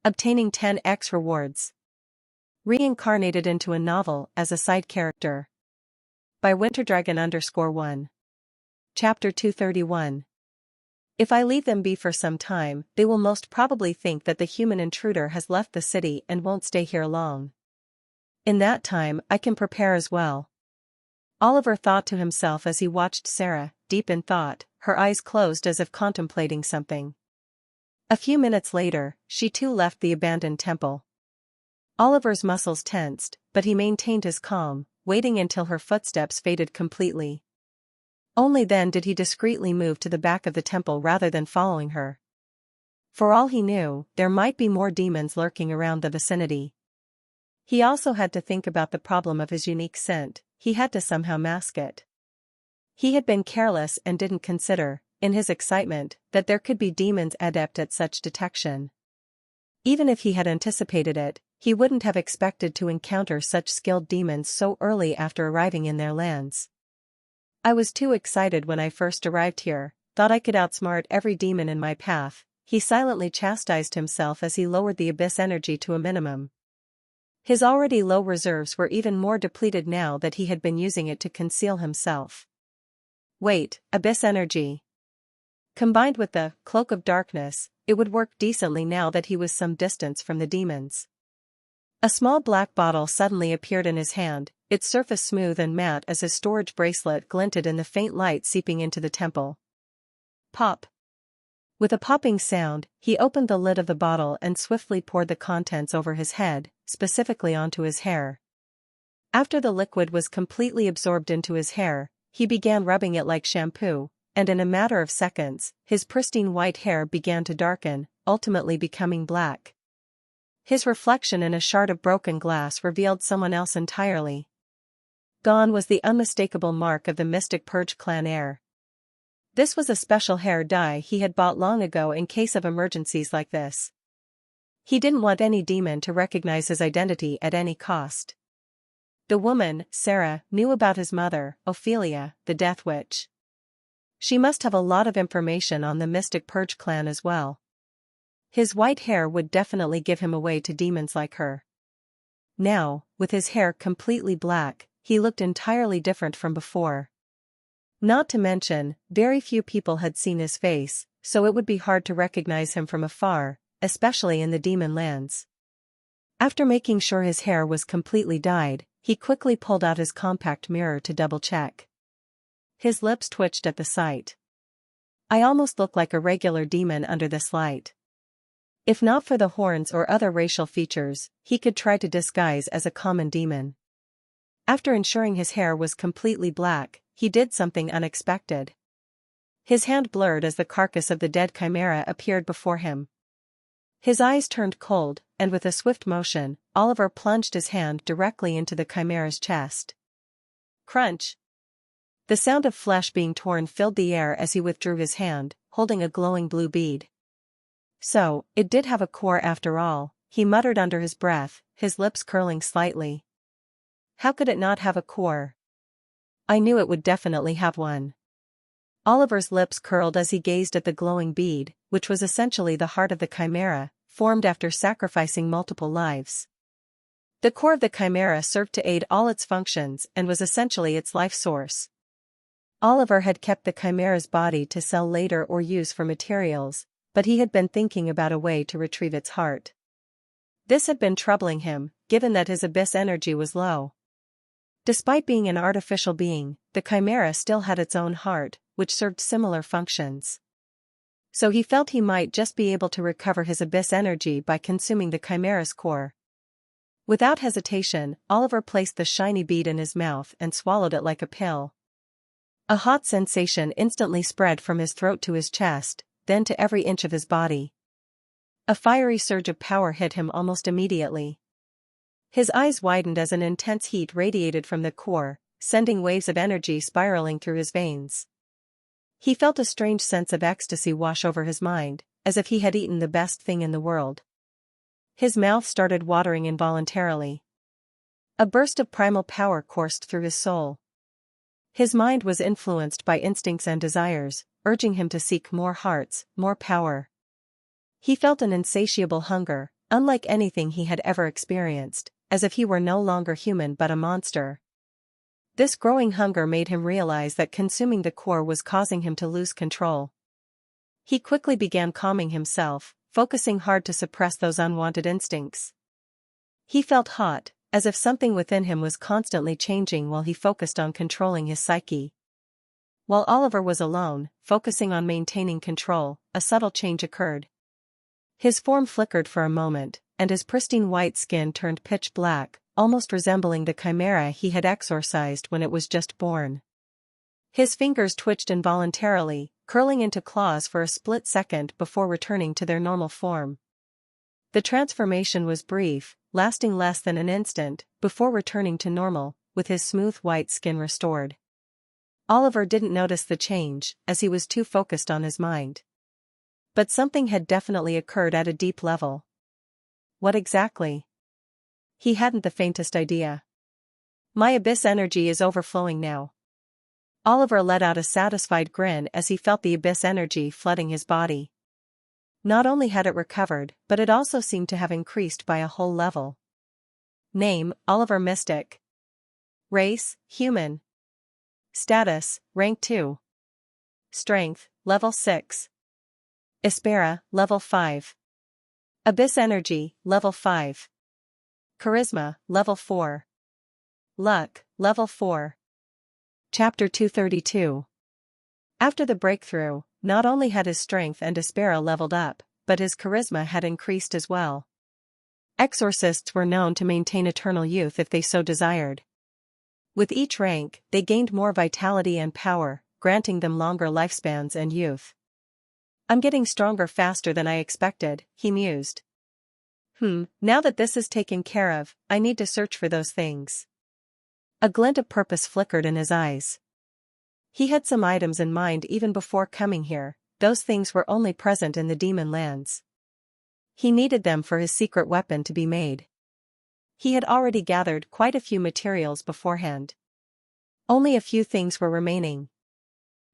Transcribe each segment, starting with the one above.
Obtaining 10x rewards. Reincarnated into a novel as a side character. By Winterdragon_1. Chapter 231. If I leave them be for some time, they will most probably think that the human intruder has left the city and won't stay here long. In that time, I can prepare as well. Oliver thought to himself as he watched Sarah, deep in thought, her eyes closed as if contemplating something. A few minutes later, she too left the abandoned temple. Oliver's muscles tensed, but he maintained his calm, waiting until her footsteps faded completely. Only then did he discreetly move to the back of the temple rather than following her. For all he knew, there might be more demons lurking around the vicinity. He also had to think about the problem of his unique scent. He had to somehow mask it. He had been careless and didn't consider, in his excitement, that there could be demons adept at such detection. Even if he had anticipated it, he wouldn't have expected to encounter such skilled demons so early after arriving in their lands. I was too excited when I first arrived here, thought I could outsmart every demon in my path, he silently chastised himself as he lowered the abyss energy to a minimum. His already low reserves were even more depleted now that he had been using it to conceal himself. Wait, abyss energy. Combined with the cloak of darkness, it would work decently now that he was some distance from the demons. A small black bottle suddenly appeared in his hand, its surface smooth and matte as his storage bracelet glinted in the faint light seeping into the temple. Pop. With a popping sound, he opened the lid of the bottle and swiftly poured the contents over his head, specifically onto his hair. After the liquid was completely absorbed into his hair, he began rubbing it like shampoo, and in a matter of seconds, his pristine white hair began to darken, ultimately becoming black. His reflection in a shard of broken glass revealed someone else entirely. Gone was the unmistakable mark of the Mystic Purge clan heir. This was a special hair dye he had bought long ago in case of emergencies like this. He didn't want any demon to recognize his identity at any cost. The woman, Sarah, knew about his mother, Ophelia, the Death Witch. She must have a lot of information on the Mystic Purge clan as well. His white hair would definitely give him away to demons like her. Now, with his hair completely black, he looked entirely different from before. Not to mention, very few people had seen his face, so it would be hard to recognize him from afar, especially in the demon lands. After making sure his hair was completely dyed, he quickly pulled out his compact mirror to double-check. His lips twitched at the sight. I almost look like a regular demon under this light. If not for the horns or other racial features, he could try to disguise as a common demon. After ensuring his hair was completely black, he did something unexpected. His hand blurred as the carcass of the dead chimera appeared before him. His eyes turned cold, and with a swift motion, Oliver plunged his hand directly into the chimera's chest. Crunch! The sound of flesh being torn filled the air as he withdrew his hand, holding a glowing blue bead. So, it did have a core after all, he muttered under his breath, his lips curling slightly. How could it not have a core? I knew it would definitely have one. Oliver's lips curled as he gazed at the glowing bead, which was essentially the heart of the chimera, formed after sacrificing multiple lives. The core of the chimera served to aid all its functions and was essentially its life source. Oliver had kept the chimera's body to sell later or use for materials, but he had been thinking about a way to retrieve its heart. This had been troubling him, given that his abyss energy was low. Despite being an artificial being, the chimera still had its own heart, which served similar functions. So he felt he might just be able to recover his abyss energy by consuming the chimera's core. Without hesitation, Oliver placed the shiny bead in his mouth and swallowed it like a pill. A hot sensation instantly spread from his throat to his chest, then to every inch of his body. A fiery surge of power hit him almost immediately. His eyes widened as an intense heat radiated from the core, sending waves of energy spiraling through his veins. He felt a strange sense of ecstasy wash over his mind, as if he had eaten the best thing in the world. His mouth started watering involuntarily. A burst of primal power coursed through his soul. His mind was influenced by instincts and desires, urging him to seek more hearts, more power. He felt an insatiable hunger, unlike anything he had ever experienced, as if he were no longer human but a monster. This growing hunger made him realize that consuming the core was causing him to lose control. He quickly began calming himself, focusing hard to suppress those unwanted instincts. He felt hot, as if something within him was constantly changing while he focused on controlling his psyche. While Oliver was alone, focusing on maintaining control, a subtle change occurred. His form flickered for a moment, and his pristine white skin turned pitch black, almost resembling the chimera he had exorcised when it was just born. His fingers twitched involuntarily, curling into claws for a split second before returning to their normal form. The transformation was brief, lasting less than an instant, before returning to normal, with his smooth white skin restored. Oliver didn't notice the change, as he was too focused on his mind. But something had definitely occurred at a deep level. What exactly? He hadn't the faintest idea. My abyss energy is overflowing now. Oliver let out a satisfied grin as he felt the abyss energy flooding his body. Not only had it recovered, but it also seemed to have increased by a whole level. Name, Oliver Mystic. Race, human. Status, rank 2. Strength, level 6. Espera, level 5. Abyss energy, level 5. Charisma, level 4. Luck, level 4. Chapter 232. After the breakthrough, not only had his strength and Espera leveled up, but his charisma had increased as well. Exorcists were known to maintain eternal youth if they so desired. With each rank, they gained more vitality and power, granting them longer lifespans and youth. I'm getting stronger faster than I expected, he mused. Now that this is taken care of, I need to search for those things. A glint of purpose flickered in his eyes. He had some items in mind even before coming here, those things were only present in the demon lands. He needed them for his secret weapon to be made. He had already gathered quite a few materials beforehand. Only a few things were remaining.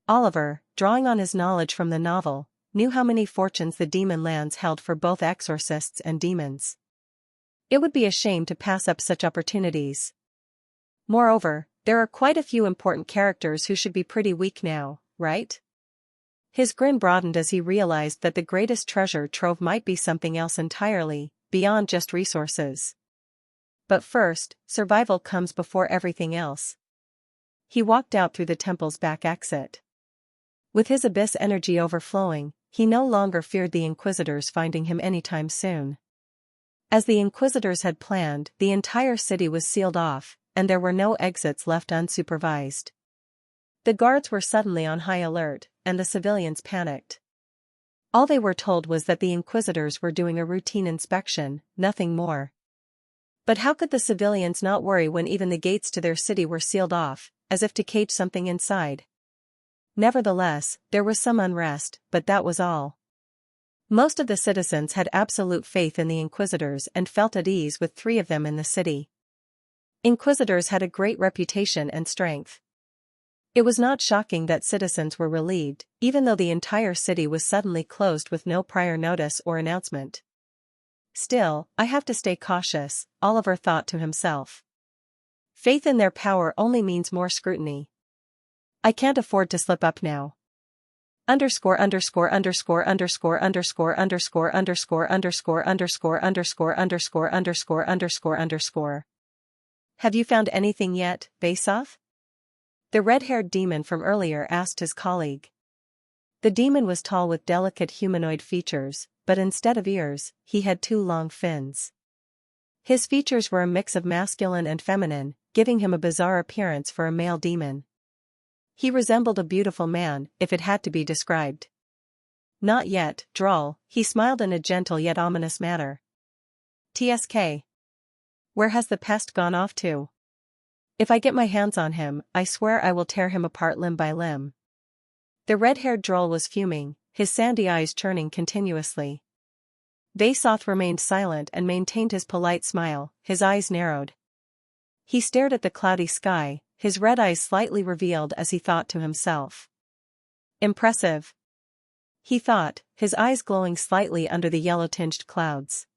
Oliver, drawing on his knowledge from the novel, knew how many fortunes the demon lands held for both exorcists and demons. It would be a shame to pass up such opportunities. Moreover, there are quite a few important characters who should be pretty weak now, right? His grin broadened as he realized that the greatest treasure trove might be something else entirely, beyond just resources. But first, survival comes before everything else. He walked out through the temple's back exit. With his abyss energy overflowing, he no longer feared the Inquisitors finding him anytime soon. As the Inquisitors had planned, the entire city was sealed off, and there were no exits left unsupervised. The guards were suddenly on high alert, and the civilians panicked. All they were told was that the Inquisitors were doing a routine inspection, nothing more. But how could the civilians not worry when even the gates to their city were sealed off, as if to cage something inside? Nevertheless, there was some unrest, but that was all. Most of the citizens had absolute faith in the Inquisitors and felt at ease with 3 of them in the city. Inquisitors had a great reputation and strength. It was not shocking that citizens were relieved, even though the entire city was suddenly closed with no prior notice or announcement. Still, I have to stay cautious, Oliver thought to himself. Faith in their power only means more scrutiny. I can't afford to slip up now. Underscore underscore underscore underscore underscore underscore underscore underscore underscore underscore underscore underscore underscore underscore. Have you found anything yet, Basov? The red-haired demon from earlier asked his colleague. The demon was tall with delicate humanoid features, but instead of ears, he had 2 long fins. His features were a mix of masculine and feminine, giving him a bizarre appearance for a male demon. He resembled a beautiful man, if it had to be described. Not yet, Droll, he smiled in a gentle yet ominous manner. TSK. Where has the pest gone off to? If I get my hands on him, I swear I will tear him apart limb by limb. The red-haired Droll was fuming, his sandy eyes churning continuously. Vasoth remained silent and maintained his polite smile, his eyes narrowed. He stared at the cloudy sky, his red eyes slightly revealed as he thought to himself. Impressive. He thought, his eyes glowing slightly under the yellow-tinged clouds.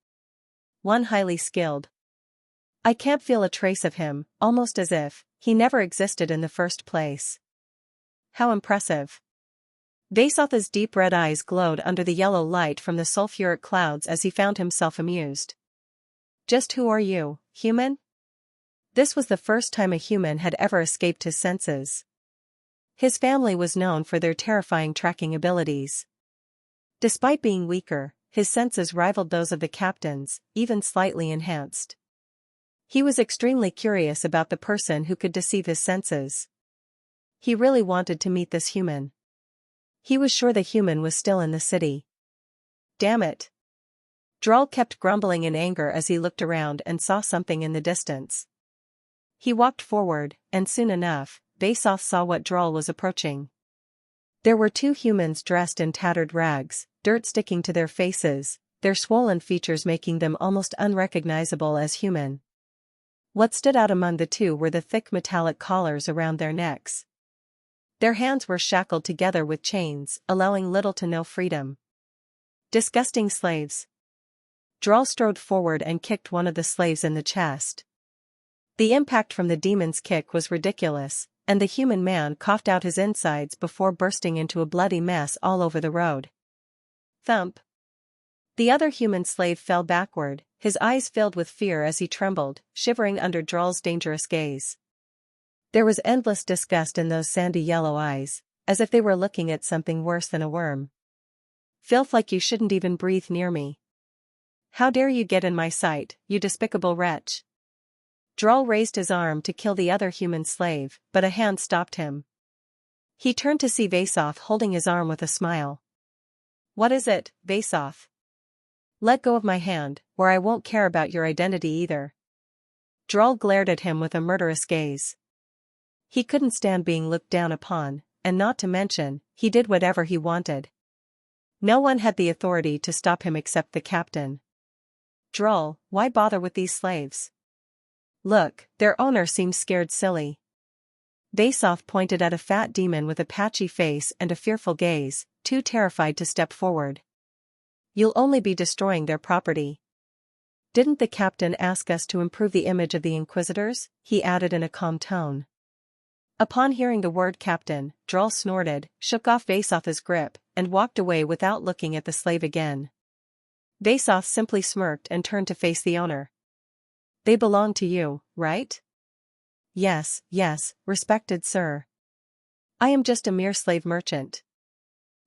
one highly skilled. I can't feel a trace of him, almost as if he never existed in the first place. How impressive. Vasoth's deep red eyes glowed under the yellow light from the sulfuric clouds as he found himself amused. Just who are you, human? This was the first time a human had ever escaped his senses. His family was known for their terrifying tracking abilities. Despite being weaker, his senses rivaled those of the captains, even slightly enhanced. He was extremely curious about the person who could deceive his senses. He really wanted to meet this human. He was sure the human was still in the city. Damn it. Droll kept grumbling in anger as he looked around and saw something in the distance. He walked forward, and soon enough, Vasoth saw what Droll was approaching. There were two humans dressed in tattered rags, dirt sticking to their faces, their swollen features making them almost unrecognizable as human. What stood out among the two were the thick metallic collars around their necks. Their hands were shackled together with chains, allowing little to no freedom. Disgusting slaves. Droll strode forward and kicked one of the slaves in the chest. The impact from the demon's kick was ridiculous, and the human man coughed out his insides before bursting into a bloody mess all over the road. Thump. The other human slave fell backward, his eyes filled with fear as he trembled, shivering under Droll's dangerous gaze. There was endless disgust in those sandy yellow eyes, as if they were looking at something worse than a worm. Filth like you shouldn't even breathe near me. How dare you get in my sight, you despicable wretch? Droll raised his arm to kill the other human slave, but a hand stopped him. He turned to see Vasoth holding his arm with a smile. What is it, Vasoth? Let go of my hand, or I won't care about your identity either. Droll glared at him with a murderous gaze. He couldn't stand being looked down upon, and not to mention, he did whatever he wanted. No one had the authority to stop him except the captain. Droll, why bother with these slaves? Look, their owner seems scared silly. Vasoth pointed at a fat demon with a patchy face and a fearful gaze, too terrified to step forward. You'll only be destroying their property. Didn't the captain ask us to improve the image of the Inquisitors? He added in a calm tone. Upon hearing the word captain, Droll snorted, shook off Vasoth's grip, and walked away without looking at the slave again. Vasoth simply smirked and turned to face the owner. They belong to you, right? Yes, respected sir. I am just a mere slave merchant.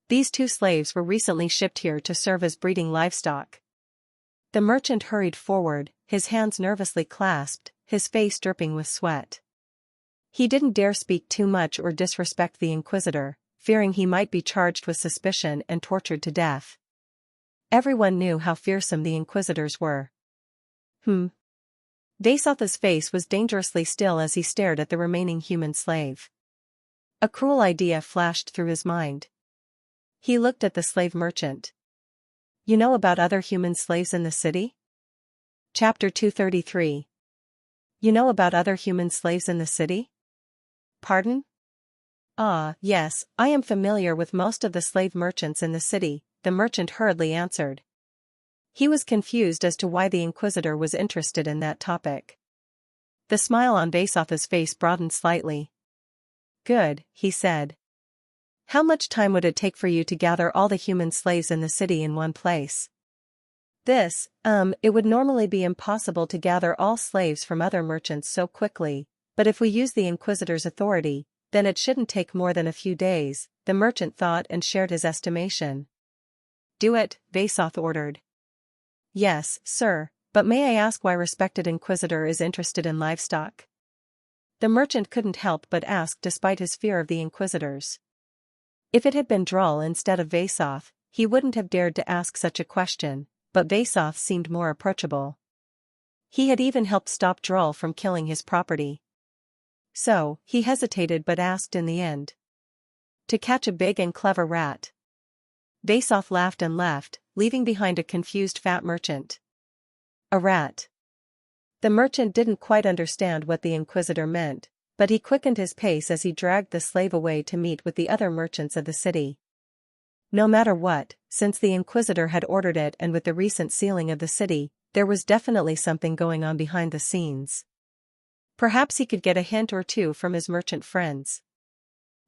These two slaves were recently shipped here to serve as breeding livestock. The merchant hurried forward, his hands nervously clasped, his face dripping with sweat. He didn't dare speak too much or disrespect the Inquisitor, fearing he might be charged with suspicion and tortured to death. Everyone knew how fearsome the Inquisitors were. Vasoth's face was dangerously still as he stared at the remaining human slave. A cruel idea flashed through his mind. He looked at the slave merchant. You know about other human slaves in the city? Chapter 233. You know about other human slaves in the city? Pardon? Ah, yes, I am familiar with most of the slave merchants in the city, the merchant hurriedly answered. He was confused as to why the Inquisitor was interested in that topic. The smile on Vasoth's face broadened slightly. Good, he said. How much time would it take for you to gather all the human slaves in the city in one place? It would normally be impossible to gather all slaves from other merchants so quickly, but if we use the Inquisitor's authority, then it shouldn't take more than a few days, the merchant thought and shared his estimation. Do it, Vasoth ordered. Yes, sir, but may I ask why respected Inquisitor is interested in livestock? The merchant couldn't help but ask despite his fear of the Inquisitors. If it had been Droll instead of Vasoth, he wouldn't have dared to ask such a question, but Vasoth seemed more approachable. He had even helped stop Droll from killing his property. So, he hesitated but asked in the end. To catch a big and clever rat. Vasoth laughed and left, leaving behind a confused fat merchant. A rat. The merchant didn't quite understand what the Inquisitor meant, but he quickened his pace as he dragged the slave away to meet with the other merchants of the city. No matter what, since the Inquisitor had ordered it and with the recent sealing of the city, there was definitely something going on behind the scenes. Perhaps he could get a hint or two from his merchant friends.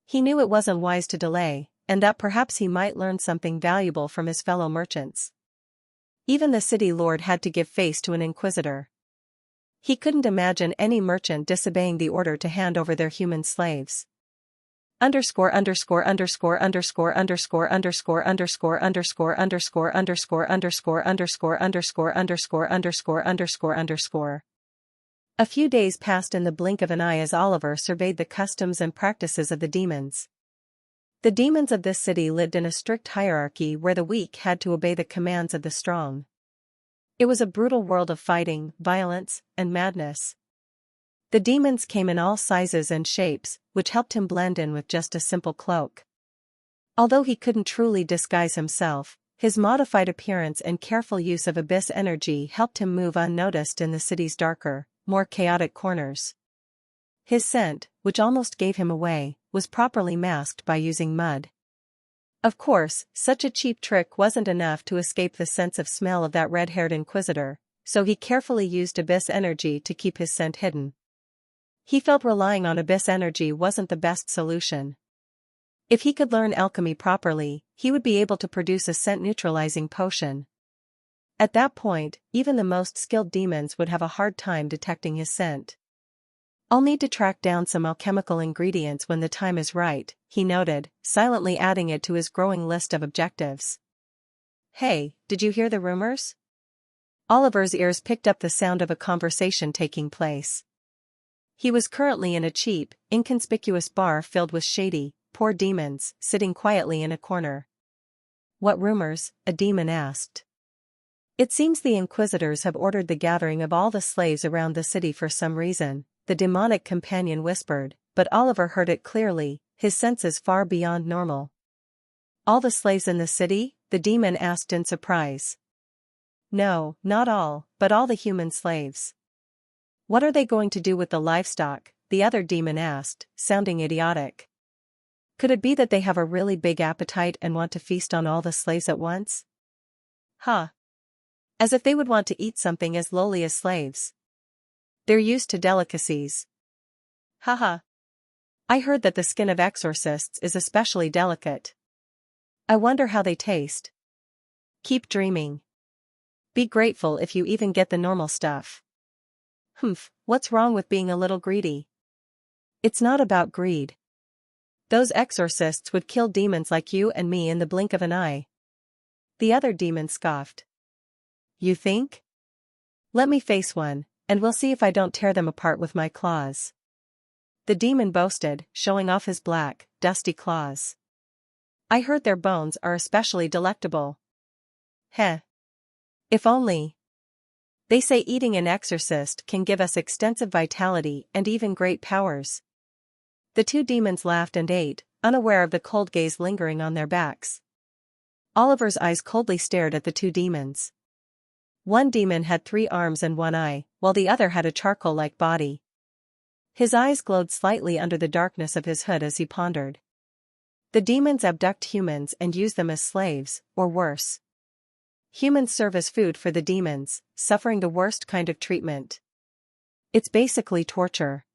He knew it wasn't wise to delay, and that perhaps he might learn something valuable from his fellow merchants. Even the city lord had to give face to an inquisitor. He couldn't imagine any merchant disobeying the order to hand over their human slaves. Underscore underscore underscore underscore underscore underscore underscore underscore underscore underscore underscore underscore underscore underscore underscore underscore underscore. A few days passed in the blink of an eye as Oliver surveyed the customs and practices of the demons. The demons of this city lived in a strict hierarchy where the weak had to obey the commands of the strong. It was a brutal world of fighting, violence, and madness. The demons came in all sizes and shapes, which helped him blend in with just a simple cloak. Although he couldn't truly disguise himself, his modified appearance and careful use of abyss energy helped him move unnoticed in the city's darker, more chaotic corners. His scent, which almost gave him away, was properly masked by using mud. Of course, such a cheap trick wasn't enough to escape the sense of smell of that red-haired inquisitor, so he carefully used abyss energy to keep his scent hidden. He felt relying on abyss energy wasn't the best solution. If he could learn alchemy properly, he would be able to produce a scent-neutralizing potion. At that point, even the most skilled demons would have a hard time detecting his scent. I'll need to track down some alchemical ingredients when the time is right, he noted, silently adding it to his growing list of objectives. Hey, did you hear the rumors? Oliver's ears picked up the sound of a conversation taking place. He was currently in a cheap, inconspicuous bar filled with shady, poor demons, sitting quietly in a corner. What rumors? A demon asked. It seems the inquisitors have ordered the gathering of all the slaves around the city for some reason, the demonic companion whispered, but Oliver heard it clearly, his senses far beyond normal. All the slaves in the city? The demon asked in surprise. No, not all, but all the human slaves. What are they going to do with the livestock? The other demon asked, sounding idiotic. Could it be that they have a really big appetite and want to feast on all the slaves at once? Huh. As if they would want to eat something as lowly as slaves. They're used to delicacies. Haha. I heard that the skin of exorcists is especially delicate. I wonder how they taste. Keep dreaming. Be grateful if you even get the normal stuff. Humph, what's wrong with being a little greedy? It's not about greed. Those exorcists would kill demons like you and me in the blink of an eye. The other demon scoffed. You think? Let me face one, and we'll see if I don't tear them apart with my claws. The demon boasted, showing off his black, dusty claws. I heard their bones are especially delectable. Heh. If only. They say eating an exorcist can give us extensive vitality and even great powers. The two demons laughed and ate, unaware of the cold gaze lingering on their backs. Oliver's eyes coldly stared at the two demons. One demon had 3 arms and 1 eye, while the other had a charcoal-like body. His eyes glowed slightly under the darkness of his hood as he pondered. The demons abduct humans and use them as slaves, or worse. Humans serve as food for the demons, suffering the worst kind of treatment. It's basically torture.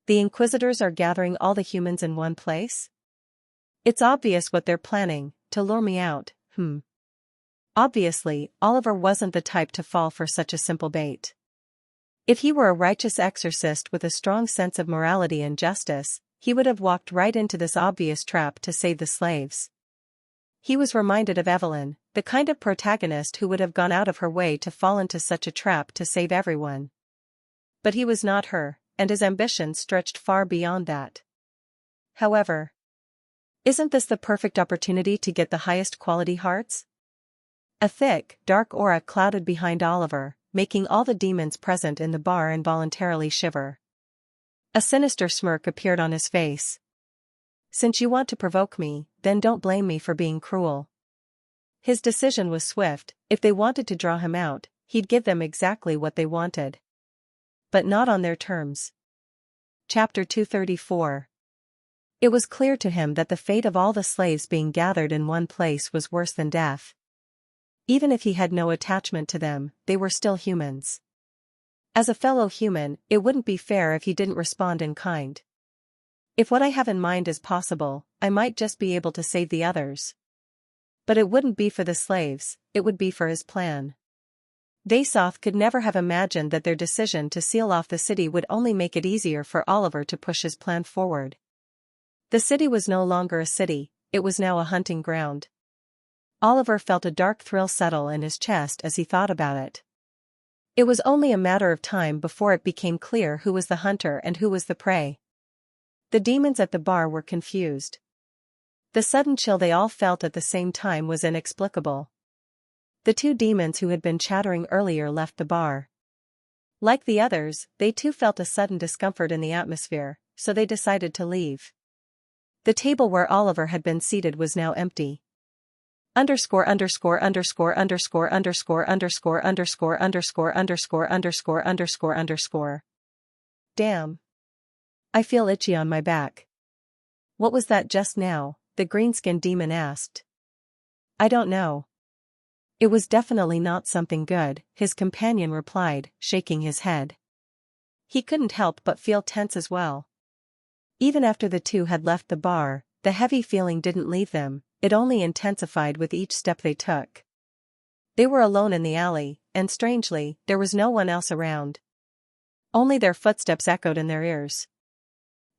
The inquisitors are gathering all the humans in one place? It's obvious what they're planning, to lure me out, Obviously, Oliver wasn't the type to fall for such a simple bait. If he were a righteous exorcist with a strong sense of morality and justice, he would have walked right into this obvious trap to save the slaves. He was reminded of Evelyn, the kind of protagonist who would have gone out of her way to fall into such a trap to save everyone. But he was not her, and his ambitions stretched far beyond that. However, isn't this the perfect opportunity to get the highest quality hearts? A thick, dark aura clouded behind Oliver, making all the demons present in the bar involuntarily shiver. A sinister smirk appeared on his face. Since you want to provoke me, then don't blame me for being cruel. His decision was swift. If they wanted to draw him out, he'd give them exactly what they wanted. But not on their terms. Chapter 234. It was clear to him that the fate of all the slaves being gathered in one place was worse than death. Even if he had no attachment to them, they were still humans. As a fellow human, it wouldn't be fair if he didn't respond in kind. If what I have in mind is possible, I might just be able to save the others. But it wouldn't be for the slaves, it would be for his plan. Dasoth could never have imagined that their decision to seal off the city would only make it easier for Oliver to push his plan forward. The city was no longer a city, it was now a hunting ground. Oliver felt a dark thrill settle in his chest as he thought about it. It was only a matter of time before it became clear who was the hunter and who was the prey. The demons at the bar were confused. The sudden chill they all felt at the same time was inexplicable. The two demons who had been chattering earlier left the bar. Like the others, they too felt a sudden discomfort in the atmosphere, so they decided to leave. The table where Oliver had been seated was now empty. Underscore underscore underscore underscore underscore underscore underscore underscore underscore underscore underscore underscore. Damn. I feel itchy on my back. What was that just now? The green-skinned demon asked. I don't know. It was definitely not something good, his companion replied, shaking his head. He couldn't help but feel tense as well. Even after the two had left the bar, the heavy feeling didn't leave them, it only intensified with each step they took. They were alone in the alley, and strangely, there was no one else around. Only their footsteps echoed in their ears.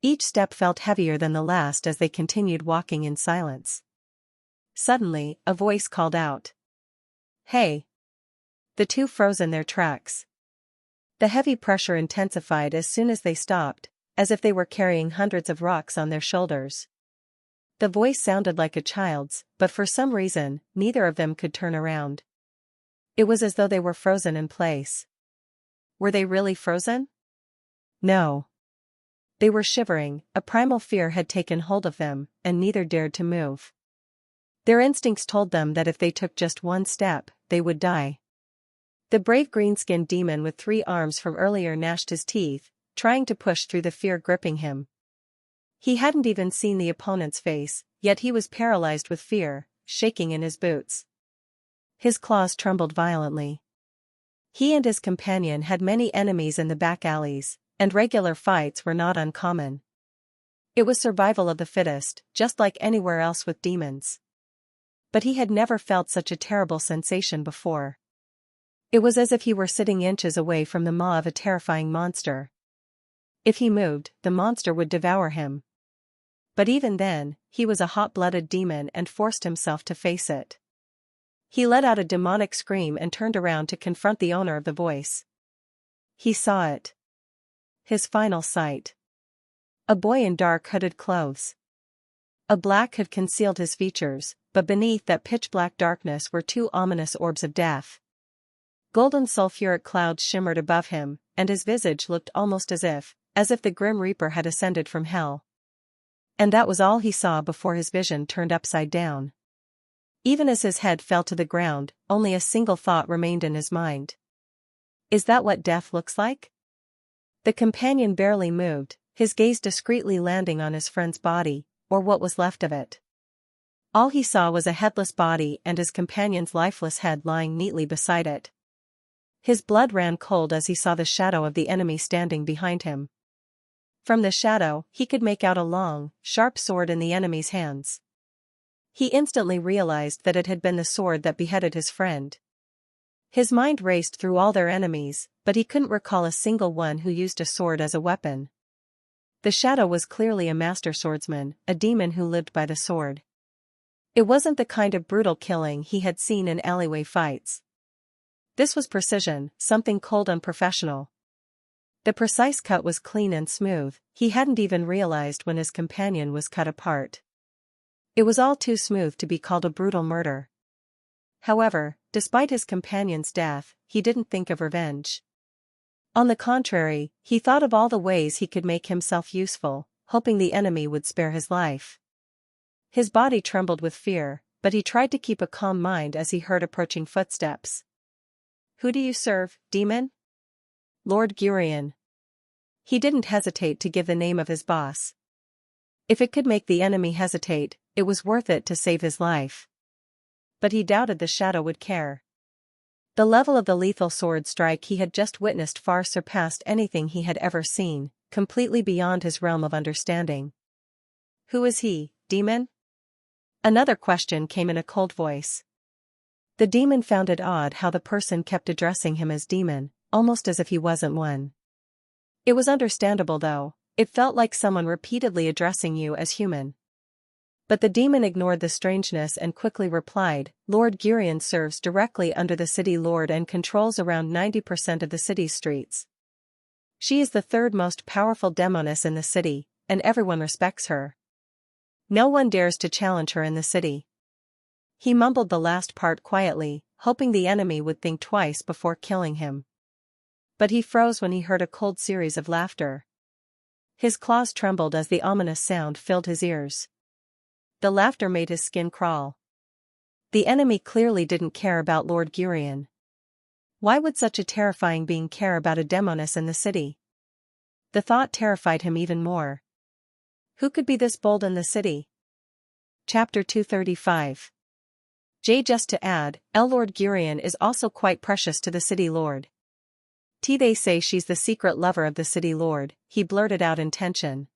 Each step felt heavier than the last as they continued walking in silence. Suddenly, a voice called out. Hey! The two froze in their tracks. The heavy pressure intensified as soon as they stopped, as if they were carrying hundreds of rocks on their shoulders. The voice sounded like a child's, but for some reason, neither of them could turn around. It was as though they were frozen in place. Were they really frozen? No. They were shivering, a primal fear had taken hold of them, and neither dared to move. Their instincts told them that if they took just one step, they would die. The brave green-skinned demon with 3 arms from earlier gnashed his teeth, trying to push through the fear gripping him. He hadn't even seen the opponent's face, yet he was paralyzed with fear, shaking in his boots. His claws trembled violently. He and his companion had many enemies in the back alleys, and regular fights were not uncommon. It was survival of the fittest, just like anywhere else with demons. But he had never felt such a terrible sensation before. It was as if he were sitting inches away from the maw of a terrifying monster. If he moved, the monster would devour him. But even then, he was a hot-blooded demon and forced himself to face it. He let out a demonic scream and turned around to confront the owner of the voice. He saw it. His final sight. A boy in dark hooded clothes. A black hood concealed his features, but beneath that pitch-black darkness were 2 ominous orbs of death. Golden sulfuric clouds shimmered above him, and his visage looked almost as if the Grim Reaper had ascended from hell. And that was all he saw before his vision turned upside down. Even as his head fell to the ground, only a single thought remained in his mind. Is that what death looks like? The companion barely moved, his gaze discreetly landing on his friend's body, or what was left of it. All he saw was a headless body and his companion's lifeless head lying neatly beside it. His blood ran cold as he saw the shadow of the enemy standing behind him. From the shadow, he could make out a long, sharp sword in the enemy's hands. He instantly realized that it had been the sword that beheaded his friend. His mind raced through all their enemies, but he couldn't recall a single one who used a sword as a weapon. The shadow was clearly a master swordsman, a demon who lived by the sword. It wasn't the kind of brutal killing he had seen in alleyway fights. This was precision, something cold and professional. The precise cut was clean and smooth, he hadn't even realized when his companion was cut apart. It was all too smooth to be called a brutal murder. However, despite his companion's death, he didn't think of revenge. On the contrary, he thought of all the ways he could make himself useful, hoping the enemy would spare his life. His body trembled with fear, but he tried to keep a calm mind as he heard approaching footsteps. Who do you serve, demon? Lord Gurion. He didn't hesitate to give the name of his boss. If it could make the enemy hesitate, it was worth it to save his life. But he doubted the shadow would care. The level of the lethal sword strike he had just witnessed far surpassed anything he had ever seen, completely beyond his realm of understanding. Who is he, demon? Another question came in a cold voice. The demon found it odd how the person kept addressing him as demon, almost as if he wasn't one. It was understandable though, it felt like someone repeatedly addressing you as human. But the demon ignored the strangeness and quickly replied, Lord Gurion serves directly under the city lord and controls around 90% of the city's streets. She is the third most powerful demoness in the city, and everyone respects her. No one dares to challenge her in the city. He mumbled the last part quietly, hoping the enemy would think twice before killing him. But he froze when he heard a cold series of laughter. His claws trembled as the ominous sound filled his ears. The laughter made his skin crawl. The enemy clearly didn't care about Lord Gurion. Why would such a terrifying being care about a demoness in the city? The thought terrified him even more. Who could be this bold in the city? Chapter 235. Just to add, Lord Gurion is also quite precious to the city lord. They say she's the secret lover of the city lord, he blurted out in tension.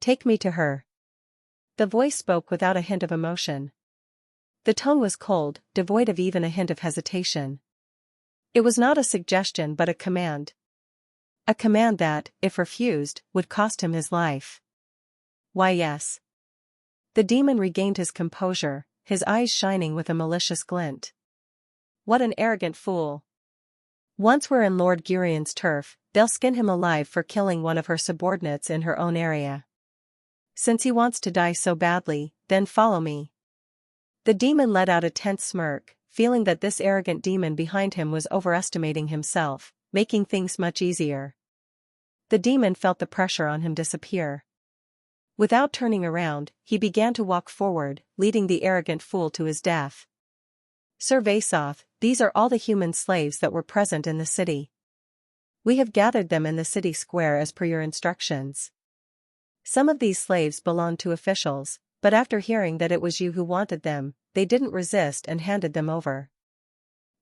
Take me to her. The voice spoke without a hint of emotion. The tone was cold, devoid of even a hint of hesitation. It was not a suggestion but a command. A command that, if refused, would cost him his life. Why yes. The demon regained his composure, his eyes shining with a malicious glint. What an arrogant fool. Once we're in Lord Gurion's turf, they'll skin him alive for killing one of her subordinates in her own area. Since he wants to die so badly, then follow me. The demon let out a tense smirk, feeling that this arrogant demon behind him was overestimating himself, making things much easier. The demon felt the pressure on him disappear. Without turning around, he began to walk forward, leading the arrogant fool to his death. Sir Vasoth, these are all the human slaves that were present in the city. We have gathered them in the city square as per your instructions. Some of these slaves belonged to officials, but after hearing that it was you who wanted them, they didn't resist and handed them over.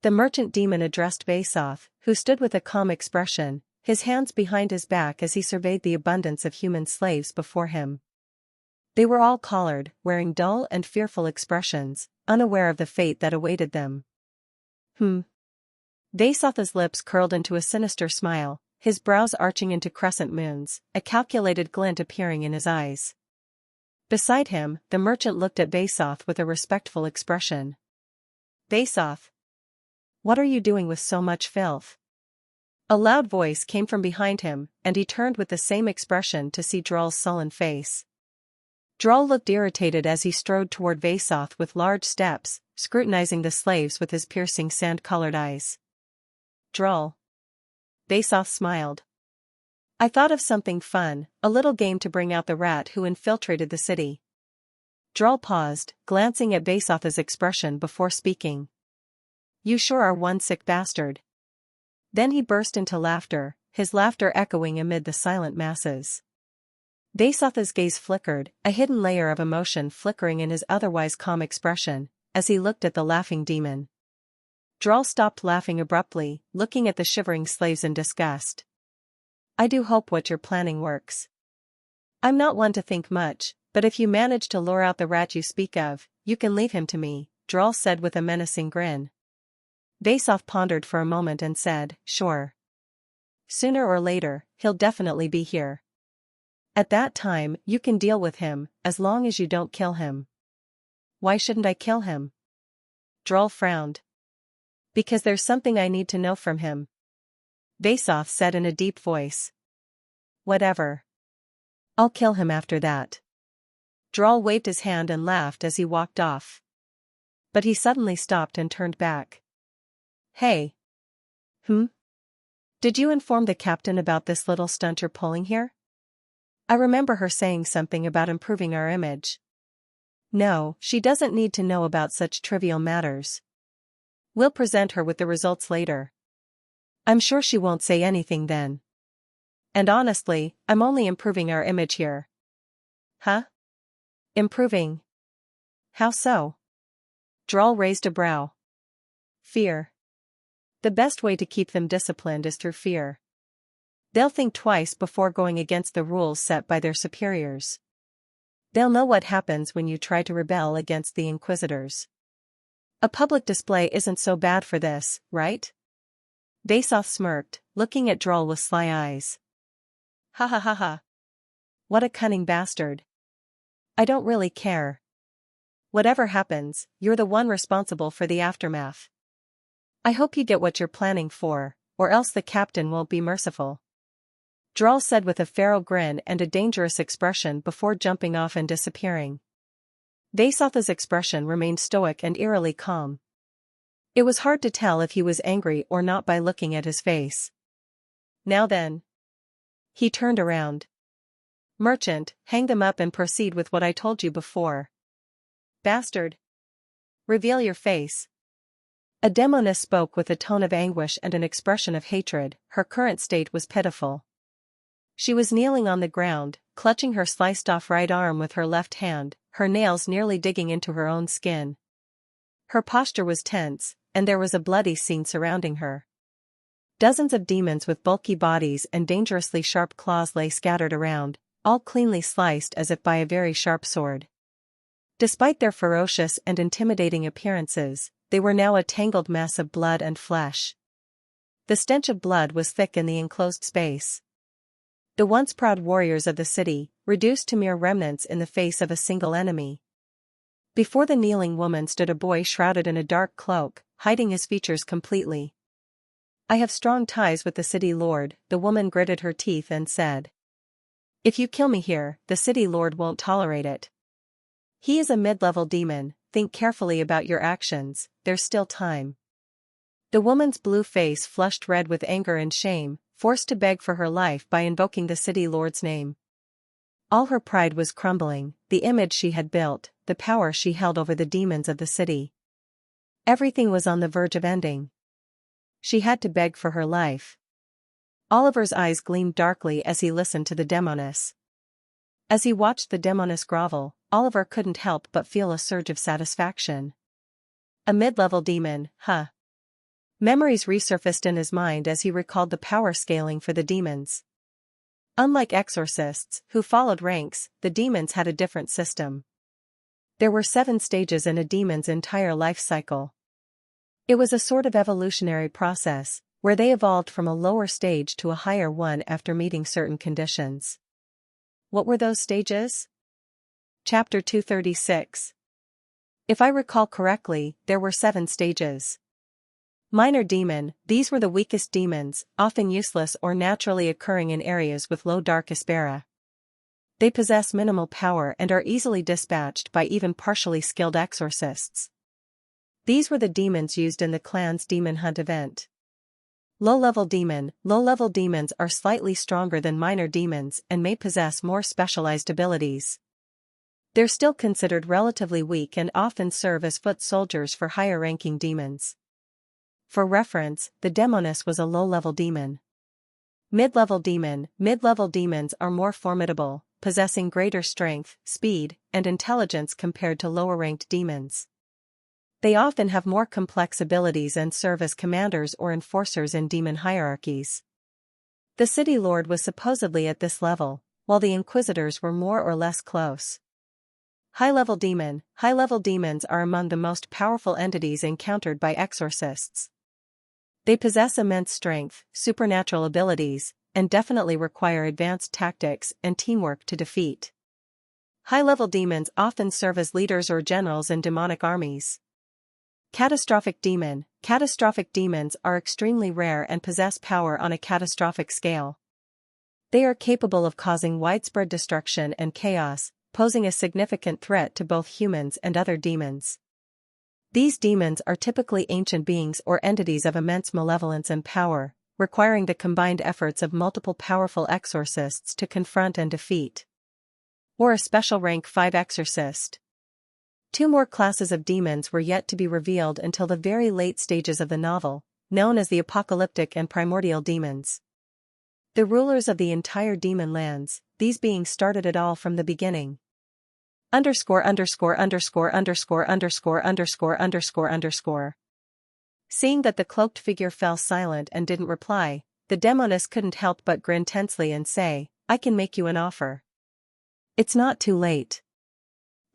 The merchant demon addressed Vasoth, who stood with a calm expression, his hands behind his back as he surveyed the abundance of human slaves before him. They were all collared, wearing dull and fearful expressions, unaware of the fate that awaited them. Vasoth's lips curled into a sinister smile, his brows arching into crescent moons, a calculated glint appearing in his eyes. Beside him, the merchant looked at Vasoth with a respectful expression. Vasoth, what are you doing with so much filth? A loud voice came from behind him, and he turned with the same expression to see Droll's sullen face. Droll looked irritated as he strode toward Vasoth with large steps, scrutinizing the slaves with his piercing sand-colored eyes. Droll. Vasoth smiled. I thought of something fun, a little game to bring out the rat who infiltrated the city. Droll paused, glancing at Vasoth's expression before speaking. You sure are one sick bastard. Then he burst into laughter, his laughter echoing amid the silent masses. Vasoth's gaze flickered, a hidden layer of emotion flickering in his otherwise calm expression, as he looked at the laughing demon. Droll stopped laughing abruptly, looking at the shivering slaves in disgust. I do hope what you're planning works. I'm not one to think much, but if you manage to lure out the rat you speak of, you can leave him to me, Droll said with a menacing grin. Vasoth pondered for a moment and said, sure. Sooner or later, he'll definitely be here. At that time, you can deal with him, as long as you don't kill him. Why shouldn't I kill him? Droll frowned. Because there's something I need to know from him. Vasoth said in a deep voice. Whatever. I'll kill him after that. Droll waved his hand and laughed as he walked off. But he suddenly stopped and turned back. Hey. Did you inform the captain about this little stunt you're pulling here? I remember her saying something about improving our image. No, she doesn't need to know about such trivial matters. We'll present her with the results later. I'm sure she won't say anything then. And honestly, I'm only improving our image here. Huh? Improving? How so? Droll raised a brow. Fear. The best way to keep them disciplined is through fear. They'll think twice before going against the rules set by their superiors. They'll know what happens when you try to rebel against the Inquisitors. A public display isn't so bad for this, right? Vasoth smirked, looking at Droll with sly eyes. Ha ha ha ha. What a cunning bastard. I don't really care. Whatever happens, you're the one responsible for the aftermath. I hope you get what you're planning for, or else the captain won't be merciful. Droll said with a feral grin and a dangerous expression before jumping off and disappearing. Vasoth's expression remained stoic and eerily calm. It was hard to tell if he was angry or not by looking at his face. Now then. He turned around. Merchant, hang them up and proceed with what I told you before. Bastard. Reveal your face. A demoness spoke with a tone of anguish and an expression of hatred. Her current state was pitiful. She was kneeling on the ground, clutching her sliced-off right arm with her left hand, her nails nearly digging into her own skin. Her posture was tense, and there was a bloody scene surrounding her. Dozens of demons with bulky bodies and dangerously sharp claws lay scattered around, all cleanly sliced as if by a very sharp sword. Despite their ferocious and intimidating appearances, they were now a tangled mess of blood and flesh. The stench of blood was thick in the enclosed space. The once proud warriors of the city, reduced to mere remnants in the face of a single enemy. Before the kneeling woman stood a boy shrouded in a dark cloak, hiding his features completely. I have strong ties with the city lord, the woman gritted her teeth and said. If you kill me here, the city lord won't tolerate it. He is a mid-level demon, think carefully about your actions, there's still time. The woman's blue face flushed red with anger and shame, forced to beg for her life by invoking the city lord's name. All her pride was crumbling, the image she had built, the power she held over the demons of the city. Everything was on the verge of ending. She had to beg for her life. Oliver's eyes gleamed darkly as he listened to the demoness. As he watched the demoness grovel, Oliver couldn't help but feel a surge of satisfaction. A mid-level demon, huh? Memories resurfaced in his mind as he recalled the power scaling for the demons. Unlike exorcists, who followed ranks, the demons had a different system. There were 7 stages in a demon's entire life cycle. It was a sort of evolutionary process, where they evolved from a lower stage to a higher one after meeting certain conditions. What were those stages? Chapter 236. If I recall correctly, there were 7 stages. Minor demon, these were the weakest demons, often useless or naturally occurring in areas with low dark aspera. They possess minimal power and are easily dispatched by even partially skilled exorcists. These were the demons used in the clan's demon hunt event. Low-level demon, low-level demons are slightly stronger than minor demons and may possess more specialized abilities. They're still considered relatively weak and often serve as foot soldiers for higher-ranking demons. For reference, the demoness was a low-level demon. Mid-level demons are more formidable, possessing greater strength, speed, and intelligence compared to lower-ranked demons. They often have more complex abilities and serve as commanders or enforcers in demon hierarchies. The city lord was supposedly at this level, while the inquisitors were more or less close. High-level demons are among the most powerful entities encountered by exorcists. They possess immense strength, supernatural abilities, and definitely require advanced tactics and teamwork to defeat. High-level demons often serve as leaders or generals in demonic armies. Catastrophic demons are extremely rare and possess power on a catastrophic scale. They are capable of causing widespread destruction and chaos, posing a significant threat to both humans and other demons. These demons are typically ancient beings or entities of immense malevolence and power, requiring the combined efforts of multiple powerful exorcists to confront and defeat. Or a special rank 5 exorcist. 2 more classes of demons were yet to be revealed until the very late stages of the novel, known as the apocalyptic and primordial demons. The rulers of the entire demon lands, these beings started it all from the beginning. Underscore underscore underscore underscore underscore underscore underscore underscore. Seeing that the cloaked figure fell silent and didn't reply, the demoness couldn't help but grin tensely and say, I can make you an offer. It's not too late.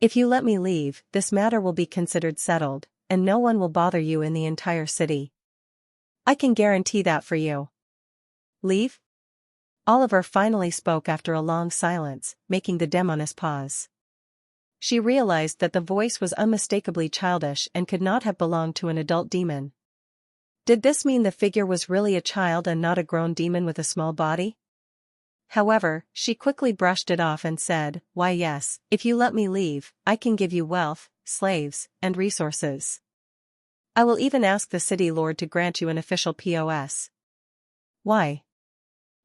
If you let me leave, this matter will be considered settled, and no one will bother you in the entire city. I can guarantee that for you. Leave? Oliver finally spoke after a long silence, making the demoness pause. She realized that the voice was unmistakably childish and could not have belonged to an adult demon. Did this mean the figure was really a child and not a grown demon with a small body? However, she quickly brushed it off and said, why yes, if you let me leave, I can give you wealth, slaves, and resources. I will even ask the city lord to grant you an official POS. Why?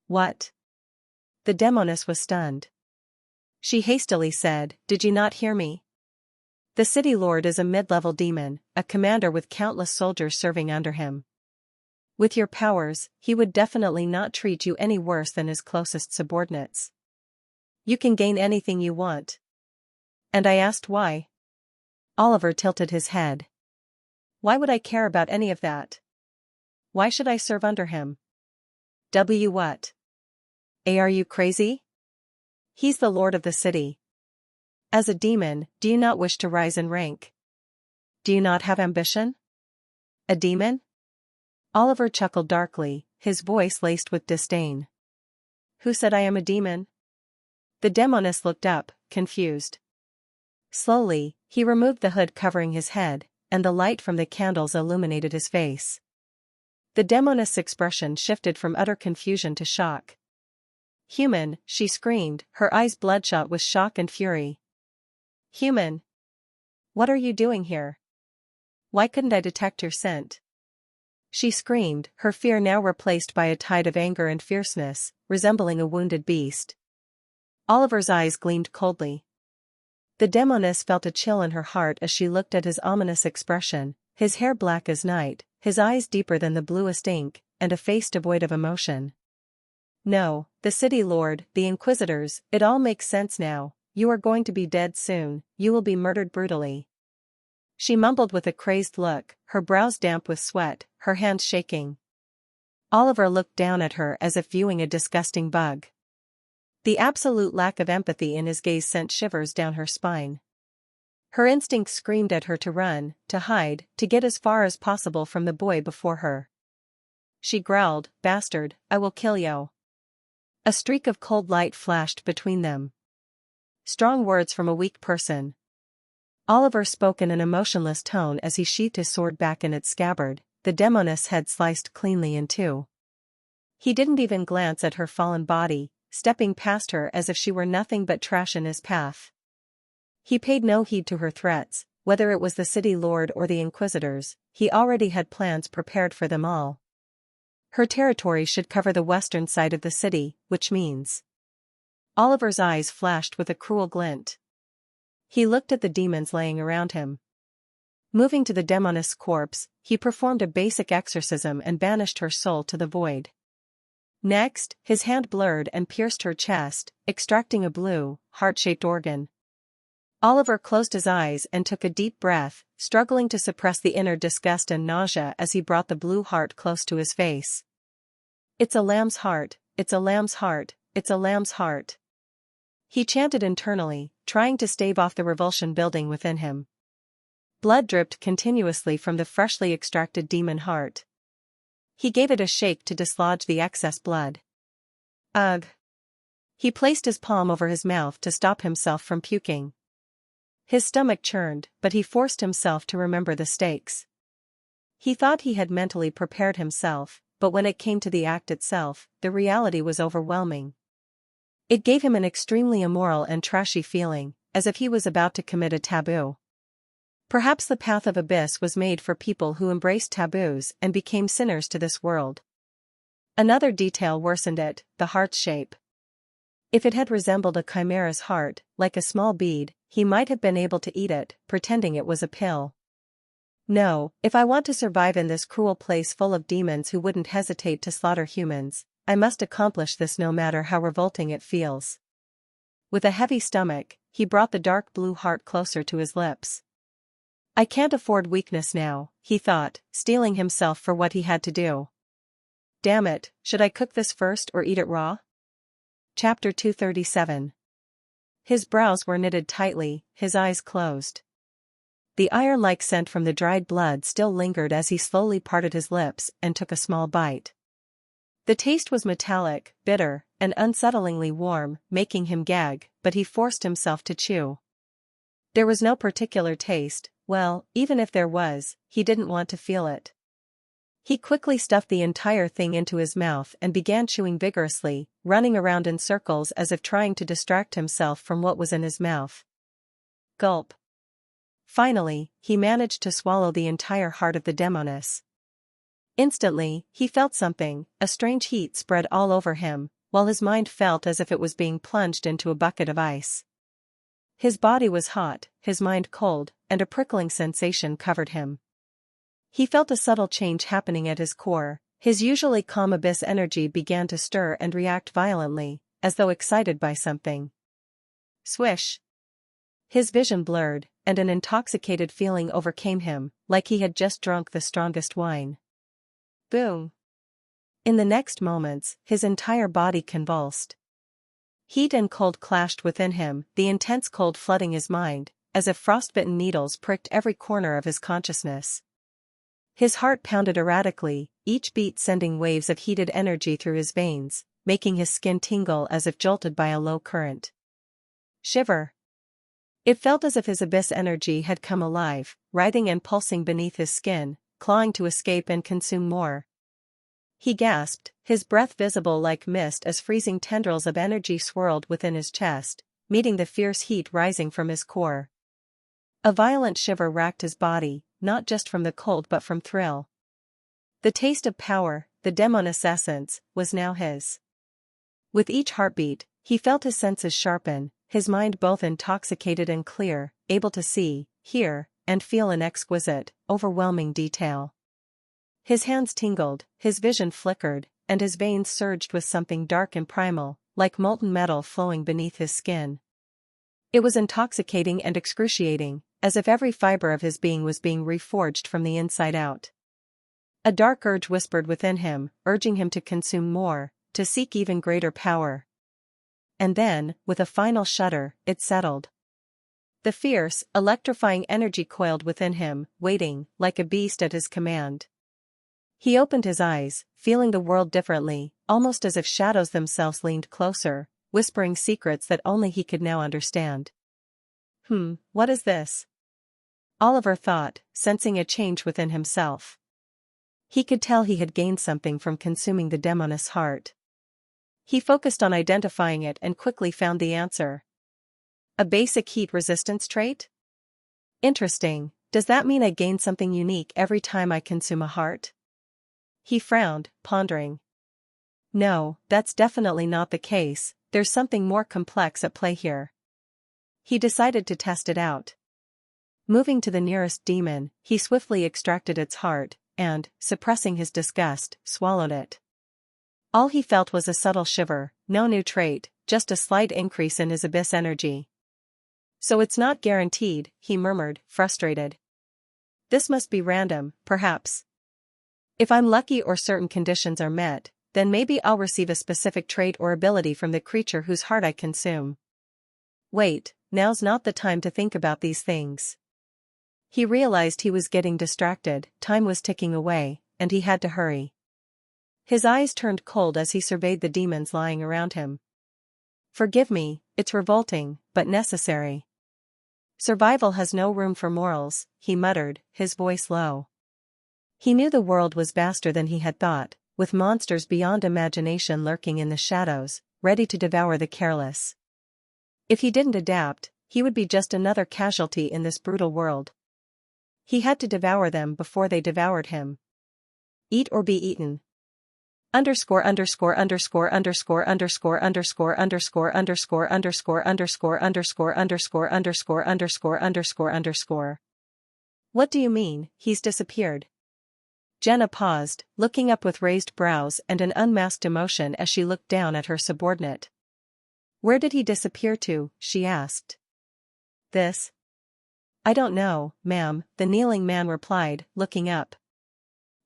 What? The demoness was stunned. She hastily said, did you not hear me? The city lord is a mid-level demon, a commander with countless soldiers serving under him. With your powers, he would definitely not treat you any worse than his closest subordinates. You can gain anything you want. And I asked why. Oliver tilted his head. Why would I care about any of that? Why should I serve under him? What? Are you crazy? He's the lord of the city. As a demon, do you not wish to rise in rank? Do you not have ambition? A demon? Oliver chuckled darkly, his voice laced with disdain. Who said I am a demon? The demoness looked up, confused. Slowly, he removed the hood covering his head, and the light from the candles illuminated his face. The demoness' expression shifted from utter confusion to shock. Human, she screamed, her eyes bloodshot with shock and fury. Human! What are you doing here? Why couldn't I detect your scent? She screamed, her fear now replaced by a tide of anger and fierceness, resembling a wounded beast. Oliver's eyes gleamed coldly. The demoness felt a chill in her heart as she looked at his ominous expression, his hair black as night, his eyes deeper than the bluest ink, and a face devoid of emotion. No, the city lord, the inquisitors, it all makes sense now. You are going to be dead soon, you will be murdered brutally. She mumbled with a crazed look, her brows damp with sweat, her hands shaking. Oliver looked down at her as if viewing a disgusting bug. The absolute lack of empathy in his gaze sent shivers down her spine. Her instinct screamed at her to run, to hide, to get as far as possible from the boy before her. She growled, bastard, I will kill you. A streak of cold light flashed between them. Strong words from a weak person. Oliver spoke in an emotionless tone as he sheathed his sword back in its scabbard, the demoness' head sliced cleanly in two. He didn't even glance at her fallen body, stepping past her as if she were nothing but trash in his path. He paid no heed to her threats, whether it was the city lord or the inquisitors, he already had plans prepared for them all. Her territory should cover the western side of the city, which means... Oliver's eyes flashed with a cruel glint. He looked at the demons laying around him. Moving to the demoness' corpse, he performed a basic exorcism and banished her soul to the void. Next, his hand blurred and pierced her chest, extracting a blue, heart-shaped organ. Oliver closed his eyes and took a deep breath, struggling to suppress the inner disgust and nausea as he brought the blue heart close to his face. It's a lamb's heart, it's a lamb's heart, it's a lamb's heart. He chanted internally, trying to stave off the revulsion building within him. Blood dripped continuously from the freshly extracted demon heart. He gave it a shake to dislodge the excess blood. Ugh! He placed his palm over his mouth to stop himself from puking. His stomach churned, but he forced himself to remember the stakes. He thought he had mentally prepared himself, but when it came to the act itself, the reality was overwhelming. It gave him an extremely immoral and trashy feeling, as if he was about to commit a taboo. Perhaps the path of abyss was made for people who embraced taboos and became sinners to this world. Another detail worsened it, the heart's shape. If it had resembled a chimera's heart, like a small bead, he might have been able to eat it, pretending it was a pill. No, if I want to survive in this cruel place full of demons who wouldn't hesitate to slaughter humans, I must accomplish this no matter how revolting it feels. With a heavy stomach, he brought the dark blue heart closer to his lips. I can't afford weakness now, he thought, steeling himself for what he had to do. Damn it, should I cook this first or eat it raw? Chapter 237. His brows were knitted tightly, his eyes closed. The iron-like scent from the dried blood still lingered as he slowly parted his lips and took a small bite. The taste was metallic, bitter, and unsettlingly warm, making him gag, but he forced himself to chew. There was no particular taste, well, even if there was, he didn't want to feel it. He quickly stuffed the entire thing into his mouth and began chewing vigorously, running around in circles as if trying to distract himself from what was in his mouth. Gulp. Finally, he managed to swallow the entire heart of the demoness. Instantly, he felt something, a strange heat spread all over him, while his mind felt as if it was being plunged into a bucket of ice. His body was hot, his mind cold, and a prickling sensation covered him. He felt a subtle change happening at his core. His usually calm abyss energy began to stir and react violently, as though excited by something. Swish! His vision blurred, and an intoxicated feeling overcame him, like he had just drunk the strongest wine. Boom! In the next moments, his entire body convulsed. Heat and cold clashed within him, the intense cold flooding his mind, as if frostbitten needles pricked every corner of his consciousness. His heart pounded erratically, each beat sending waves of heated energy through his veins, making his skin tingle as if jolted by a low current. Shiver! It felt as if his abyss energy had come alive, writhing and pulsing beneath his skin, clawing to escape and consume more. He gasped, his breath visible like mist as freezing tendrils of energy swirled within his chest, meeting the fierce heat rising from his core. A violent shiver racked his body, not just from the cold but from thrill. The taste of power, the demoness essence, was now his. With each heartbeat, he felt his senses sharpen, his mind both intoxicated and clear, able to see, hear, and feel in exquisite, overwhelming detail. His hands tingled, his vision flickered, and his veins surged with something dark and primal, like molten metal flowing beneath his skin. It was intoxicating and excruciating, as if every fiber of his being was being reforged from the inside out. A dark urge whispered within him, urging him to consume more, to seek even greater power. And then, with a final shudder, it settled. The fierce, electrifying energy coiled within him, waiting, like a beast at his command. He opened his eyes, feeling the world differently, almost as if shadows themselves leaned closer, whispering secrets that only he could now understand. What is this? Oliver thought, sensing a change within himself. He could tell he had gained something from consuming the demoness heart. He focused on identifying it and quickly found the answer. A basic heat resistance trait? Interesting, does that mean I gain something unique every time I consume a heart? He frowned, pondering. No, that's definitely not the case, there's something more complex at play here. He decided to test it out. Moving to the nearest demon, he swiftly extracted its heart, and, suppressing his disgust, swallowed it. All he felt was a subtle shiver, no new trait, just a slight increase in his abyss energy. So it's not guaranteed, he murmured, frustrated. This must be random, perhaps. If I'm lucky or certain conditions are met, then maybe I'll receive a specific trait or ability from the creature whose heart I consume. Wait, now's not the time to think about these things. He realized he was getting distracted, time was ticking away, and he had to hurry. His eyes turned cold as he surveyed the demons lying around him. Forgive me, it's revolting, but necessary. Survival has no room for morals, he muttered, his voice low. He knew the world was vaster than he had thought, with monsters beyond imagination lurking in the shadows, ready to devour the careless. If he didn't adapt, he would be just another casualty in this brutal world. He had to devour them before they devoured him. Eat or be eaten. Underscore underscore underscore underscore underscore underscore underscore underscore underscore underscore underscore underscore underscore underscore underscore underscore. What do you mean, he's disappeared? Jenna paused, looking up with raised brows and an unmasked emotion as she looked down at her subordinate. Where did he disappear to? She asked. This? I don't know, ma'am, the kneeling man replied, looking up.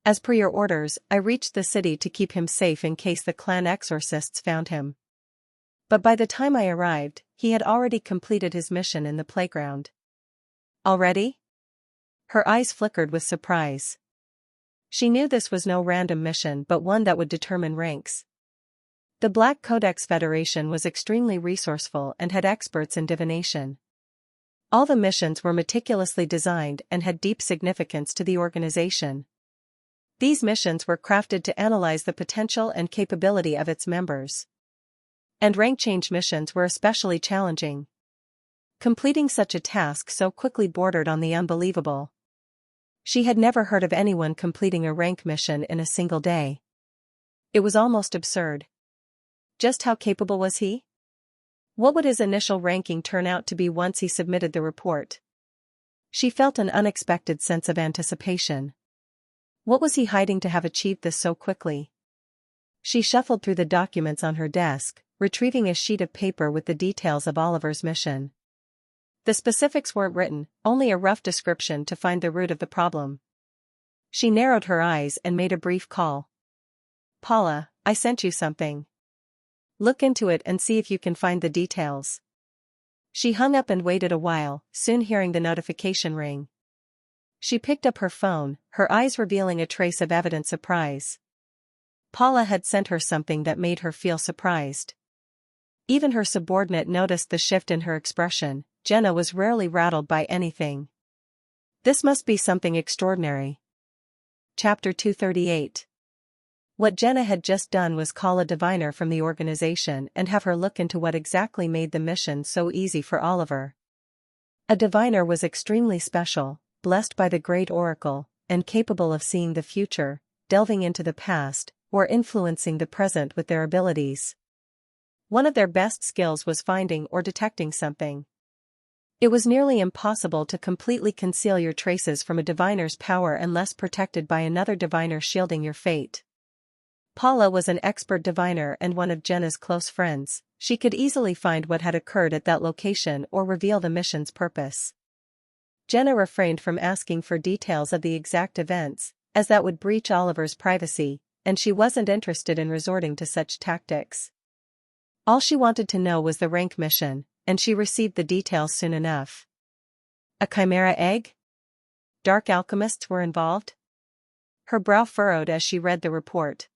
As per your orders, I reached the city to keep him safe in case the clan exorcists found him. But by the time I arrived, he had already completed his mission in the playground. Already? Her eyes flickered with surprise. She knew this was no random mission but one that would determine ranks. The Black Codex Federation was extremely resourceful and had experts in divination. All the missions were meticulously designed and had deep significance to the organization. These missions were crafted to analyze the potential and capability of its members. And rank change missions were especially challenging. Completing such a task so quickly bordered on the unbelievable. She had never heard of anyone completing a rank mission in a single day. It was almost absurd. Just how capable was he? What would his initial ranking turn out to be once he submitted the report? She felt an unexpected sense of anticipation. What was he hiding to have achieved this so quickly? She shuffled through the documents on her desk, retrieving a sheet of paper with the details of Oliver's mission. The specifics weren't written, only a rough description to find the root of the problem. She narrowed her eyes and made a brief call. Paula, I sent you something. Look into it and see if you can find the details. She hung up and waited a while, soon hearing the notification ring. She picked up her phone, her eyes revealing a trace of evident surprise. Paula had sent her something that made her feel surprised. Even her subordinate noticed the shift in her expression. Jenna was rarely rattled by anything. This must be something extraordinary. Chapter 238. What Jenna had just done was call a diviner from the organization and have her look into what exactly made the mission so easy for Oliver. A diviner was extremely special, blessed by the great oracle, and capable of seeing the future, delving into the past, or influencing the present with their abilities. One of their best skills was finding or detecting something. It was nearly impossible to completely conceal your traces from a diviner's power unless protected by another diviner shielding your fate. Paula was an expert diviner and one of Jenna's close friends. She could easily find what had occurred at that location or reveal the mission's purpose. Jenna refrained from asking for details of the exact events, as that would breach Oliver's privacy, and she wasn't interested in resorting to such tactics. All she wanted to know was the rank mission, and she received the details soon enough. A chimera egg? Dark alchemists were involved? Her brow furrowed as she read the report.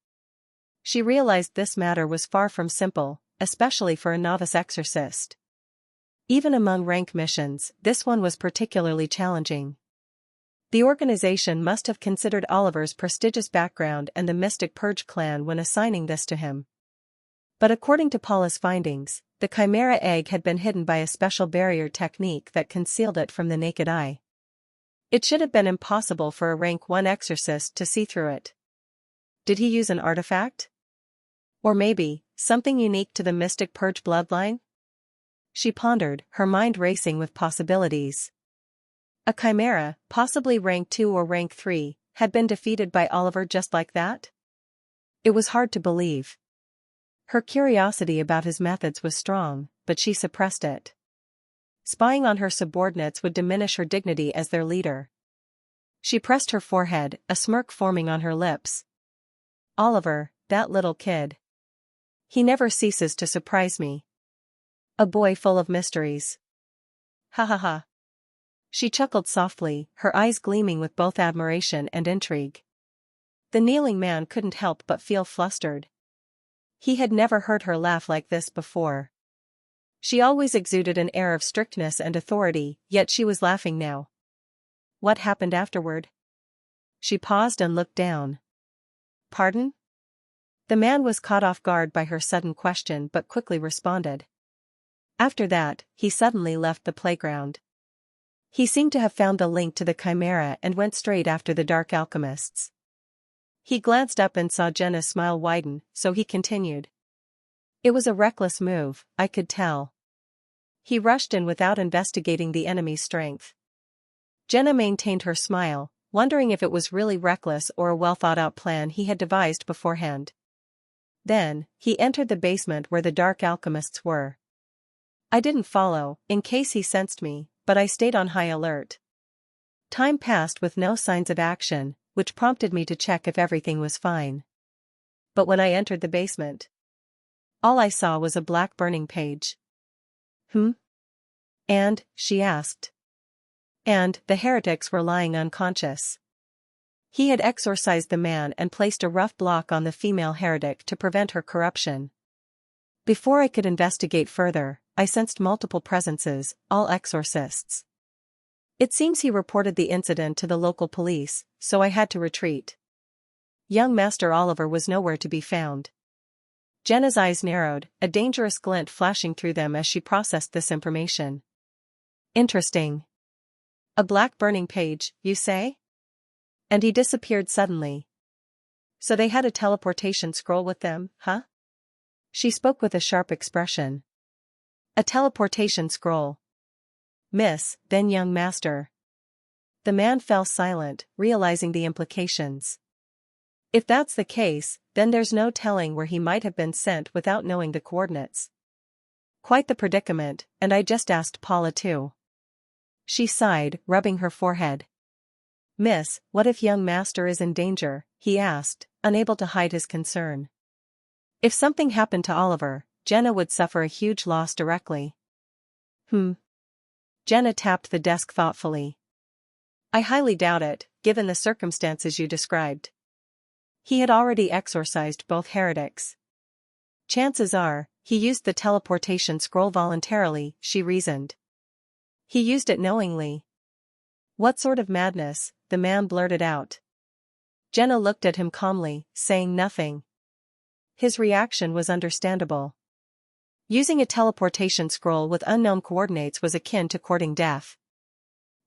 She realized this matter was far from simple, especially for a novice exorcist. Even among rank missions, this one was particularly challenging. The organization must have considered Oliver's prestigious background and the Mystic Purge clan when assigning this to him. But according to Paula's findings, the chimera egg had been hidden by a special barrier technique that concealed it from the naked eye. It should have been impossible for a rank 1 exorcist to see through it. Did he use an artifact? Or maybe, something unique to the Mystic Purge bloodline? She pondered, her mind racing with possibilities. A chimera, possibly rank 2 or rank 3, had been defeated by Oliver just like that? It was hard to believe. Her curiosity about his methods was strong, but she suppressed it. Spying on her subordinates would diminish her dignity as their leader. She pressed her forehead, a smirk forming on her lips. Oliver, that little kid. He never ceases to surprise me. A boy full of mysteries. Ha ha ha. She chuckled softly, her eyes gleaming with both admiration and intrigue. The kneeling man couldn't help but feel flustered. He had never heard her laugh like this before. She always exuded an air of strictness and authority, yet she was laughing now. What happened afterward? She paused and looked down. Pardon? The man was caught off guard by her sudden question but quickly responded. After that, he suddenly left the playground. He seemed to have found the link to the chimera and went straight after the dark alchemists. He glanced up and saw Jenna's smile widen, so he continued. It was a reckless move, I could tell. He rushed in without investigating the enemy's strength. Jenna maintained her smile, wondering if it was really reckless or a well-thought-out plan he had devised beforehand. Then, he entered the basement where the dark alchemists were. I didn't follow, in case he sensed me, but I stayed on high alert. Time passed with no signs of action, which prompted me to check if everything was fine. But when I entered the basement, all I saw was a black burning page. And, she asked. And, the heretics were lying unconscious. He had exorcised the man and placed a rough block on the female heretic to prevent her corruption. Before I could investigate further, I sensed multiple presences, all exorcists. It seems he reported the incident to the local police, so I had to retreat. Young Master Oliver was nowhere to be found. Jenna's eyes narrowed, a dangerous glint flashing through them as she processed this information. Interesting. A black burning page, you say? And he disappeared suddenly. So they had a teleportation scroll with them, huh? She spoke with a sharp expression. A teleportation scroll. Miss, then young master. The man fell silent, realizing the implications. If that's the case, then there's no telling where he might have been sent without knowing the coordinates. Quite the predicament, and I just asked Paula too. She sighed, rubbing her forehead. Miss, what if young master is in danger? He asked, unable to hide his concern. If something happened to Oliver, Jenna would suffer a huge loss directly. Jenna tapped the desk thoughtfully. I highly doubt it, given the circumstances you described. He had already exorcised both heretics. Chances are, he used the teleportation scroll voluntarily, she reasoned. He used it knowingly. What sort of madness? The man blurted out. Jenna looked at him calmly, saying nothing. His reaction was understandable. Using a teleportation scroll with unknown coordinates was akin to courting death.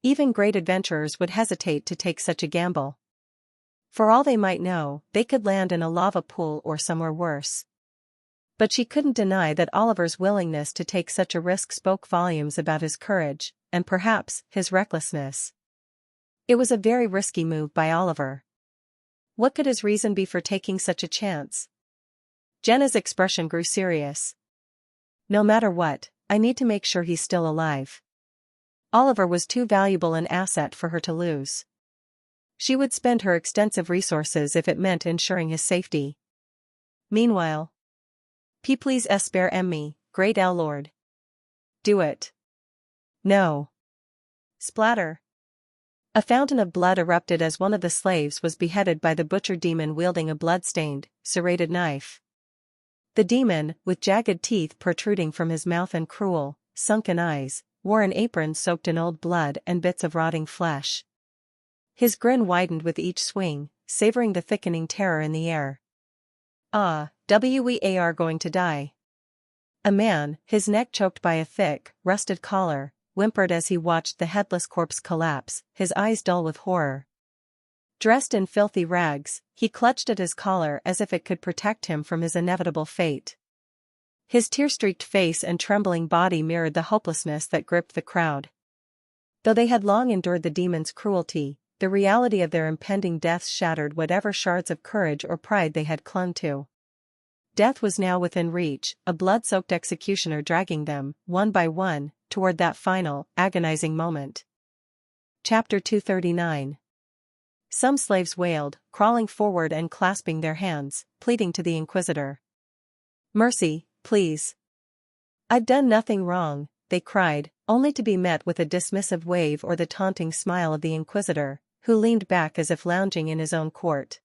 Even great adventurers would hesitate to take such a gamble. For all they might know, they could land in a lava pool or somewhere worse. But she couldn't deny that Oliver's willingness to take such a risk spoke volumes about his courage, and perhaps, his recklessness. It was a very risky move by Oliver. What could his reason be for taking such a chance? Jenna's expression grew serious. No matter what, I need to make sure he's still alive. Oliver was too valuable an asset for her to lose. She would spend her extensive resources if it meant ensuring his safety. Meanwhile, please espère me, great El Lord. Do it. No. Splatter. A fountain of blood erupted as one of the slaves was beheaded by the butcher demon wielding a blood-stained, serrated knife. The demon, with jagged teeth protruding from his mouth and cruel, sunken eyes, wore an apron soaked in old blood and bits of rotting flesh. His grin widened with each swing, savoring the thickening terror in the air. We are going to die. A man, his neck choked by a thick, rusted collar, whimpered as he watched the headless corpse collapse, his eyes dull with horror. Dressed in filthy rags, he clutched at his collar as if it could protect him from his inevitable fate. His tear-streaked face and trembling body mirrored the hopelessness that gripped the crowd. Though they had long endured the demon's cruelty, the reality of their impending deaths shattered whatever shards of courage or pride they had clung to. Death was now within reach, a blood-soaked executioner dragging them, one by one, toward that final, agonizing moment. Chapter 239. Some slaves wailed, crawling forward and clasping their hands, pleading to the Inquisitor. Mercy, please. I've done nothing wrong, they cried, only to be met with a dismissive wave or the taunting smile of the Inquisitor, who leaned back as if lounging in his own court.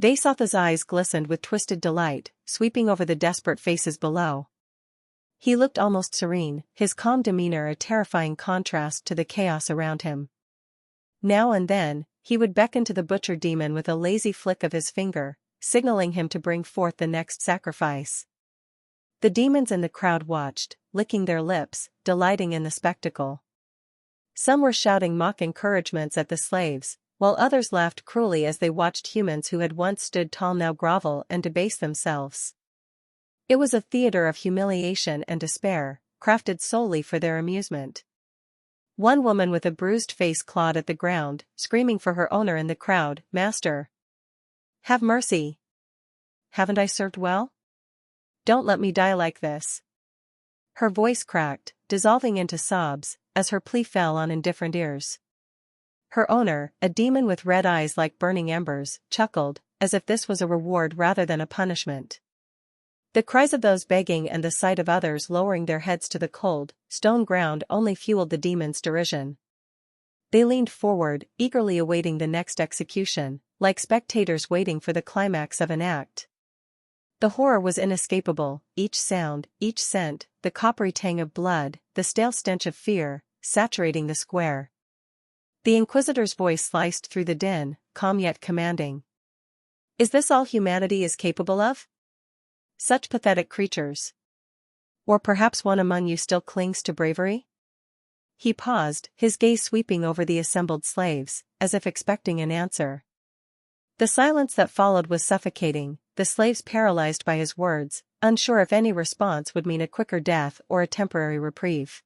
Vaesotha's eyes glistened with twisted delight, sweeping over the desperate faces below. He looked almost serene, his calm demeanor a terrifying contrast to the chaos around him. Now and then, he would beckon to the butcher demon with a lazy flick of his finger, signaling him to bring forth the next sacrifice. The demons in the crowd watched, licking their lips, delighting in the spectacle. Some were shouting mock encouragements at the slaves, while others laughed cruelly as they watched humans who had once stood tall now grovel and debase themselves. It was a theater of humiliation and despair, crafted solely for their amusement. One woman with a bruised face clawed at the ground, screaming for her owner in the crowd, "Master! Have mercy! Haven't I served well? Don't let me die like this." Her voice cracked, dissolving into sobs, as her plea fell on indifferent ears. Her owner, a demon with red eyes like burning embers, chuckled, as if this was a reward rather than a punishment. The cries of those begging and the sight of others lowering their heads to the cold, stone ground only fueled the demon's derision. They leaned forward, eagerly awaiting the next execution, like spectators waiting for the climax of an act. The horror was inescapable, each sound, each scent, the coppery tang of blood, the stale stench of fear, saturating the square. The Inquisitor's voice sliced through the din, calm yet commanding. "Is this all humanity is capable of? Such pathetic creatures? Or perhaps one among you still clings to bravery?" He paused, his gaze sweeping over the assembled slaves, as if expecting an answer. The silence that followed was suffocating, the slaves paralyzed by his words, unsure if any response would mean a quicker death or a temporary reprieve.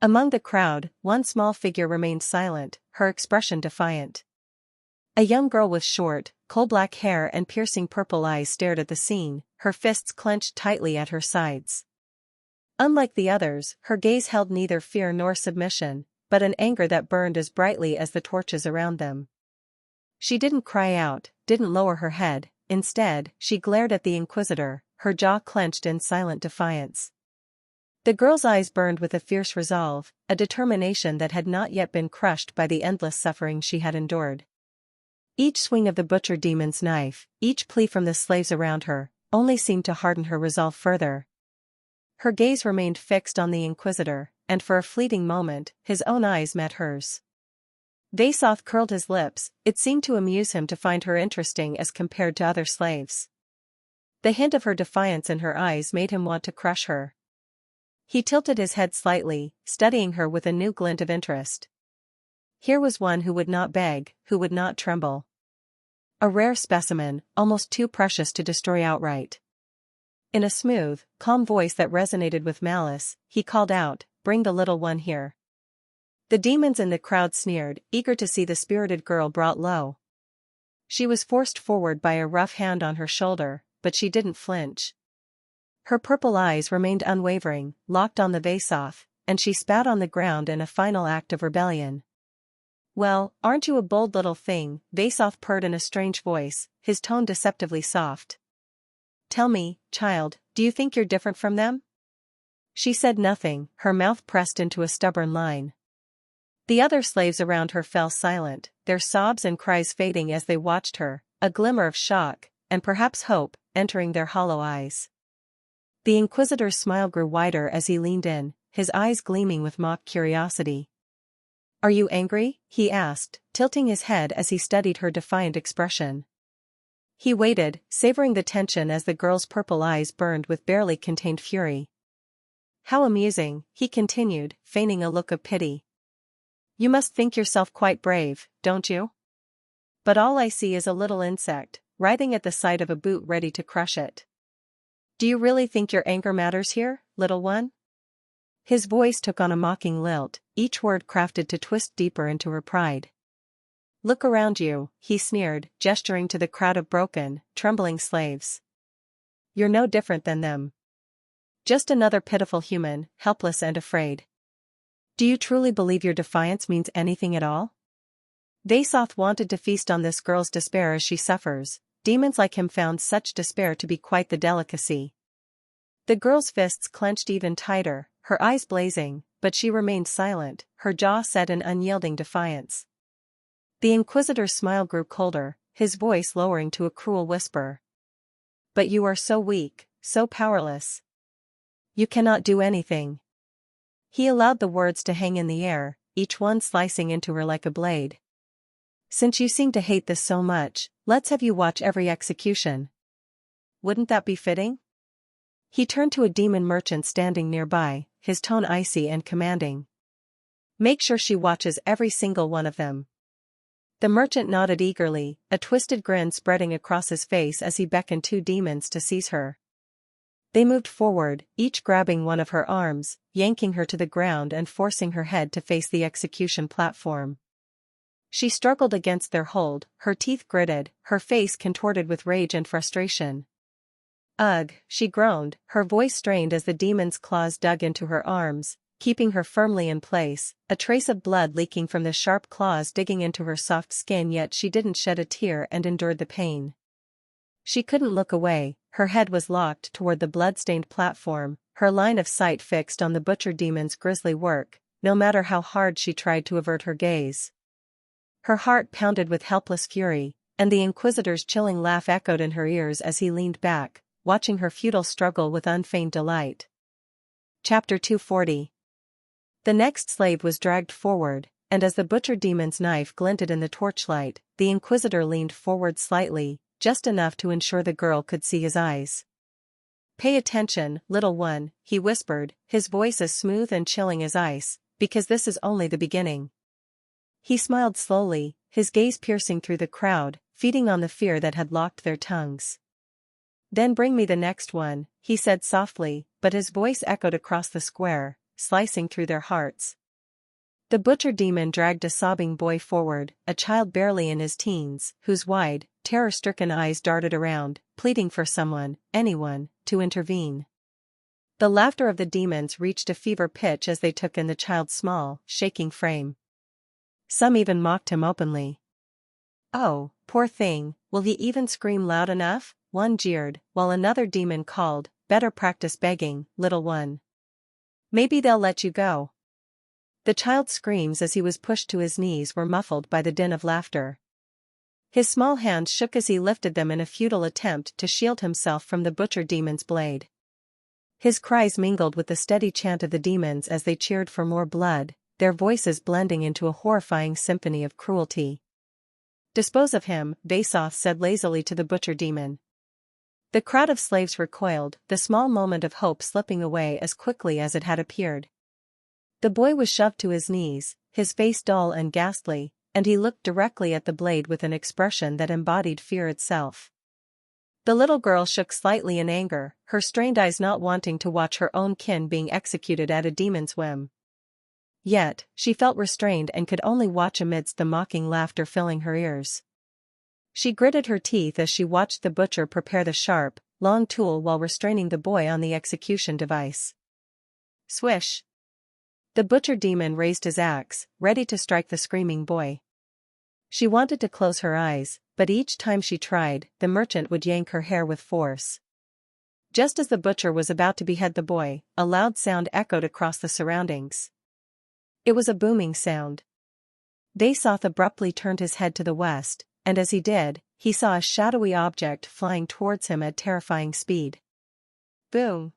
Among the crowd, one small figure remained silent, her expression defiant. A young girl with short, coal-black hair and piercing purple eyes stared at the scene, her fists clenched tightly at her sides. Unlike the others, her gaze held neither fear nor submission, but an anger that burned as brightly as the torches around them. She didn't cry out, didn't lower her head, instead, she glared at the Inquisitor, her jaw clenched in silent defiance. The girl's eyes burned with a fierce resolve, a determination that had not yet been crushed by the endless suffering she had endured. Each swing of the butcher demon's knife, each plea from the slaves around her, only seemed to harden her resolve further. Her gaze remained fixed on the Inquisitor, and for a fleeting moment, his own eyes met hers. Vasoth curled his lips, it seemed to amuse him to find her interesting as compared to other slaves. The hint of her defiance in her eyes made him want to crush her. He tilted his head slightly, studying her with a new glint of interest. Here was one who would not beg, who would not tremble. A rare specimen, almost too precious to destroy outright. In a smooth, calm voice that resonated with malice, he called out, "Bring the little one here." The demons in the crowd sneered, eager to see the spirited girl brought low. She was forced forward by a rough hand on her shoulder, but she didn't flinch. Her purple eyes remained unwavering, locked on the Vasoth, and she spat on the ground in a final act of rebellion. "Well, aren't you a bold little thing?" Vasoth purred in a strange voice, his tone deceptively soft. "Tell me, child, do you think you're different from them?" She said nothing, her mouth pressed into a stubborn line. The other slaves around her fell silent, their sobs and cries fading as they watched her, a glimmer of shock, and perhaps hope, entering their hollow eyes. The Inquisitor's smile grew wider as he leaned in, his eyes gleaming with mock curiosity. "Are you angry?" he asked, tilting his head as he studied her defiant expression. He waited, savoring the tension as the girl's purple eyes burned with barely contained fury. "How amusing," he continued, feigning a look of pity. "You must think yourself quite brave, don't you? But all I see is a little insect, writhing at the sight of a boot ready to crush it. Do you really think your anger matters here, little one?" His voice took on a mocking lilt, each word crafted to twist deeper into her pride. "Look around you," he sneered, gesturing to the crowd of broken, trembling slaves. "You're no different than them. Just another pitiful human, helpless and afraid. Do you truly believe your defiance means anything at all?" Vasoth wanted to feast on this girl's despair as she suffers. Demons like him found such despair to be quite the delicacy. The girl's fists clenched even tighter, her eyes blazing, but she remained silent, her jaw set in unyielding defiance. The Inquisitor's smile grew colder, his voice lowering to a cruel whisper. "But you are so weak, so powerless. You cannot do anything." He allowed the words to hang in the air, each one slicing into her like a blade. "Since you seem to hate this so much, let's have you watch every execution. Wouldn't that be fitting?" He turned to a demon merchant standing nearby, his tone icy and commanding. "Make sure she watches every single one of them." The merchant nodded eagerly, a twisted grin spreading across his face as he beckoned two demons to seize her. They moved forward, each grabbing one of her arms, yanking her to the ground and forcing her head to face the execution platform. She struggled against their hold, her teeth gritted, her face contorted with rage and frustration. Ugh, she groaned, her voice strained as the demon's claws dug into her arms, keeping her firmly in place, a trace of blood leaking from the sharp claws digging into her soft skin, yet she didn't shed a tear and endured the pain. She couldn't look away, her head was locked toward the blood-stained platform, her line of sight fixed on the butcher demon's grisly work, no matter how hard she tried to avert her gaze. Her heart pounded with helpless fury, and the Inquisitor's chilling laugh echoed in her ears as he leaned back, watching her futile struggle with unfeigned delight. Chapter 240. The next slave was dragged forward, and as the butcher demon's knife glinted in the torchlight, the Inquisitor leaned forward slightly, just enough to ensure the girl could see his eyes. "Pay attention, little one," he whispered, his voice as smooth and chilling as ice, "because this is only the beginning." He smiled slowly, his gaze piercing through the crowd, feeding on the fear that had locked their tongues. "Then bring me the next one," he said softly, but his voice echoed across the square, slicing through their hearts. The butcher demon dragged a sobbing boy forward, a child barely in his teens, whose wide, terror-stricken eyes darted around, pleading for someone, anyone, to intervene. The laughter of the demons reached a fever pitch as they took in the child's small, shaking frame. Some even mocked him openly. "Oh, poor thing, will he even scream loud enough?" one jeered, while another demon called, "Better practice begging, little one. Maybe they'll let you go." The child's screams as he was pushed to his knees were muffled by the din of laughter. His small hands shook as he lifted them in a futile attempt to shield himself from the butcher demon's blade. His cries mingled with the steady chant of the demons as they cheered for more blood, their voices blending into a horrifying symphony of cruelty. "Dispose of him," Vasoth said lazily to the butcher demon. The crowd of slaves recoiled, the small moment of hope slipping away as quickly as it had appeared. The boy was shoved to his knees, his face dull and ghastly, and he looked directly at the blade with an expression that embodied fear itself. The little girl shook slightly in anger, her strained eyes not wanting to watch her own kin being executed at a demon's whim. Yet, she felt restrained and could only watch amidst the mocking laughter filling her ears. She gritted her teeth as she watched the butcher prepare the sharp, long tool while restraining the boy on the execution device. Swish! The butcher demon raised his axe, ready to strike the screaming boy. She wanted to close her eyes, but each time she tried, the merchant would yank her hair with force. Just as the butcher was about to behead the boy, a loud sound echoed across the surroundings. It was a booming sound. Vasoth abruptly turned his head to the west, and as he did, he saw a shadowy object flying towards him at terrifying speed. Boom!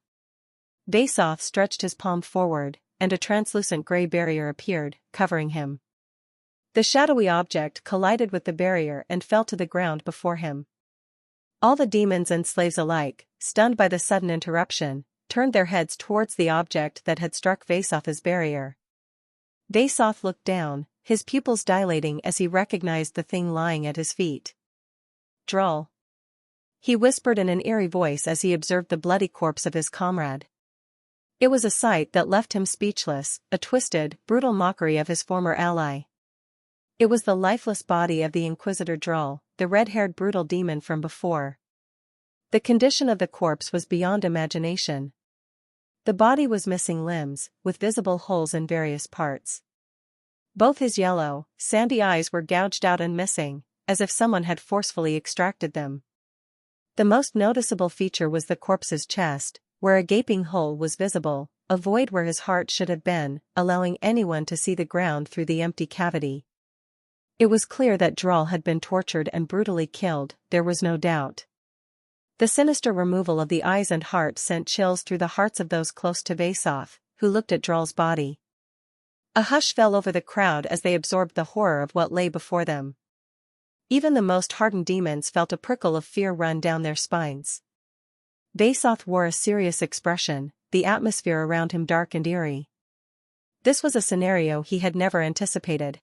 Vasoth stretched his palm forward, and a translucent gray barrier appeared, covering him. The shadowy object collided with the barrier and fell to the ground before him. All the demons and slaves alike, stunned by the sudden interruption, turned their heads towards the object that had struck Vasoth as barrier. Vasoth looked down, his pupils dilating as he recognized the thing lying at his feet. "Droll," he whispered in an eerie voice as he observed the bloody corpse of his comrade. It was a sight that left him speechless, a twisted, brutal mockery of his former ally. It was the lifeless body of the Inquisitor Droll, the red-haired brutal demon from before. The condition of the corpse was beyond imagination. The body was missing limbs, with visible holes in various parts. Both his yellow, sandy eyes were gouged out and missing, as if someone had forcefully extracted them. The most noticeable feature was the corpse's chest, where a gaping hole was visible, a void where his heart should have been, allowing anyone to see the ground through the empty cavity. It was clear that Droll had been tortured and brutally killed, there was no doubt. The sinister removal of the eyes and heart sent chills through the hearts of those close to Vasoth, who looked at Droll's body. A hush fell over the crowd as they absorbed the horror of what lay before them. Even the most hardened demons felt a prickle of fear run down their spines. Vasoth wore a serious expression, the atmosphere around him dark and eerie. This was a scenario he had never anticipated.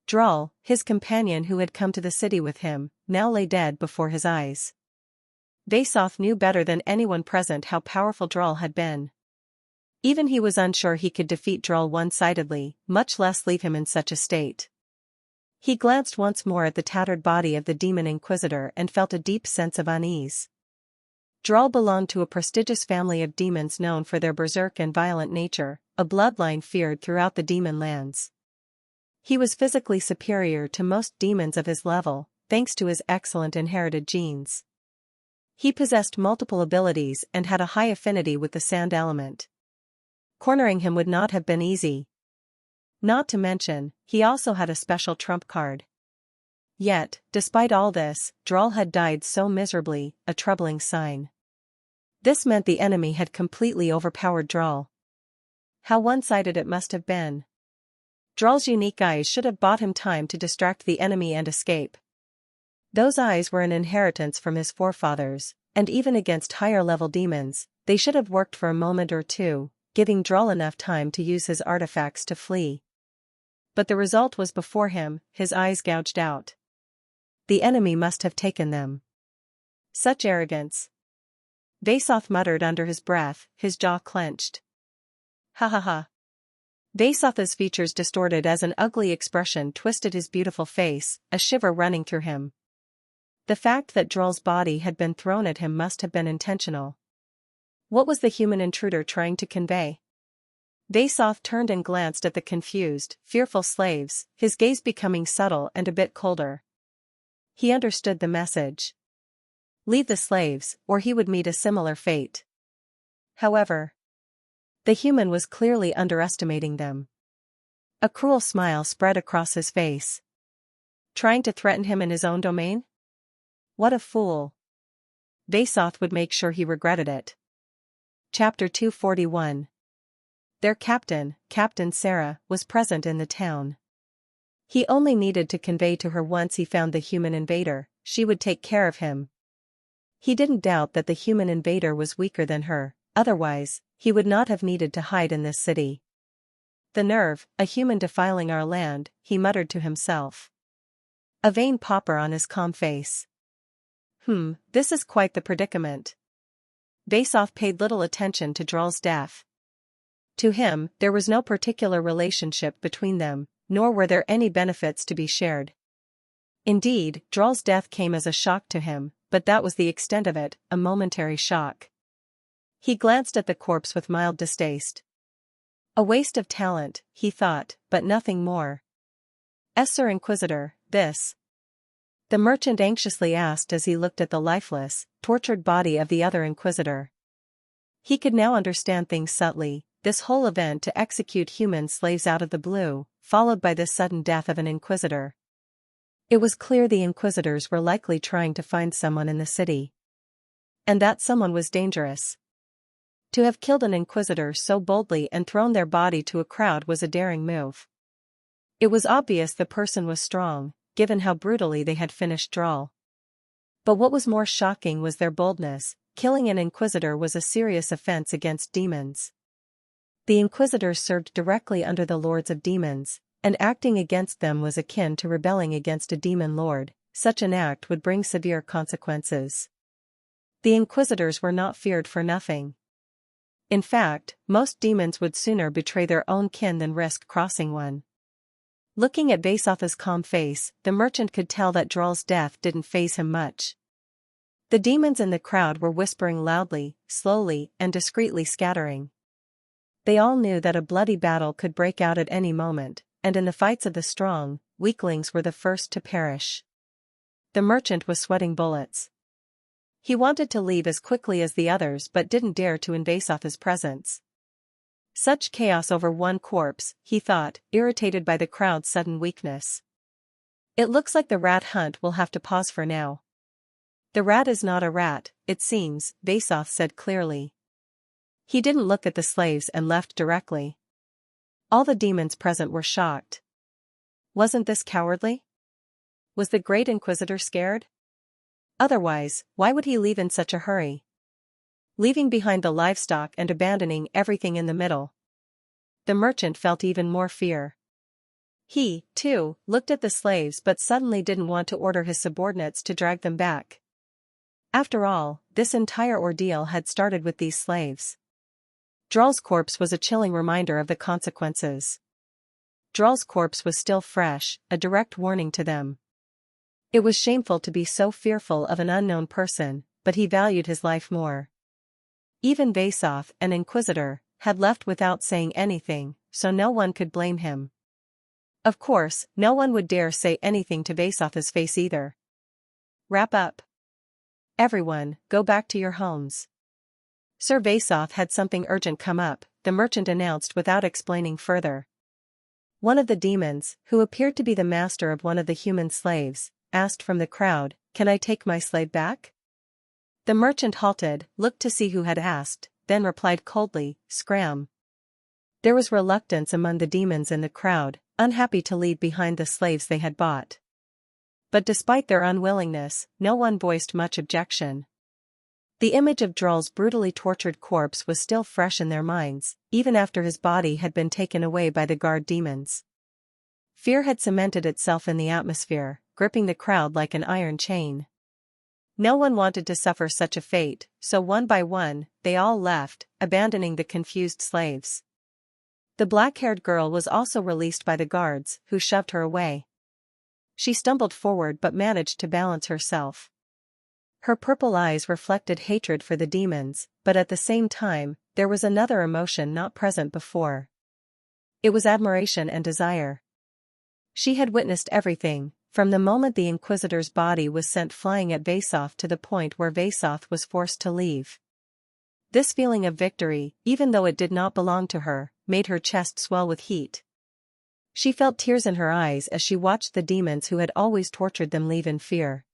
Droll, his companion who had come to the city with him, now lay dead before his eyes. Vasoth knew better than anyone present how powerful Droll had been. Even he was unsure he could defeat Droll one-sidedly, much less leave him in such a state. He glanced once more at the tattered body of the demon Inquisitor and felt a deep sense of unease. Droll belonged to a prestigious family of demons known for their berserk and violent nature, a bloodline feared throughout the demon lands. He was physically superior to most demons of his level, thanks to his excellent inherited genes. He possessed multiple abilities and had a high affinity with the sand element. Cornering him would not have been easy. Not to mention, he also had a special trump card. Yet, despite all this, Droll had died so miserably, a troubling sign. This meant the enemy had completely overpowered Droll. How one-sided it must have been. Droll's unique eyes should have bought him time to distract the enemy and escape. Those eyes were an inheritance from his forefathers, and even against higher-level demons, they should have worked for a moment or two, giving Droll enough time to use his artifacts to flee. But the result was before him, his eyes gouged out. The enemy must have taken them. Such arrogance. Vasoth muttered under his breath, his jaw clenched. Ha ha ha. Vasoth's features distorted as an ugly expression twisted his beautiful face, a shiver running through him. The fact that Droll's body had been thrown at him must have been intentional. What was the human intruder trying to convey? Vasoth turned and glanced at the confused, fearful slaves, his gaze becoming subtle and a bit colder. He understood the message. Leave the slaves, or he would meet a similar fate. However, the human was clearly underestimating them. A cruel smile spread across his face. Trying to threaten him in his own domain? What a fool. Vasoth would make sure he regretted it. Chapter 241. Their captain, Captain Sarah, was present in the town. He only needed to convey to her once he found the human invader, she would take care of him. He didn't doubt that the human invader was weaker than her, otherwise, he would not have needed to hide in this city. The nerve, a human defiling our land, he muttered to himself. A vain pauper on his calm face. This is quite the predicament. Vasoth paid little attention to Droll's death. To him, there was no particular relationship between them, nor were there any benefits to be shared. Indeed, Droll's death came as a shock to him, but that was the extent of it, a momentary shock. He glanced at the corpse with mild distaste. A waste of talent, he thought, but nothing more. Sir Inquisitor, this? The merchant anxiously asked as he looked at the lifeless, tortured body of the other Inquisitor. He could now understand things subtly, this whole event to execute human slaves out of the blue, followed by the sudden death of an Inquisitor. It was clear the Inquisitors were likely trying to find someone in the city. And that someone was dangerous. To have killed an Inquisitor so boldly and thrown their body to a crowd was a daring move. It was obvious the person was strong, given how brutally they had finished Droll. But what was more shocking was their boldness. Killing an Inquisitor was a serious offense against demons. The Inquisitors served directly under the Lords of Demons, and acting against them was akin to rebelling against a demon lord. Such an act would bring severe consequences. The Inquisitors were not feared for nothing. In fact, most demons would sooner betray their own kin than risk crossing one. Looking at Vasoth's calm face, the merchant could tell that Droll's death didn't faze him much. The demons in the crowd were whispering loudly, slowly, and discreetly scattering. They all knew that a bloody battle could break out at any moment, and in the fights of the strong, weaklings were the first to perish. The merchant was sweating bullets. He wanted to leave as quickly as the others but didn't dare to invade Vasoth's presence. Such chaos over one corpse, he thought, irritated by the crowd's sudden weakness. It looks like the rat hunt will have to pause for now. The rat is not a rat, it seems, Vasoth said clearly. He didn't look at the slaves and left directly. All the demons present were shocked. Wasn't this cowardly? Was the Great Inquisitor scared? Otherwise, why would he leave in such a hurry? Leaving behind the livestock and abandoning everything in the middle. The merchant felt even more fear. He, too, looked at the slaves but suddenly didn't want to order his subordinates to drag them back. After all, this entire ordeal had started with these slaves. Droll's corpse was a chilling reminder of the consequences. Droll's corpse was still fresh, a direct warning to them. It was shameful to be so fearful of an unknown person, but he valued his life more. Even Vasov, an inquisitor, had left without saying anything, so no one could blame him. Of course, no one would dare say anything to Vasov's face either. Wrap up. Everyone, go back to your homes. Sir Vasov had something urgent come up, the merchant announced without explaining further. One of the demons, who appeared to be the master of one of the human slaves, asked from the crowd, "Can I take my slave back?" The merchant halted, looked to see who had asked, then replied coldly, "Scram." There was reluctance among the demons in the crowd, unhappy to leave behind the slaves they had bought. But despite their unwillingness, no one voiced much objection. The image of Droll's brutally tortured corpse was still fresh in their minds, even after his body had been taken away by the guard demons. Fear had cemented itself in the atmosphere, gripping the crowd like an iron chain. No one wanted to suffer such a fate, so one by one, they all left, abandoning the confused slaves. The black-haired girl was also released by the guards, who shoved her away. She stumbled forward but managed to balance herself. Her purple eyes reflected hatred for the demons, but at the same time, there was another emotion not present before. It was admiration and desire. She had witnessed everything, from the moment the Inquisitor's body was sent flying at Vasov to the point where Vasov was forced to leave. This feeling of victory, even though it did not belong to her, made her chest swell with heat. She felt tears in her eyes as she watched the demons who had always tortured them leave in fear.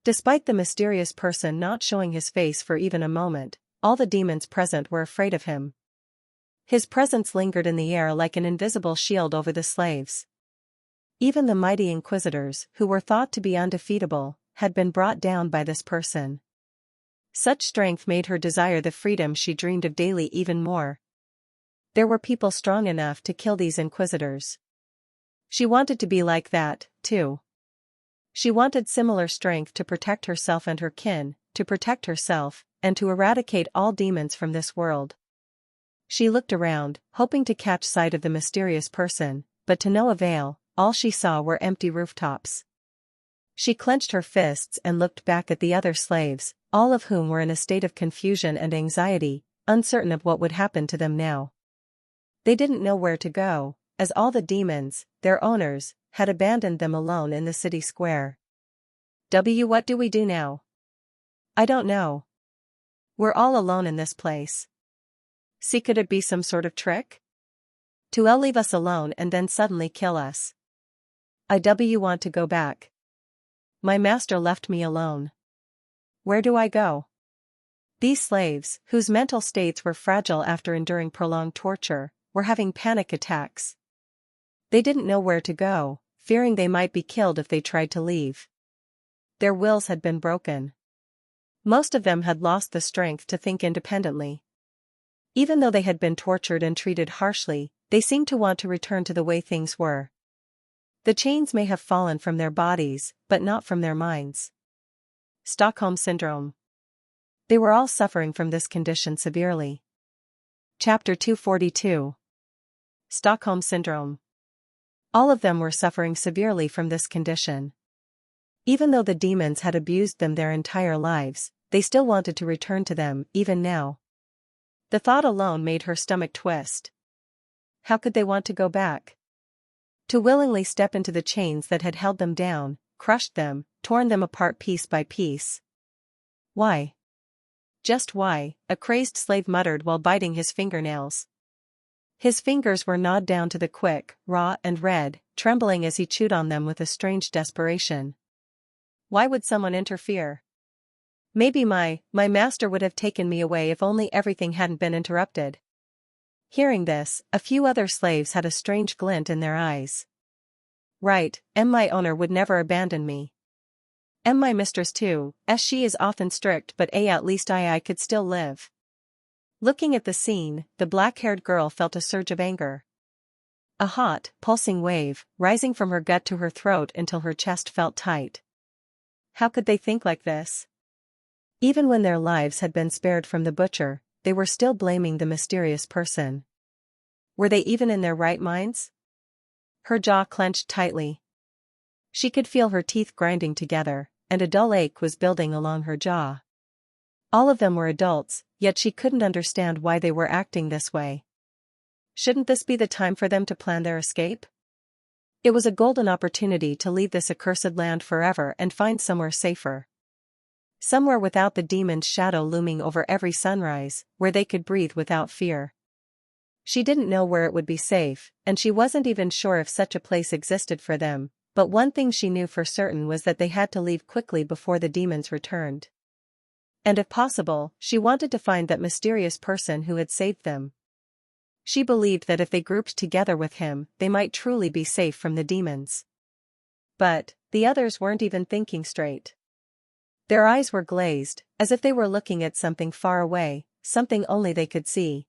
Despite the mysterious person not showing his face for even a moment, all the demons present were afraid of him. His presence lingered in the air like an invisible shield over the slaves. Even the mighty inquisitors, who were thought to be undefeatable, had been brought down by this person. Such strength made her desire the freedom she dreamed of daily even more. There were people strong enough to kill these inquisitors. She wanted to be like that, too. She wanted similar strength to protect herself and her kin, to protect herself, and to eradicate all demons from this world. She looked around, hoping to catch sight of the mysterious person, but to no avail, all she saw were empty rooftops. She clenched her fists and looked back at the other slaves, all of whom were in a state of confusion and anxiety, uncertain of what would happen to them now. They didn't know where to go, as all the demons, their owners, had abandoned them alone in the city square. What do we do now? I don't know. We're all alone in this place. See, could it be some sort of trick? To leave us alone and then suddenly kill us. I want to go back. My master left me alone. Where do I go? These slaves, whose mental states were fragile after enduring prolonged torture, were having panic attacks. They didn't know where to go, fearing they might be killed if they tried to leave. Their wills had been broken. Most of them had lost the strength to think independently. Even though they had been tortured and treated harshly, they seemed to want to return to the way things were. The chains may have fallen from their bodies, but not from their minds. Stockholm Syndrome. They were all suffering from this condition severely. Chapter 242. Stockholm Syndrome. All of them were suffering severely from this condition. Even though the demons had abused them their entire lives, they still wanted to return to them, even now. The thought alone made her stomach twist. How could they want to go back? To willingly step into the chains that had held them down, crushed them, torn them apart piece by piece. Why? Just why? A crazed slave muttered while biting his fingernails. His fingers were gnawed down to the quick, raw and red, trembling as he chewed on them with a strange desperation. Why would someone interfere? Maybe my master would have taken me away if only everything hadn't been interrupted. Hearing this, a few other slaves had a strange glint in their eyes. Right, and my owner would never abandon me. And my mistress too, as she is often strict, but at least I could still live. Looking at the scene, the black-haired girl felt a surge of anger. A hot, pulsing wave, rising from her gut to her throat until her chest felt tight. How could they think like this? Even when their lives had been spared from the butcher, they were still blaming the mysterious person. Were they even in their right minds? Her jaw clenched tightly. She could feel her teeth grinding together, and a dull ache was building along her jaw. All of them were adults, yet she couldn't understand why they were acting this way. Shouldn't this be the time for them to plan their escape? It was a golden opportunity to leave this accursed land forever and find somewhere safer. Somewhere without the demon's shadow looming over every sunrise, where they could breathe without fear. She didn't know where it would be safe, and she wasn't even sure if such a place existed for them, but one thing she knew for certain was that they had to leave quickly before the demons returned. And if possible, she wanted to find that mysterious person who had saved them. She believed that if they grouped together with him, they might truly be safe from the demons. But the others weren't even thinking straight. Their eyes were glazed, as if they were looking at something far away, something only they could see.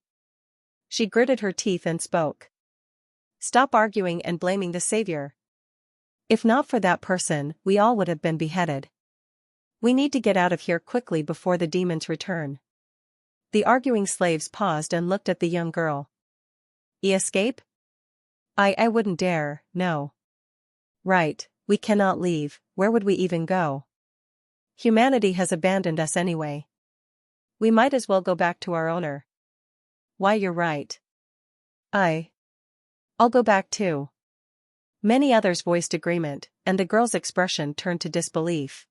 She gritted her teeth and spoke. "Stop arguing and blaming the Savior. If not for that person, we all would have been beheaded. We need to get out of here quickly before the demons return." The arguing slaves paused and looked at the young girl. "Escape? I wouldn't dare, no." "Right, we cannot leave, where would we even go? Humanity has abandoned us anyway. We might as well go back to our owner." "Why, you're right. I'll go back too." Many others voiced agreement, and the girl's expression turned to disbelief.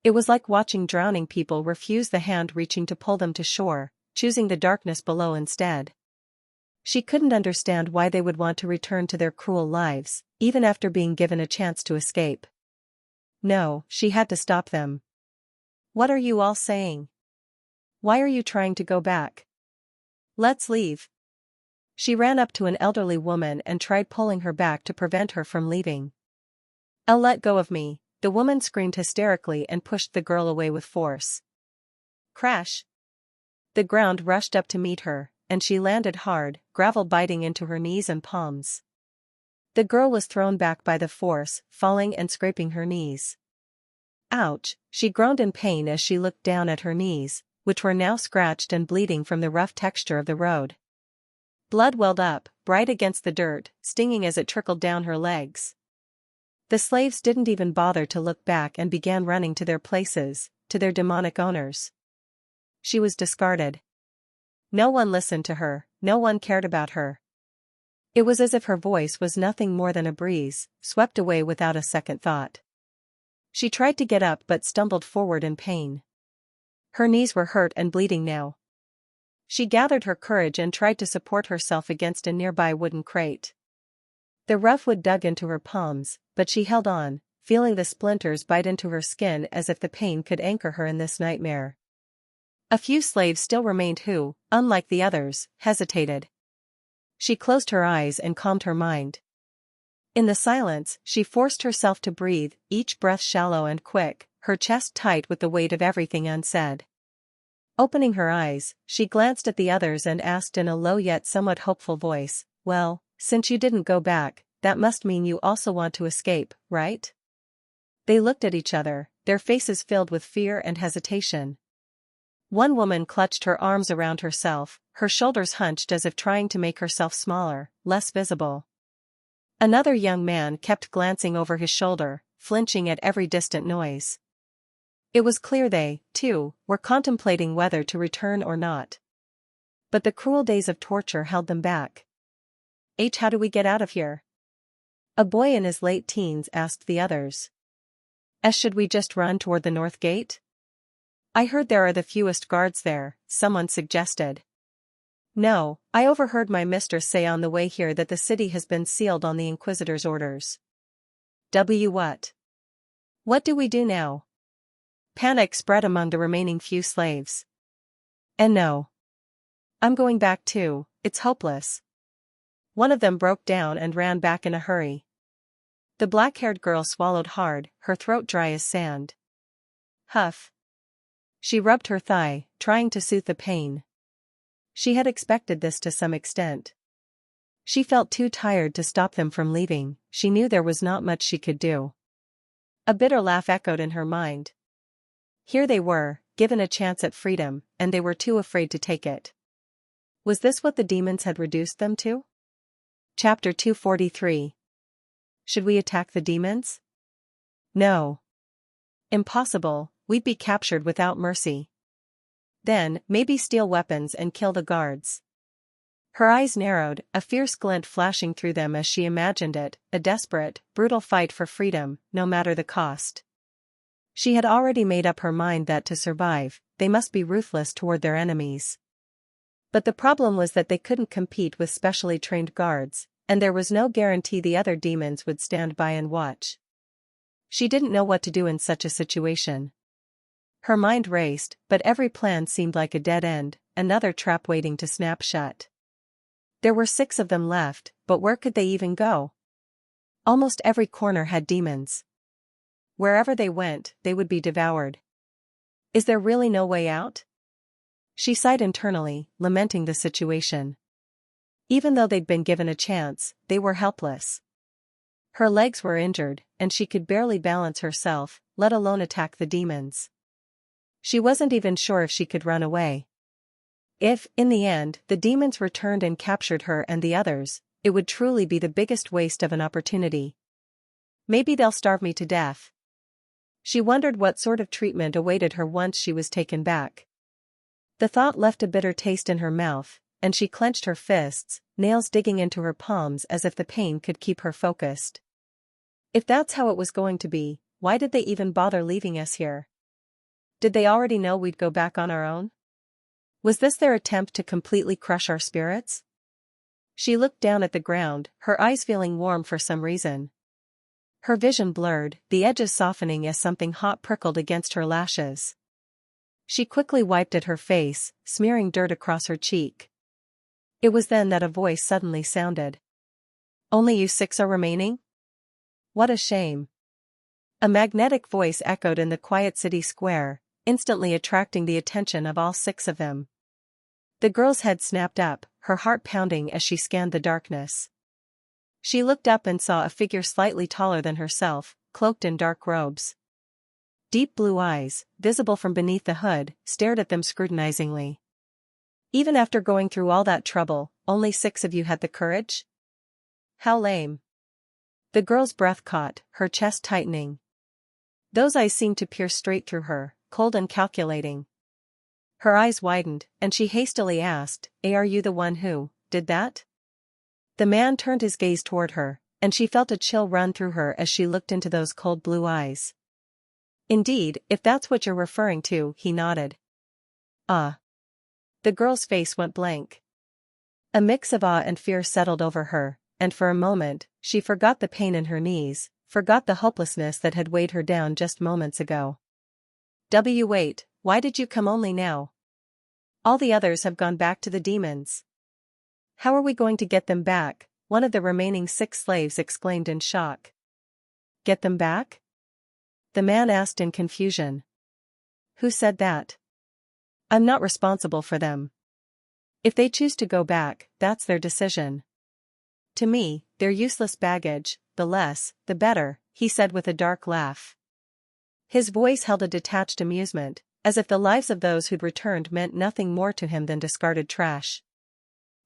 It was like watching drowning people refuse the hand reaching to pull them to shore, choosing the darkness below instead. She couldn't understand why they would want to return to their cruel lives, even after being given a chance to escape. No, she had to stop them. "What are you all saying? Why are you trying to go back? Let's leave." She ran up to an elderly woman and tried pulling her back to prevent her from leaving. "Elle, let go of me," the woman screamed hysterically and pushed the girl away with force. Crash! The ground rushed up to meet her, and she landed hard, gravel biting into her knees and palms. The girl was thrown back by the force, falling and scraping her knees. "Ouch," she groaned in pain as she looked down at her knees, which were now scratched and bleeding from the rough texture of the road. Blood welled up, bright against the dirt, stinging as it trickled down her legs. The slaves didn't even bother to look back and began running to their places, to their demonic owners. She was discarded. No one listened to her, no one cared about her. It was as if her voice was nothing more than a breeze, swept away without a second thought. She tried to get up but stumbled forward in pain. Her knees were hurt and bleeding now. She gathered her courage and tried to support herself against a nearby wooden crate. The rough wood dug into her palms, but she held on, feeling the splinters bite into her skin as if the pain could anchor her in this nightmare. A few slaves still remained who, unlike the others, hesitated. She closed her eyes and calmed her mind. In the silence, she forced herself to breathe, each breath shallow and quick, her chest tight with the weight of everything unsaid. Opening her eyes, she glanced at the others and asked in a low yet somewhat hopeful voice, "Well, since you didn't go back, that must mean you also want to escape, right?" They looked at each other, their faces filled with fear and hesitation. One woman clutched her arms around herself, her shoulders hunched as if trying to make herself smaller, less visible. Another young man kept glancing over his shoulder, flinching at every distant noise. It was clear they, too, were contemplating whether to return or not. But the cruel days of torture held them back. "How do we get out of here?" A boy in his late teens asked the others. Should we just run toward the north gate? I heard there are the fewest guards there," someone suggested. "No, I overheard my mistress say on the way here that the city has been sealed on the Inquisitor's orders." What? What do we do now?" Panic spread among the remaining few slaves. "And no. I'm going back too, it's hopeless." One of them broke down and ran back in a hurry. The black-haired girl swallowed hard, her throat dry as sand. Huff. She rubbed her thigh, trying to soothe the pain. She had expected this to some extent. She felt too tired to stop them from leaving, she knew there was not much she could do. A bitter laugh echoed in her mind. Here they were, given a chance at freedom, and they were too afraid to take it. Was this what the demons had reduced them to? Chapter 243. Should we attack the demons? No. Impossible, we'd be captured without mercy. Then, maybe steal weapons and kill the guards. Her eyes narrowed, a fierce glint flashing through them as she imagined it, a desperate, brutal fight for freedom, no matter the cost. She had already made up her mind that to survive, they must be ruthless toward their enemies. But the problem was that they couldn't compete with specially trained guards, and there was no guarantee the other demons would stand by and watch. She didn't know what to do in such a situation. Her mind raced, but every plan seemed like a dead end, another trap waiting to snap shut. There were 6 of them left, but where could they even go? Almost every corner had demons. Wherever they went, they would be devoured. Is there really no way out? She sighed internally, lamenting the situation. Even though they'd been given a chance, they were helpless. Her legs were injured, and she could barely balance herself, let alone attack the demons. She wasn't even sure if she could run away. If, in the end, the demons returned and captured her and the others, it would truly be the biggest waste of an opportunity. Maybe they'll starve me to death. She wondered what sort of treatment awaited her once she was taken back. The thought left a bitter taste in her mouth, and she clenched her fists, nails digging into her palms as if the pain could keep her focused. If that's how it was going to be, why did they even bother leaving us here? Did they already know we'd go back on our own? Was this their attempt to completely crush our spirits? She looked down at the ground, her eyes feeling warm for some reason. Her vision blurred, the edges softening as something hot prickled against her lashes. She quickly wiped at her face, smearing dirt across her cheek. It was then that a voice suddenly sounded. "Only you 6 are remaining? What a shame." A magnetic voice echoed in the quiet city square, instantly attracting the attention of all 6 of them. The girl's head snapped up, her heart pounding as she scanned the darkness. She looked up and saw a figure slightly taller than herself, cloaked in dark robes. Deep blue eyes, visible from beneath the hood, stared at them scrutinizingly. "Even after going through all that trouble, only 6 of you had the courage? How lame." The girl's breath caught, her chest tightening. Those eyes seemed to pierce straight through her, cold and calculating. Her eyes widened, and she hastily asked, "Are you the one who did that?" The man turned his gaze toward her, and she felt a chill run through her as she looked into those cold blue eyes. "Indeed, if that's what you're referring to," he nodded. "Ah." The girl's face went blank. A mix of awe and fear settled over her, and for a moment, she forgot the pain in her knees, forgot the hopelessness that had weighed her down just moments ago. Wait, why did you come only now? All the others have gone back to the demons." "How are we going to get them back?" one of the remaining 6 slaves exclaimed in shock. "Get them back?" the man asked in confusion. "Who said that? I'm not responsible for them. If they choose to go back, that's their decision. To me, they're useless baggage, the less, the better," he said with a dark laugh. His voice held a detached amusement, as if the lives of those who'd returned meant nothing more to him than discarded trash.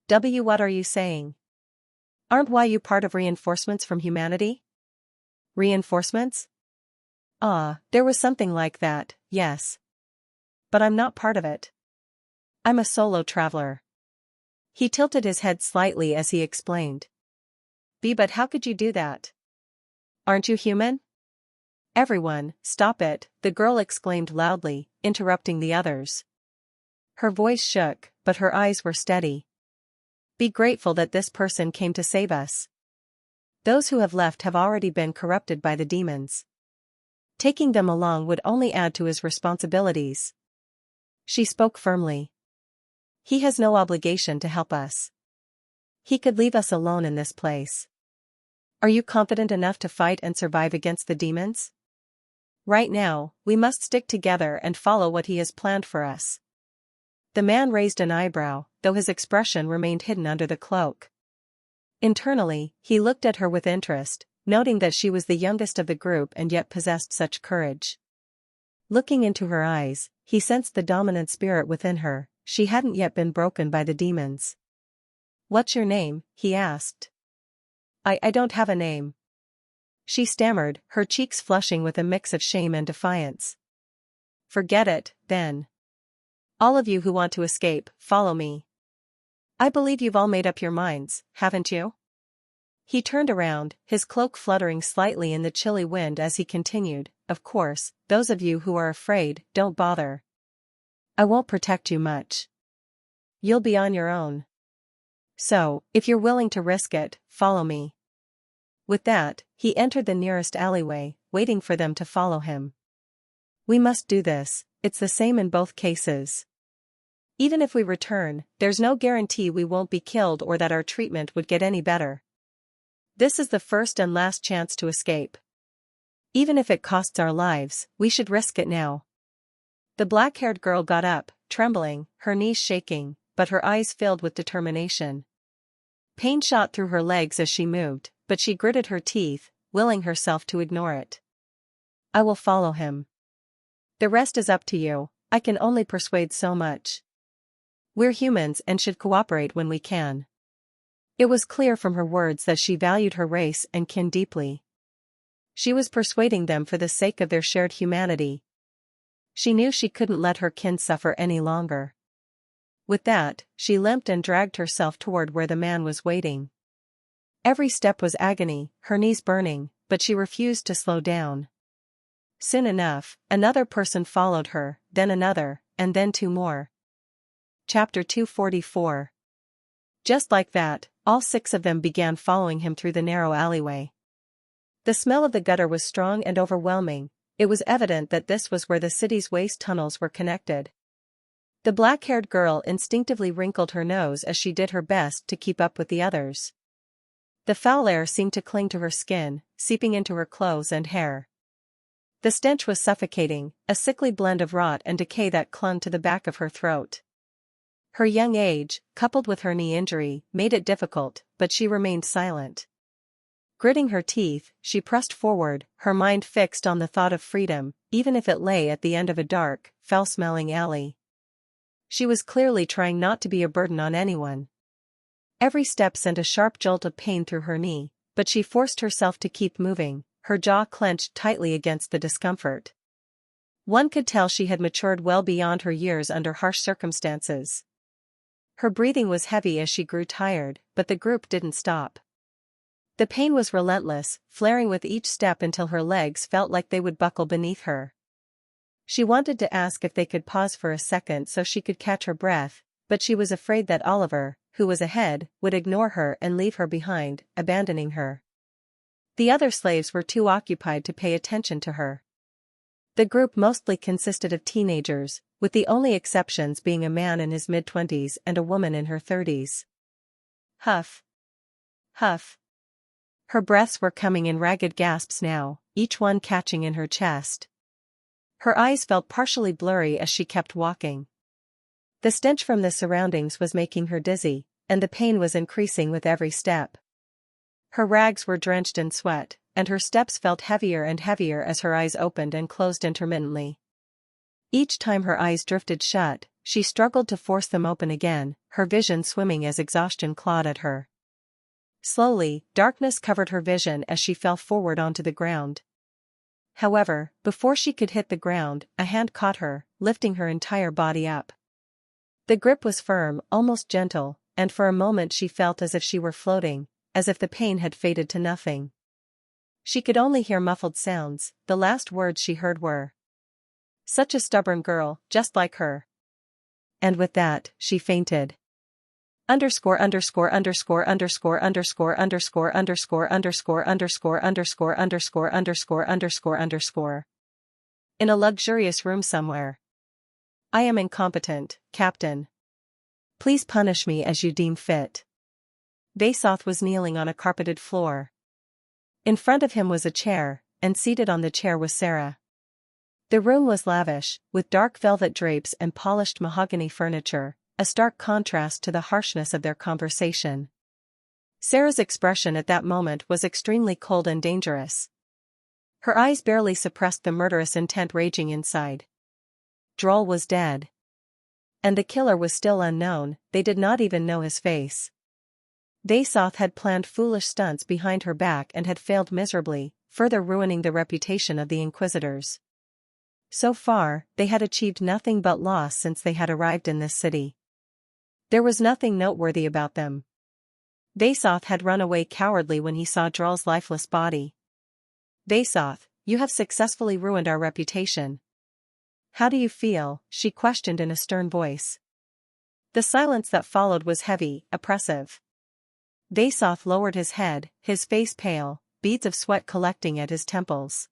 What are you saying? Aren't you part of reinforcements from humanity?" "Reinforcements? Ah, there was something like that, yes. But I'm not part of it. I'm a solo traveler." He tilted his head slightly as he explained. But how could you do that? Aren't you human?" "Everyone, stop it," the girl exclaimed loudly, interrupting the others. Her voice shook, but her eyes were steady. "Be grateful that this person came to save us. Those who have left have already been corrupted by the demons. Taking them along would only add to his responsibilities." She spoke firmly. "He has no obligation to help us. He could leave us alone in this place. Are you confident enough to fight and survive against the demons? Right now, we must stick together and follow what he has planned for us." The man raised an eyebrow, though his expression remained hidden under the cloak. Internally, he looked at her with interest, noting that she was the youngest of the group and yet possessed such courage. Looking into her eyes, he sensed the dominant spirit within her. She hadn't yet been broken by the demons. "What's your name?" he asked. I don't have a name." She stammered, her cheeks flushing with a mix of shame and defiance. "Forget it, then. All of you who want to escape, follow me. I believe you've all made up your minds, haven't you? He turned around, his cloak fluttering slightly in the chilly wind as he continued, of course, those of you who are afraid, don't bother. I won't protect you much. You'll be on your own. So, if you're willing to risk it, follow me. With that, he entered the nearest alleyway, waiting for them to follow him. We must do this, it's the same in both cases. Even if we return, there's no guarantee we won't be killed or that our treatment would get any better. This is the first and last chance to escape. Even if it costs our lives, we should risk it now. The black-haired girl got up, trembling, her knees shaking, but her eyes filled with determination. Pain shot through her legs as she moved, but she gritted her teeth, willing herself to ignore it. I will follow him. The rest is up to you, I can only persuade so much. We're humans and should cooperate when we can. It was clear from her words that she valued her race and kin deeply. She was persuading them for the sake of their shared humanity. She knew she couldn't let her kin suffer any longer. With that, she limped and dragged herself toward where the man was waiting. Every step was agony, her knees burning, but she refused to slow down. Soon enough, another person followed her, then another, and then two more. Chapter 244. Just like that, all 6 of them began following him through the narrow alleyway. The smell of the gutter was strong and overwhelming. It was evident that this was where the city's waste tunnels were connected. The black-haired girl instinctively wrinkled her nose as she did her best to keep up with the others. The foul air seemed to cling to her skin, seeping into her clothes and hair. The stench was suffocating, a sickly blend of rot and decay that clung to the back of her throat. Her young age, coupled with her knee injury, made it difficult, but she remained silent. Gritting her teeth, she pressed forward, her mind fixed on the thought of freedom, even if it lay at the end of a dark, foul-smelling alley. She was clearly trying not to be a burden on anyone. Every step sent a sharp jolt of pain through her knee, but she forced herself to keep moving, her jaw clenched tightly against the discomfort. One could tell she had matured well beyond her years under harsh circumstances. Her breathing was heavy as she grew tired, but the group didn't stop. The pain was relentless, flaring with each step until her legs felt like they would buckle beneath her. She wanted to ask if they could pause for a second so she could catch her breath, but she was afraid that Oliver, who was ahead, would ignore her and leave her behind, abandoning her. The other slaves were too occupied to pay attention to her. The group mostly consisted of teenagers, with the only exceptions being a man in his mid-20s and a woman in her 30s. Huff. Huff. Her breaths were coming in ragged gasps now, each one catching in her chest. Her eyes felt partially blurry as she kept walking. The stench from the surroundings was making her dizzy, and the pain was increasing with every step. Her rags were drenched in sweat, and her steps felt heavier and heavier as her eyes opened and closed intermittently. Each time her eyes drifted shut, she struggled to force them open again, her vision swimming as exhaustion clawed at her. Slowly, darkness covered her vision as she fell forward onto the ground. However, before she could hit the ground, a hand caught her, lifting her entire body up. The grip was firm, almost gentle, and for a moment she felt as if she were floating, as if the pain had faded to nothing. She could only hear muffled sounds, the last words she heard were, "Such a stubborn girl, just like her." And with that, she fainted. Underscore underscore underscore underscore underscore underscore underscore underscore underscore underscore underscore underscore underscore underscore. In a luxurious room somewhere. I am incompetent, Captain. Please punish me as you deem fit. Vasoth was kneeling on a carpeted floor. In front of him was a chair, and seated on the chair was Sarah. The room was lavish, with dark velvet drapes and polished mahogany furniture, a stark contrast to the harshness of their conversation. Sarah's expression at that moment was extremely cold and dangerous. Her eyes barely suppressed the murderous intent raging inside. Droll was dead. And the killer was still unknown, they did not even know his face. Vasoth had planned foolish stunts behind her back and had failed miserably, further ruining the reputation of the Inquisitors. So far, they had achieved nothing but loss since they had arrived in this city. There was nothing noteworthy about them. Vasoth had run away cowardly when he saw Drul's lifeless body. Vasoth, you have successfully ruined our reputation. How do you feel? She questioned in a stern voice. The silence that followed was heavy, oppressive. Vasoth lowered his head, his face pale, beads of sweat collecting at his temples.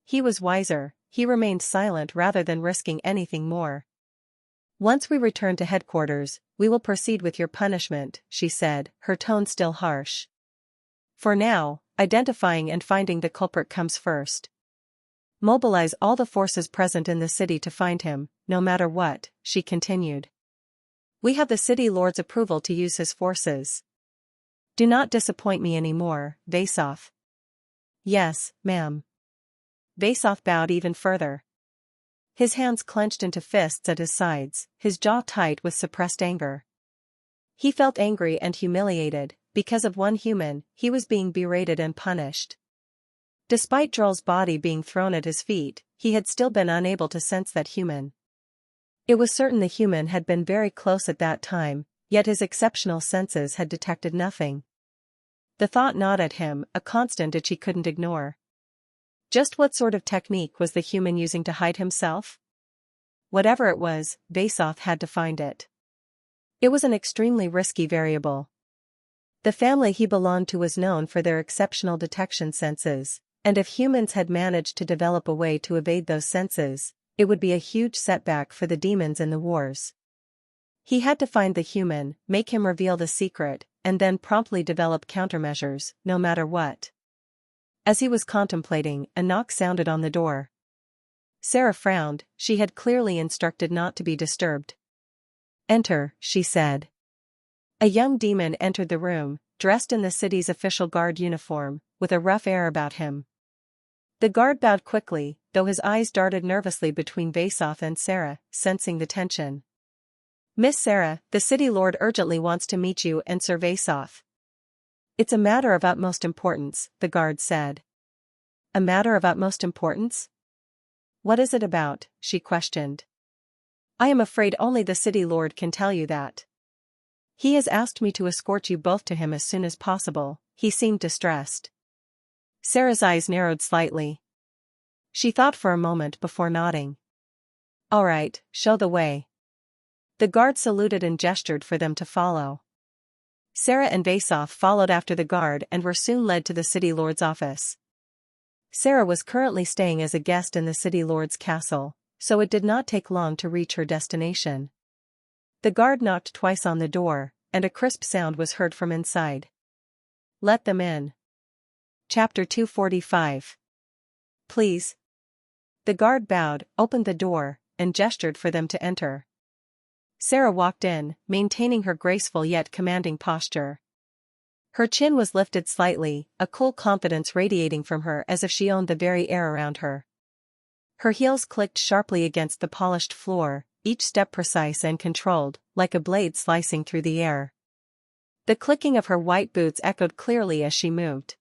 He was wiser, he remained silent rather than risking anything more. Once we return to headquarters, we will proceed with your punishment, she said, her tone still harsh. For now, identifying and finding the culprit comes first. Mobilize all the forces present in the city to find him, no matter what, she continued. We have the city lord's approval to use his forces. Do not disappoint me anymore, Vasoth. Yes, ma'am. Vasoth bowed even further. His hands clenched into fists at his sides, his jaw tight with suppressed anger. He felt angry and humiliated, because of one human, he was being berated and punished. Despite Drul's body being thrown at his feet, he had still been unable to sense that human. It was certain the human had been very close at that time, yet his exceptional senses had detected nothing. The thought gnawed at him, a constant itch he couldn't ignore. Just what sort of technique was the human using to hide himself? Whatever it was, Vasoth had to find it. It was an extremely risky variable. The family he belonged to was known for their exceptional detection senses, and if humans had managed to develop a way to evade those senses, it would be a huge setback for the demons in the wars. He had to find the human, make him reveal the secret, and then promptly develop countermeasures, no matter what. As he was contemplating, a knock sounded on the door. Sarah frowned, she had clearly instructed not to be disturbed. Enter, she said. A young demon entered the room, dressed in the city's official guard uniform, with a rough air about him. The guard bowed quickly, though his eyes darted nervously between Vasoth and Sarah, sensing the tension. Miss Sarah, the city lord urgently wants to meet you and Sir Vasoth. It's a matter of utmost importance, the guard said. A matter of utmost importance? What is it about? She questioned. I am afraid only the city lord can tell you that. He has asked me to escort you both to him as soon as possible. He seemed distressed. Sarah's eyes narrowed slightly. She thought for a moment before nodding. All right, show the way. The guard saluted and gestured for them to follow. Sarah and Vasoth followed after the guard and were soon led to the city lord's office. Sarah was currently staying as a guest in the city lord's castle, so it did not take long to reach her destination. The guard knocked twice on the door, and a crisp sound was heard from inside. Let them in. Chapter 245. Please. The guard bowed, opened the door, and gestured for them to enter. Sarah walked in, maintaining her graceful yet commanding posture. Her chin was lifted slightly, a cool confidence radiating from her as if she owned the very air around her. Her heels clicked sharply against the polished floor, each step precise and controlled, like a blade slicing through the air. The clicking of her white boots echoed clearly as she moved.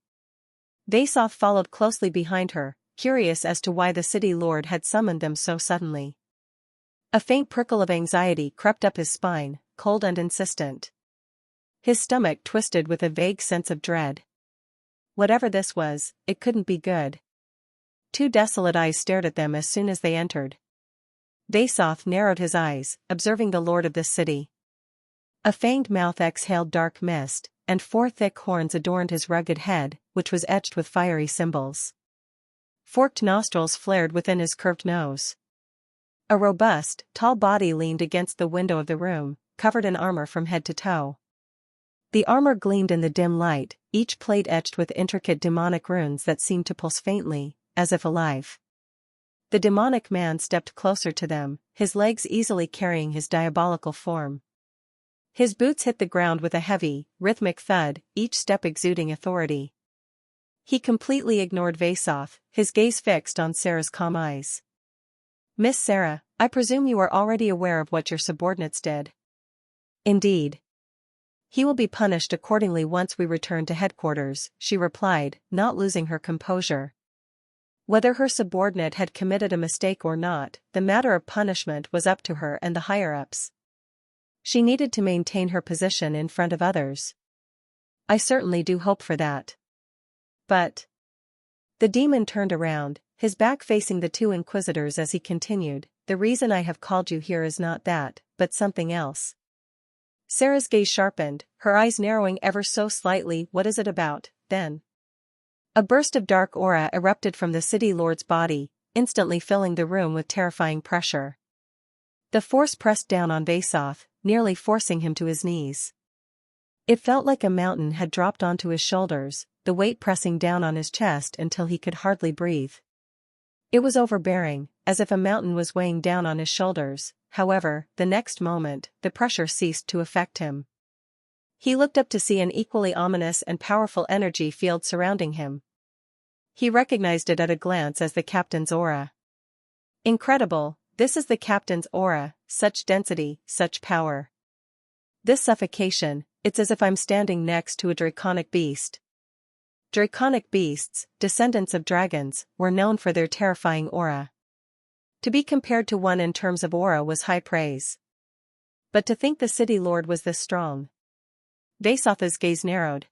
Vasoth followed closely behind her, curious as to why the city lord had summoned them so suddenly. A faint prickle of anxiety crept up his spine, cold and insistent. His stomach twisted with a vague sense of dread. Whatever this was, it couldn't be good. Two desolate eyes stared at them as soon as they entered. Vasoth narrowed his eyes, observing the lord of this city. A fanged mouth exhaled dark mist, and four thick horns adorned his rugged head, which was etched with fiery symbols. Forked nostrils flared within his curved nose. A robust, tall body leaned against the window of the room, covered in armor from head to toe. The armor gleamed in the dim light, each plate etched with intricate demonic runes that seemed to pulse faintly, as if alive. The demonic man stepped closer to them, his legs easily carrying his diabolical form. His boots hit the ground with a heavy, rhythmic thud, each step exuding authority. He completely ignored Vasoth, his gaze fixed on Sarah's calm eyes. Miss Sarah, I presume you are already aware of what your subordinates did. Indeed. He will be punished accordingly once we return to headquarters, she replied, not losing her composure. Whether her subordinate had committed a mistake or not, the matter of punishment was up to her and the higher-ups. She needed to maintain her position in front of others. I certainly do hope for that. But... The demon turned around, his back facing the two inquisitors as he continued, the reason I have called you here is not that, but something else. Sarah's gaze sharpened, her eyes narrowing ever so slightly. What is it about, then? A burst of dark aura erupted from the city lord's body, instantly filling the room with terrifying pressure. The force pressed down on Vasoth, nearly forcing him to his knees. It felt like a mountain had dropped onto his shoulders, the weight pressing down on his chest until he could hardly breathe. It was overbearing, as if a mountain was weighing down on his shoulders. However, the next moment, the pressure ceased to affect him. He looked up to see an equally ominous and powerful energy field surrounding him. He recognized it at a glance as the captain's aura. Incredible, this is the captain's aura, such density, such power. This suffocation, it's as if I'm standing next to a draconic beast. Draconic beasts, descendants of dragons, were known for their terrifying aura. To be compared to one in terms of aura was high praise. But to think the city lord was this strong. Vasoth's gaze narrowed.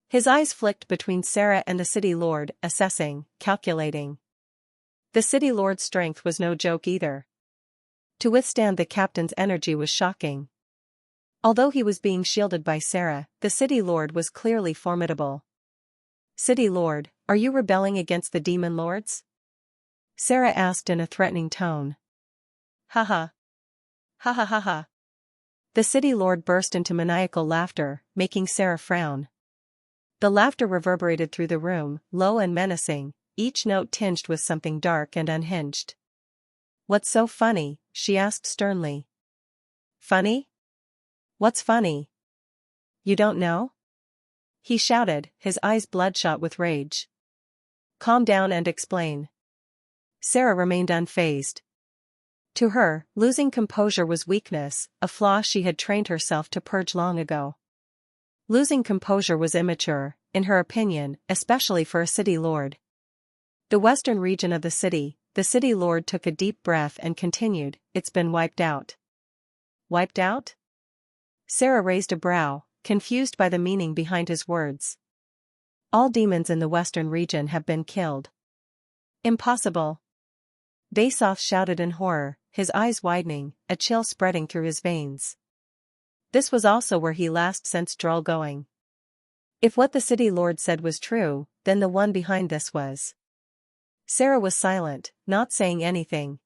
His eyes flicked between Sarah and the city lord, assessing, calculating. The city lord's strength was no joke either. To withstand the captain's energy was shocking. Although he was being shielded by Sarah, the city lord was clearly formidable. City lord, are you rebelling against the demon lords? Sarah asked in a threatening tone. Ha ha. Ha ha ha ha. The city lord burst into maniacal laughter, making Sarah frown. The laughter reverberated through the room, low and menacing, each note tinged with something dark and unhinged. What's so funny? She asked sternly. Funny? What's funny? You don't know? He shouted, his eyes bloodshot with rage. Calm down and explain. Sarah remained unfazed. To her, losing composure was weakness, a flaw she had trained herself to purge long ago. Losing composure was immature, in her opinion, especially for a city lord. The western region of the city lord took a deep breath and continued, it's been wiped out. Wiped out? Sarah raised a brow, confused by the meaning behind his words. All demons in the western region have been killed. Impossible. Vasoth shouted in horror, his eyes widening, a chill spreading through his veins. This was also where he last sensed Droll going. If what the city lord said was true, then the one behind this was. Sarah was silent, not saying anything.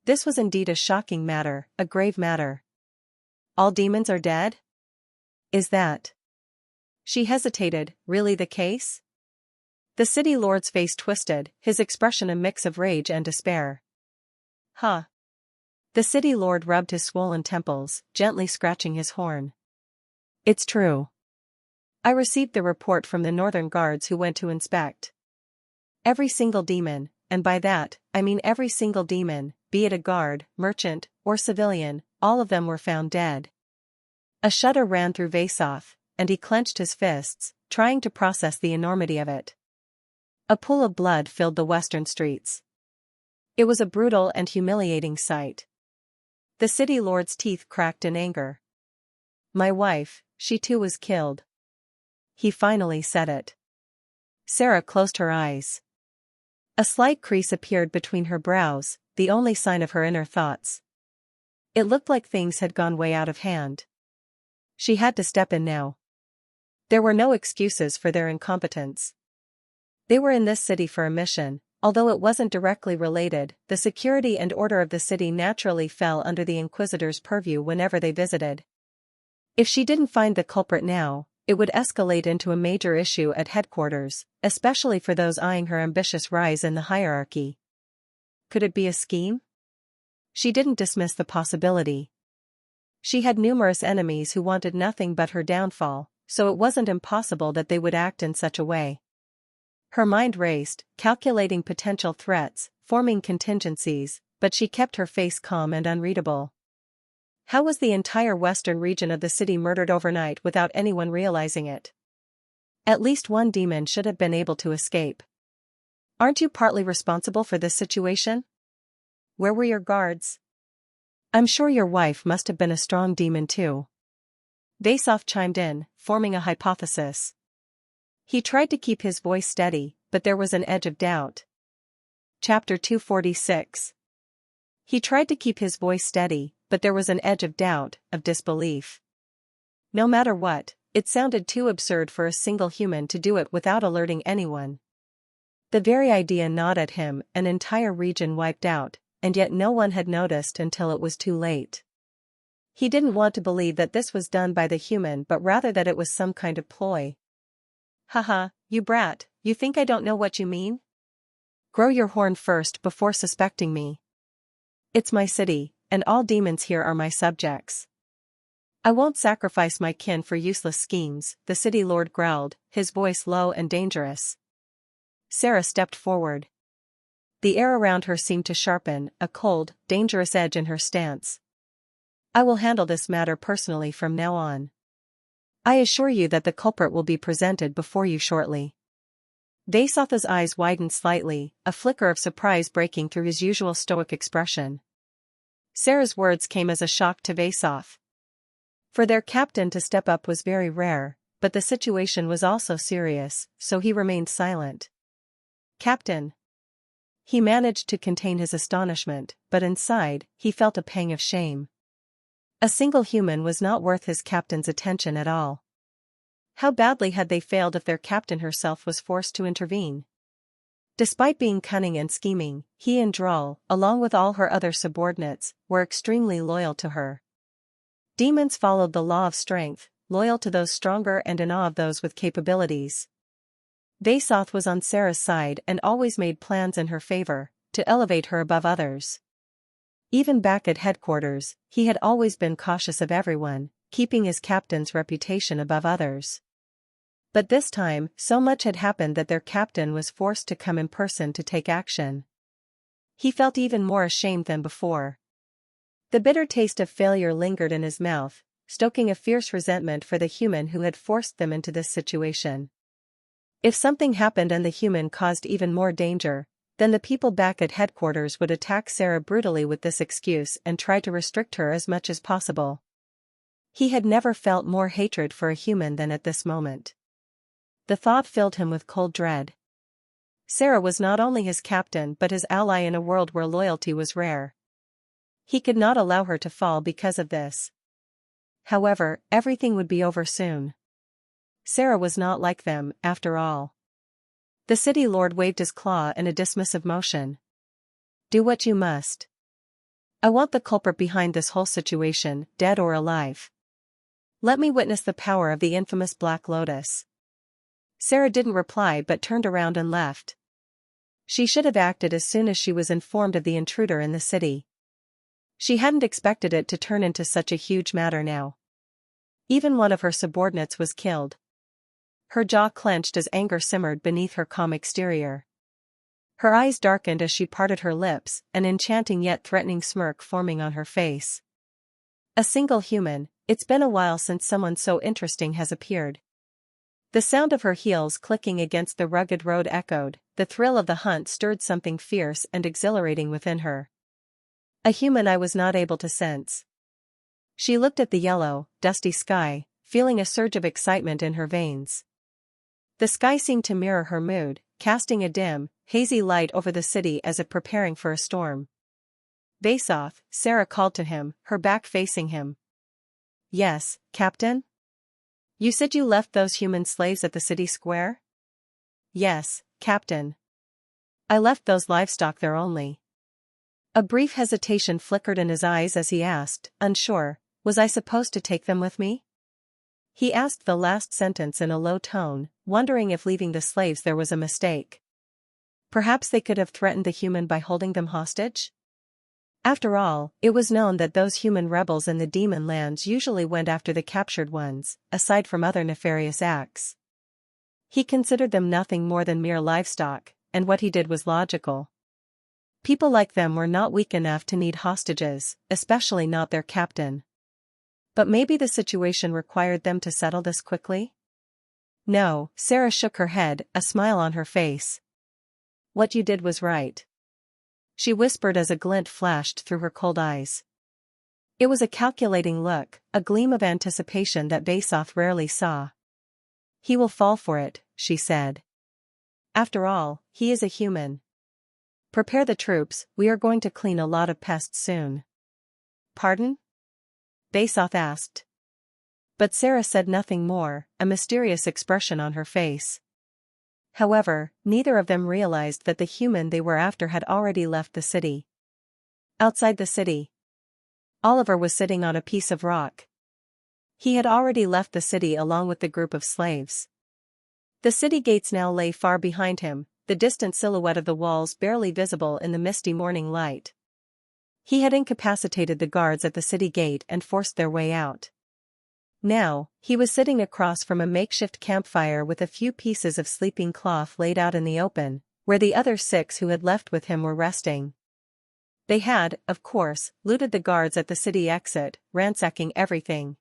This was indeed a shocking matter, a grave matter. All demons are dead? Is that? She hesitated, really the case? The city lord's face twisted, his expression a mix of rage and despair. Huh. The city lord rubbed his swollen temples, gently scratching his horn. It's true. I received the report from the northern guards who went to inspect. Every single demon, and by that, I mean every single demon, be it a guard, merchant, or civilian, all of them were found dead. A shudder ran through Vasoth, and he clenched his fists, trying to process the enormity of it. A pool of blood filled the western streets. It was a brutal and humiliating sight. The city lord's teeth cracked in anger. My wife, she too was killed. He finally said it. Sarah closed her eyes. A slight crease appeared between her brows, the only sign of her inner thoughts. It looked like things had gone way out of hand. She had to step in now. There were no excuses for their incompetence. They were in this city for a mission, although it wasn't directly related, the security and order of the city naturally fell under the Inquisitor's purview whenever they visited. If she didn't find the culprit now, it would escalate into a major issue at headquarters, especially for those eyeing her ambitious rise in the hierarchy. Could it be a scheme? She didn't dismiss the possibility. She had numerous enemies who wanted nothing but her downfall, so it wasn't impossible that they would act in such a way. Her mind raced, calculating potential threats, forming contingencies, but she kept her face calm and unreadable. How was the entire western region of the city murdered overnight without anyone realizing it? At least one demon should have been able to escape. Aren't you partly responsible for this situation? Where were your guards? I'm sure your wife must have been a strong demon too. Vasoff chimed in, forming a hypothesis. He tried to keep his voice steady, but there was an edge of doubt. Chapter 246. He tried to keep his voice steady, but there was an edge of doubt, of disbelief. No matter what, it sounded too absurd for a single human to do it without alerting anyone. The very idea gnawed at him, an entire region wiped out, and yet no one had noticed until it was too late. He didn't want to believe that this was done by the human but rather that it was some kind of ploy. Haha, you brat, you think I don't know what you mean? Grow your horn first before suspecting me. It's my city, and all demons here are my subjects. I won't sacrifice my kin for useless schemes, the city lord growled, his voice low and dangerous. Sarah stepped forward. The air around her seemed to sharpen, a cold, dangerous edge in her stance. I will handle this matter personally from now on. I assure you that the culprit will be presented before you shortly. Vasoff's eyes widened slightly, a flicker of surprise breaking through his usual stoic expression. Sarah's words came as a shock to Vasoff. For their captain to step up was very rare, but the situation was also serious, so he remained silent. Captain. He managed to contain his astonishment, but inside, he felt a pang of shame. A single human was not worth his captain's attention at all. How badly had they failed if their captain herself was forced to intervene? Despite being cunning and scheming, he and Drawl, along with all her other subordinates, were extremely loyal to her. Demons followed the law of strength, loyal to those stronger and in awe of those with capabilities. Vasoff was on Sarah's side and always made plans in her favor, to elevate her above others. Even back at headquarters, he had always been cautious of everyone, keeping his captain's reputation above others. But this time, so much had happened that their captain was forced to come in person to take action. He felt even more ashamed than before. The bitter taste of failure lingered in his mouth, stoking a fierce resentment for the human who had forced them into this situation. If something happened and the human caused even more danger, then the people back at headquarters would attack Sarah brutally with this excuse and try to restrict her as much as possible. He had never felt more hatred for a human than at this moment. The thought filled him with cold dread. Sarah was not only his captain but his ally in a world where loyalty was rare. He could not allow her to fall because of this. However, everything would be over soon. Sarah was not like them, after all. The city lord waved his claw in a dismissive motion. Do what you must. I want the culprit behind this whole situation, dead or alive. Let me witness the power of the infamous Black Lotus. Sarah didn't reply but turned around and left. She should have acted as soon as she was informed of the intruder in the city. She hadn't expected it to turn into such a huge matter now. Even one of her subordinates was killed. Her jaw clenched as anger simmered beneath her calm exterior. Her eyes darkened as she parted her lips, an enchanting yet threatening smirk forming on her face. A single human, it's been a while since someone so interesting has appeared. The sound of her heels clicking against the rugged road echoed, the thrill of the hunt stirred something fierce and exhilarating within her. A human I was not able to sense. She looked at the yellow, dusty sky, feeling a surge of excitement in her veins. The sky seemed to mirror her mood, casting a dim, hazy light over the city as if preparing for a storm. Vasoff, Sarah called to him, her back facing him. Yes, Captain? You said you left those human slaves at the city square? Yes, Captain. I left those livestock there only. A brief hesitation flickered in his eyes as he asked, unsure, was I supposed to take them with me? He asked the last sentence in a low tone, wondering if leaving the slaves there was a mistake. Perhaps they could have threatened the human by holding them hostage? After all, it was known that those human rebels in the demon lands usually went after the captured ones, aside from other nefarious acts. He considered them nothing more than mere livestock, and what he did was logical. People like them were not weak enough to need hostages, especially not their captain. But maybe the situation required them to settle this quickly? No, Sarah shook her head, a smile on her face. What you did was right," she whispered as a glint flashed through her cold eyes. It was a calculating look, a gleam of anticipation that Basoth rarely saw. "He will fall for it," she said. "After all, he is a human. Prepare the troops, we are going to clean a lot of pests soon." "Pardon?" Basoth asked. But Sarah said nothing more, a mysterious expression on her face. However, neither of them realized that the human they were after had already left the city. Outside the city, Oliver was sitting on a piece of rock. He had already left the city along with the group of slaves. The city gates now lay far behind him, the distant silhouette of the walls barely visible in the misty morning light. He had incapacitated the guards at the city gate and forced their way out. Now, he was sitting across from a makeshift campfire with a few pieces of sleeping cloth laid out in the open, where the other 6 who had left with him were resting. They had, of course, looted the guards at the city exit, ransacking everything.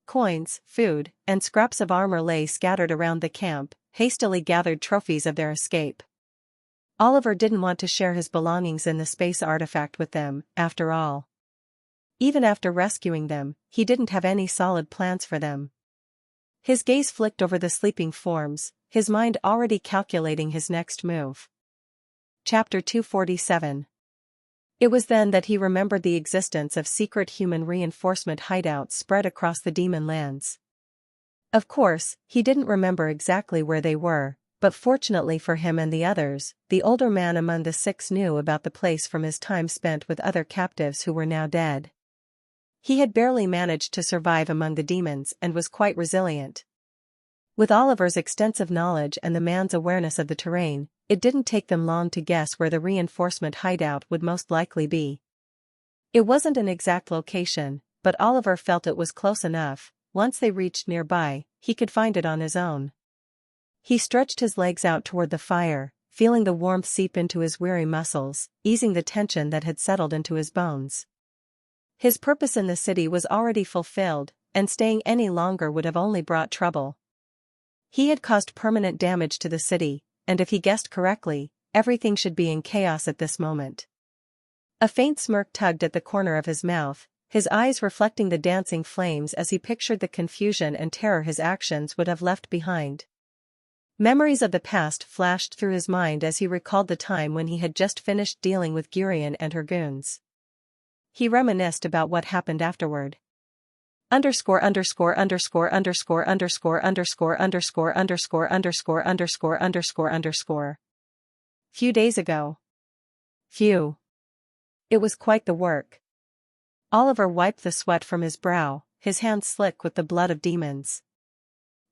Coins, food, and scraps of armor lay scattered around the camp, hastily gathered trophies of their escape. Oliver didn't want to share his belongings in the space artifact with them, after all. Even after rescuing them, he didn't have any solid plans for them. His gaze flicked over the sleeping forms, his mind already calculating his next move. Chapter 247. It was then that he remembered the existence of secret human reinforcement hideouts spread across the demon lands. Of course, he didn't remember exactly where they were, but fortunately for him and the others, the older man among the 6 knew about the place from his time spent with other captives who were now dead. He had barely managed to survive among the demons and was quite resilient. With Oliver's extensive knowledge and the man's awareness of the terrain, it didn't take them long to guess where the reinforcement hideout would most likely be. It wasn't an exact location, but Oliver felt it was close enough. Once they reached nearby, he could find it on his own. He stretched his legs out toward the fire, feeling the warmth seep into his weary muscles, easing the tension that had settled into his bones. His purpose in the city was already fulfilled, and staying any longer would have only brought trouble. He had caused permanent damage to the city, and if he guessed correctly, everything should be in chaos at this moment. A faint smirk tugged at the corner of his mouth, his eyes reflecting the dancing flames as he pictured the confusion and terror his actions would have left behind. Memories of the past flashed through his mind as he recalled the time when he had just finished dealing with Gurion and her goons. He reminisced about what happened afterward. Underscore underscore underscore underscore underscore underscore underscore underscore underscore underscore underscore underscore. Few days ago. Phew. It was quite the work. Oliver wiped the sweat from his brow, his hands slick with the blood of demons.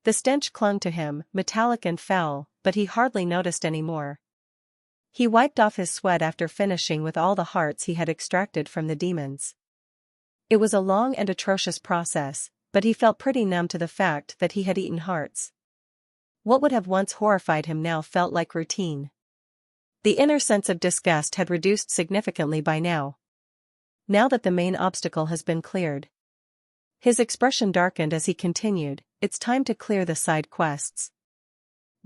The stench clung to him, metallic and foul, but he hardly noticed any more. He wiped off his sweat after finishing with all the hearts he had extracted from the demons. It was a long and atrocious process, but he felt pretty numb to the fact that he had eaten hearts. What would have once horrified him now felt like routine. The inner sense of disgust had reduced significantly by now. Now that the main obstacle has been cleared. His expression darkened as he continued, "It's time to clear the side quests."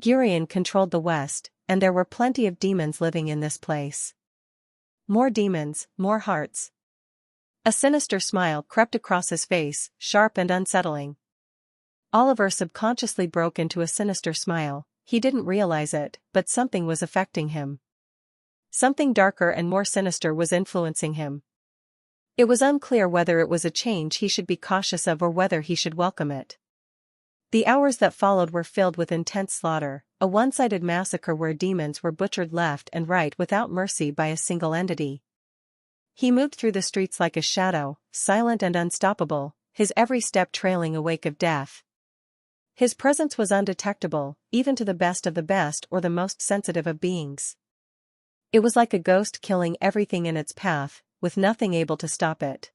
Gurion controlled the west, and there were plenty of demons living in this place. More demons, more hearts. A sinister smile crept across his face, sharp and unsettling. Oliver subconsciously broke into a sinister smile. He didn't realize it, but something was affecting him. Something darker and more sinister was influencing him. It was unclear whether it was a change he should be cautious of or whether he should welcome it. The hours that followed were filled with intense slaughter, a one-sided massacre where demons were butchered left and right without mercy by a single entity. He moved through the streets like a shadow, silent and unstoppable, his every step trailing a wake of death. His presence was undetectable, even to the best of the best or the most sensitive of beings. It was like a ghost killing everything in its path, with nothing able to stop it.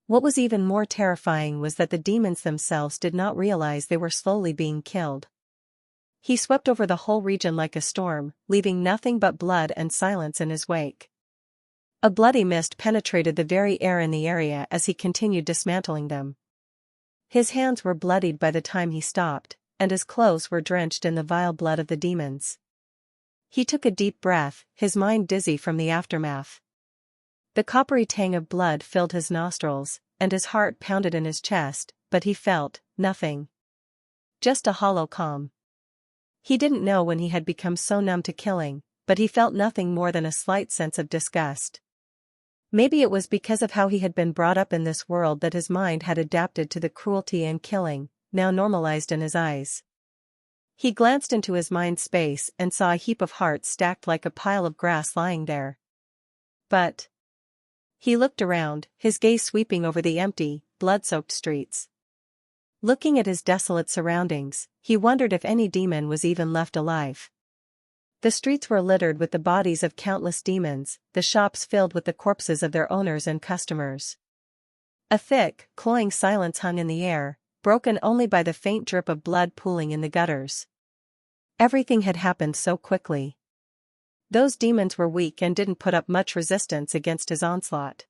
What was even more terrifying was that the demons themselves did not realize they were slowly being killed. He swept over the whole region like a storm, leaving nothing but blood and silence in his wake. A bloody mist penetrated the very air in the area as he continued dismantling them. His hands were bloodied by the time he stopped, and his clothes were drenched in the vile blood of the demons. He took a deep breath, his mind dizzy from the aftermath. The coppery tang of blood filled his nostrils, and his heart pounded in his chest, but he felt nothing. Just a hollow calm. He didn't know when he had become so numb to killing, but he felt nothing more than a slight sense of disgust. Maybe it was because of how he had been brought up in this world that his mind had adapted to the cruelty and killing, now normalized in his eyes. He glanced into his mind space and saw a heap of hearts stacked like a pile of grass lying there. But he looked around, his gaze sweeping over the empty, blood-soaked streets. Looking at his desolate surroundings, he wondered if any demon was even left alive. The streets were littered with the bodies of countless demons, the shops filled with the corpses of their owners and customers. A thick, cloying silence hung in the air, broken only by the faint drip of blood pooling in the gutters. Everything had happened so quickly. Those demons were weak and didn't put up much resistance against his onslaught.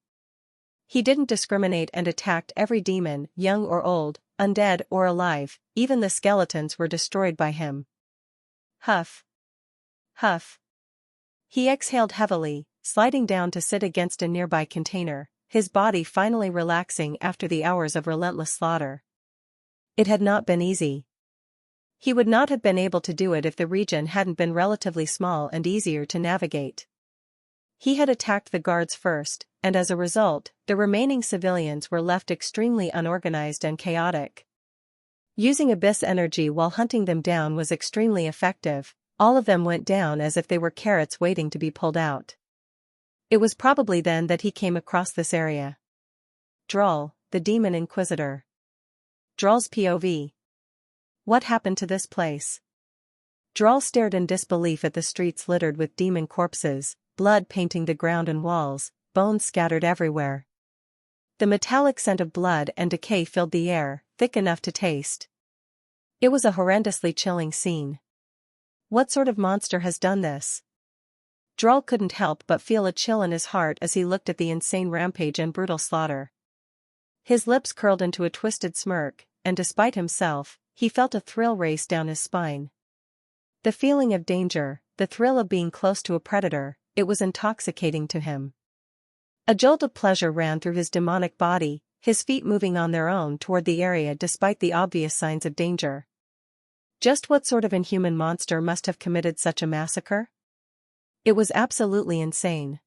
He didn't discriminate and attacked every demon, young or old, undead or alive, even the skeletons were destroyed by him. Huff. Huff. He exhaled heavily, sliding down to sit against a nearby container, his body finally relaxing after the hours of relentless slaughter. It had not been easy. He would not have been able to do it if the region hadn't been relatively small and easier to navigate. He had attacked the guards first, and as a result, the remaining civilians were left extremely unorganized and chaotic. Using abyss energy while hunting them down was extremely effective. All of them went down as if they were carrots waiting to be pulled out. It was probably then that he came across this area. Droll, the Demon Inquisitor. Droll's POV. What happened to this place? Droll stared in disbelief at the streets littered with demon corpses, blood painting the ground and walls, bones scattered everywhere. The metallic scent of blood and decay filled the air, thick enough to taste. It was a horrendously chilling scene. What sort of monster has done this? Droll couldn't help but feel a chill in his heart as he looked at the insane rampage and brutal slaughter. His lips curled into a twisted smirk, and despite himself, he felt a thrill race down his spine. The feeling of danger, the thrill of being close to a predator, it was intoxicating to him. A jolt of pleasure ran through his demonic body, his feet moving on their own toward the area despite the obvious signs of danger. Just what sort of inhuman monster must have committed such a massacre? It was absolutely insane.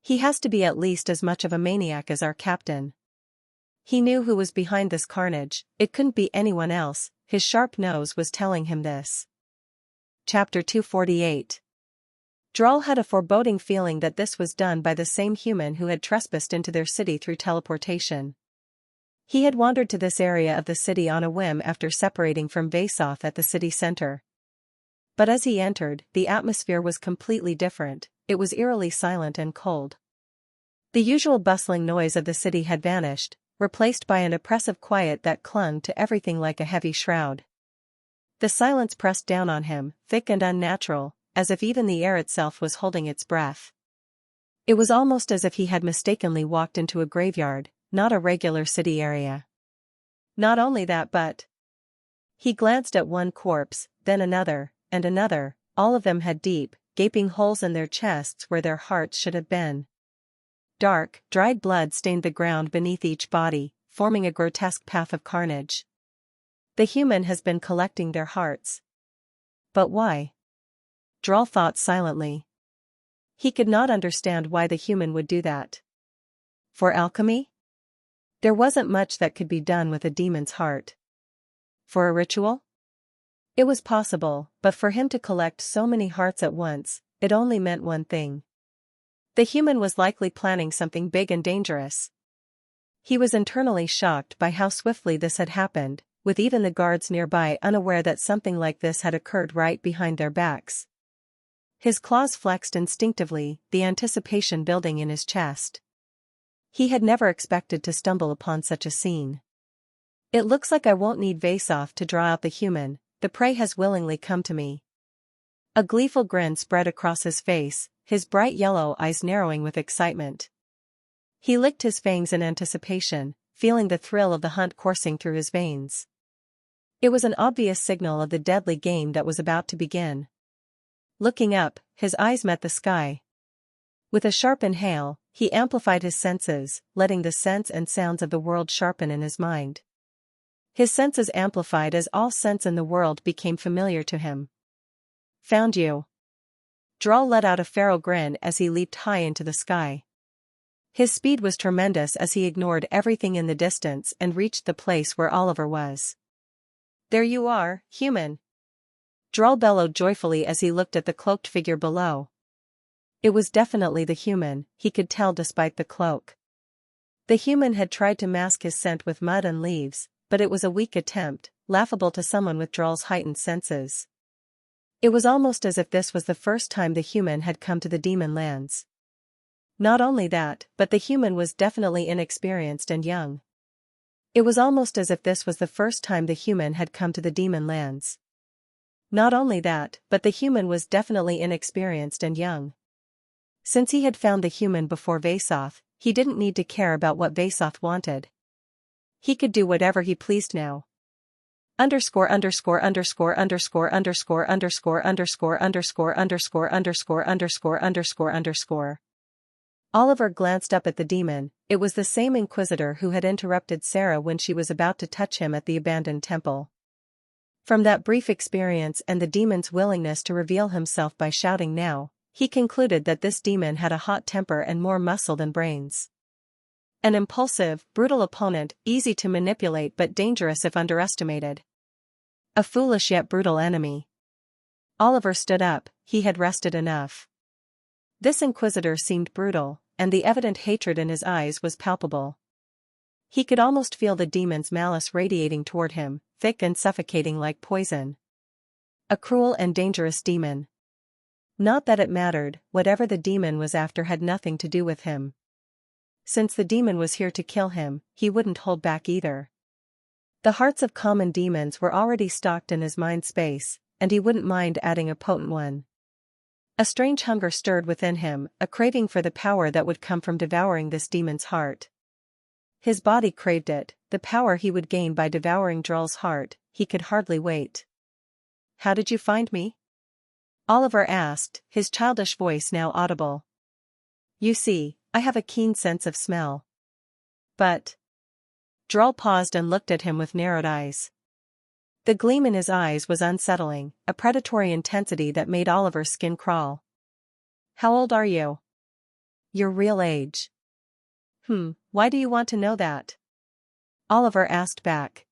He has to be at least as much of a maniac as our captain. He knew who was behind this carnage, it couldn't be anyone else, his sharp nose was telling him this. Chapter 248. Droll had a foreboding feeling that this was done by the same human who had trespassed into their city through teleportation. He had wandered to this area of the city on a whim after separating from Vasoth at the city center. But as he entered, the atmosphere was completely different, it was eerily silent and cold. The usual bustling noise of the city had vanished, replaced by an oppressive quiet that clung to everything like a heavy shroud. The silence pressed down on him, thick and unnatural, as if even the air itself was holding its breath. It was almost as if he had mistakenly walked into a graveyard, not a regular city area. Not only that but... He glanced at one corpse, then another, and another, all of them had deep, gaping holes in their chests where their hearts should have been. Dark, dried blood stained the ground beneath each body, forming a grotesque path of carnage. The human has been collecting their hearts. But why? Droll thought silently. He could not understand why the human would do that. For alchemy? There wasn't much that could be done with a demon's heart. For a ritual? It was possible, but for him to collect so many hearts at once, it only meant one thing. The human was likely planning something big and dangerous. He was internally shocked by how swiftly this had happened, with even the guards nearby unaware that something like this had occurred right behind their backs. His claws flexed instinctively, the anticipation building in his chest. He had never expected to stumble upon such a scene. It looks like I won't need Vasoth to draw out the human, the prey has willingly come to me. A gleeful grin spread across his face, his bright yellow eyes narrowing with excitement. He licked his fangs in anticipation, feeling the thrill of the hunt coursing through his veins. It was an obvious signal of the deadly game that was about to begin. Looking up, his eyes met the sky. With a sharp inhale, he amplified his senses, letting the scents and sounds of the world sharpen in his mind. His senses amplified as all scents in the world became familiar to him. Found you. Droll let out a feral grin as he leaped high into the sky. His speed was tremendous as he ignored everything in the distance and reached the place where Oliver was. There you are, human. Droll bellowed joyfully as he looked at the cloaked figure below. It was definitely the human, he could tell despite the cloak. The human had tried to mask his scent with mud and leaves, but it was a weak attempt, laughable to someone with Droll's heightened senses. It was almost as if this was the first time the human had come to the demon lands. Not only that, but the human was definitely inexperienced and young. It was almost as if this was the first time the human had come to the demon lands. Not only that, but the human was definitely inexperienced and young. Since he had found the human before Vasoth, he didn't need to care about what Vasoth wanted. He could do whatever he pleased now. Underscore underscore underscore underscore underscore underscore underscore underscore underscore underscore underscore underscore underscore. Oliver glanced up at the demon. It was the same inquisitor who had interrupted Sarah when she was about to touch him at the abandoned temple. From that brief experience and the demon's willingness to reveal himself by shouting now, he concluded that this demon had a hot temper and more muscle than brains. An impulsive, brutal opponent, easy to manipulate but dangerous if underestimated. A foolish yet brutal enemy. Oliver stood up, he had rested enough. This inquisitor seemed brutal, and the evident hatred in his eyes was palpable. He could almost feel the demon's malice radiating toward him, thick and suffocating like poison. A cruel and dangerous demon. Not that it mattered, whatever the demon was after had nothing to do with him. Since the demon was here to kill him, he wouldn't hold back either. The hearts of common demons were already stocked in his mind space, and he wouldn't mind adding a potent one. A strange hunger stirred within him, a craving for the power that would come from devouring this demon's heart. His body craved it, the power he would gain by devouring Droll's heart. He could hardly wait. How did you find me? Oliver asked, his childish voice now audible. You see, I have a keen sense of smell. But... Droll paused and looked at him with narrowed eyes. The gleam in his eyes was unsettling, a predatory intensity that made Oliver's skin crawl. How old are you? Your real age. Why do you want to know that? Oliver asked back.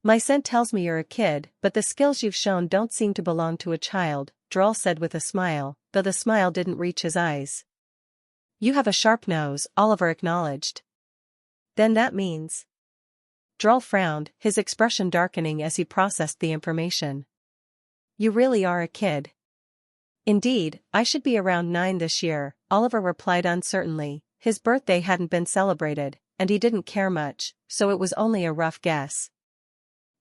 My scent tells me you're a kid, but the skills you've shown don't seem to belong to a child, Droll said with a smile, though the smile didn't reach his eyes. You have a sharp nose, Oliver acknowledged. Then that means... Droll frowned, his expression darkening as he processed the information. You really are a kid. Indeed, I should be around 9 this year, Oliver replied uncertainly. His birthday hadn't been celebrated, and he didn't care much, so it was only a rough guess.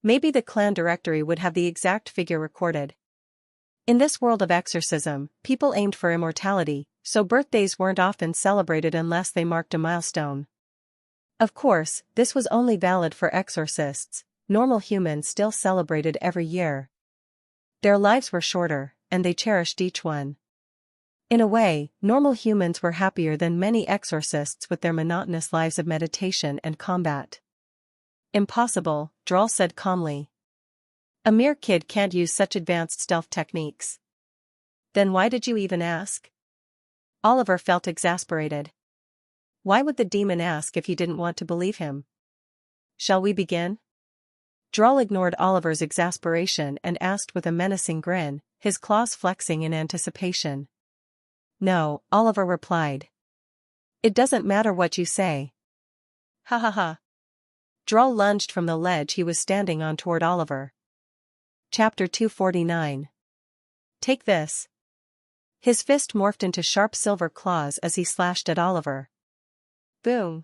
Maybe the clan directory would have the exact figure recorded. In this world of exorcism, people aimed for immortality, so birthdays weren't often celebrated unless they marked a milestone. Of course, this was only valid for exorcists. Normal humans still celebrated every year. Their lives were shorter, and they cherished each one. In a way, normal humans were happier than many exorcists with their monotonous lives of meditation and combat. Impossible, Droll said calmly. A mere kid can't use such advanced stealth techniques. Then why did you even ask? Oliver felt exasperated. Why would the demon ask if he didn't want to believe him? Shall we begin? Droll ignored Oliver's exasperation and asked with a menacing grin, his claws flexing in anticipation. No, Oliver replied. It doesn't matter what you say. Ha ha ha. Droll lunged from the ledge he was standing on toward Oliver. Chapter 249. Take this. His fist morphed into sharp silver claws as he slashed at Oliver. Boom.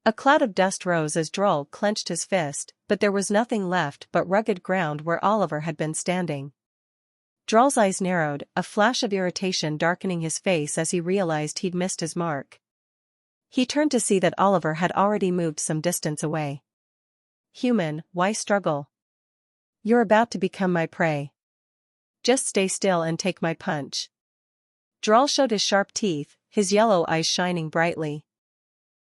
A cloud of dust rose as Droll clenched his fist, but there was nothing left but rugged ground where Oliver had been standing. Droll's eyes narrowed, a flash of irritation darkening his face as he realized he'd missed his mark. He turned to see that Oliver had already moved some distance away. Human, why struggle? You're about to become my prey. Just stay still and take my punch. Droll showed his sharp teeth, his yellow eyes shining brightly.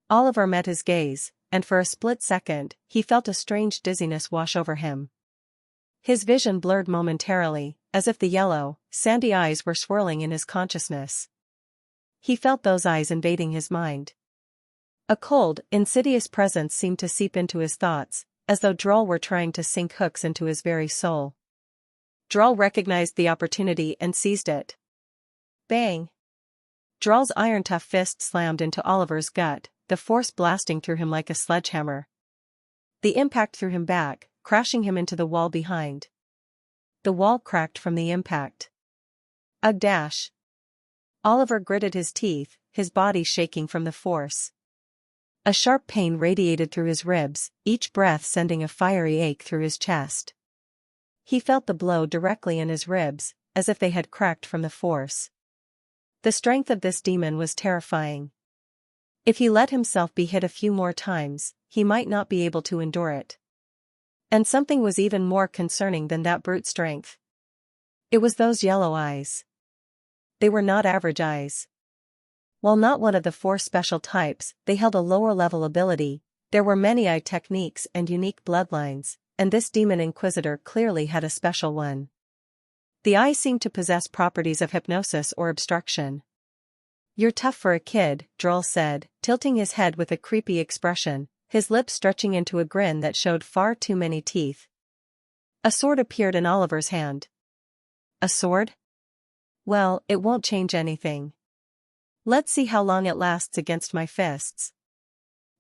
Oliver met his gaze, and for a split second, he felt a strange dizziness wash over him. His vision blurred momentarily, as if the yellow, sandy eyes were swirling in his consciousness. He felt those eyes invading his mind. A cold, insidious presence seemed to seep into his thoughts, as though Droll were trying to sink hooks into his very soul. Droll recognized the opportunity and seized it. Bang! Droll's iron-tough fist slammed into Oliver's gut, the force blasting through him like a sledgehammer. The impact threw him back, crashing him into the wall behind. The wall cracked from the impact. Ugh dash! Oliver gritted his teeth, his body shaking from the force. A sharp pain radiated through his ribs, each breath sending a fiery ache through his chest. He felt the blow directly in his ribs, as if they had cracked from the force. The strength of this demon was terrifying. If he let himself be hit a few more times, he might not be able to endure it. And something was even more concerning than that brute strength. It was those yellow eyes. They were not average eyes. While not one of the 4 special types, they held a lower-level ability. There were many eye techniques and unique bloodlines, and this demon inquisitor clearly had a special one. The eyes seemed to possess properties of hypnosis or obstruction. "You're tough for a kid," Droll said, tilting his head with a creepy expression, his lips stretching into a grin that showed far too many teeth. A sword appeared in Oliver's hand. A sword? Well, it won't change anything. Let's see how long it lasts against my fists.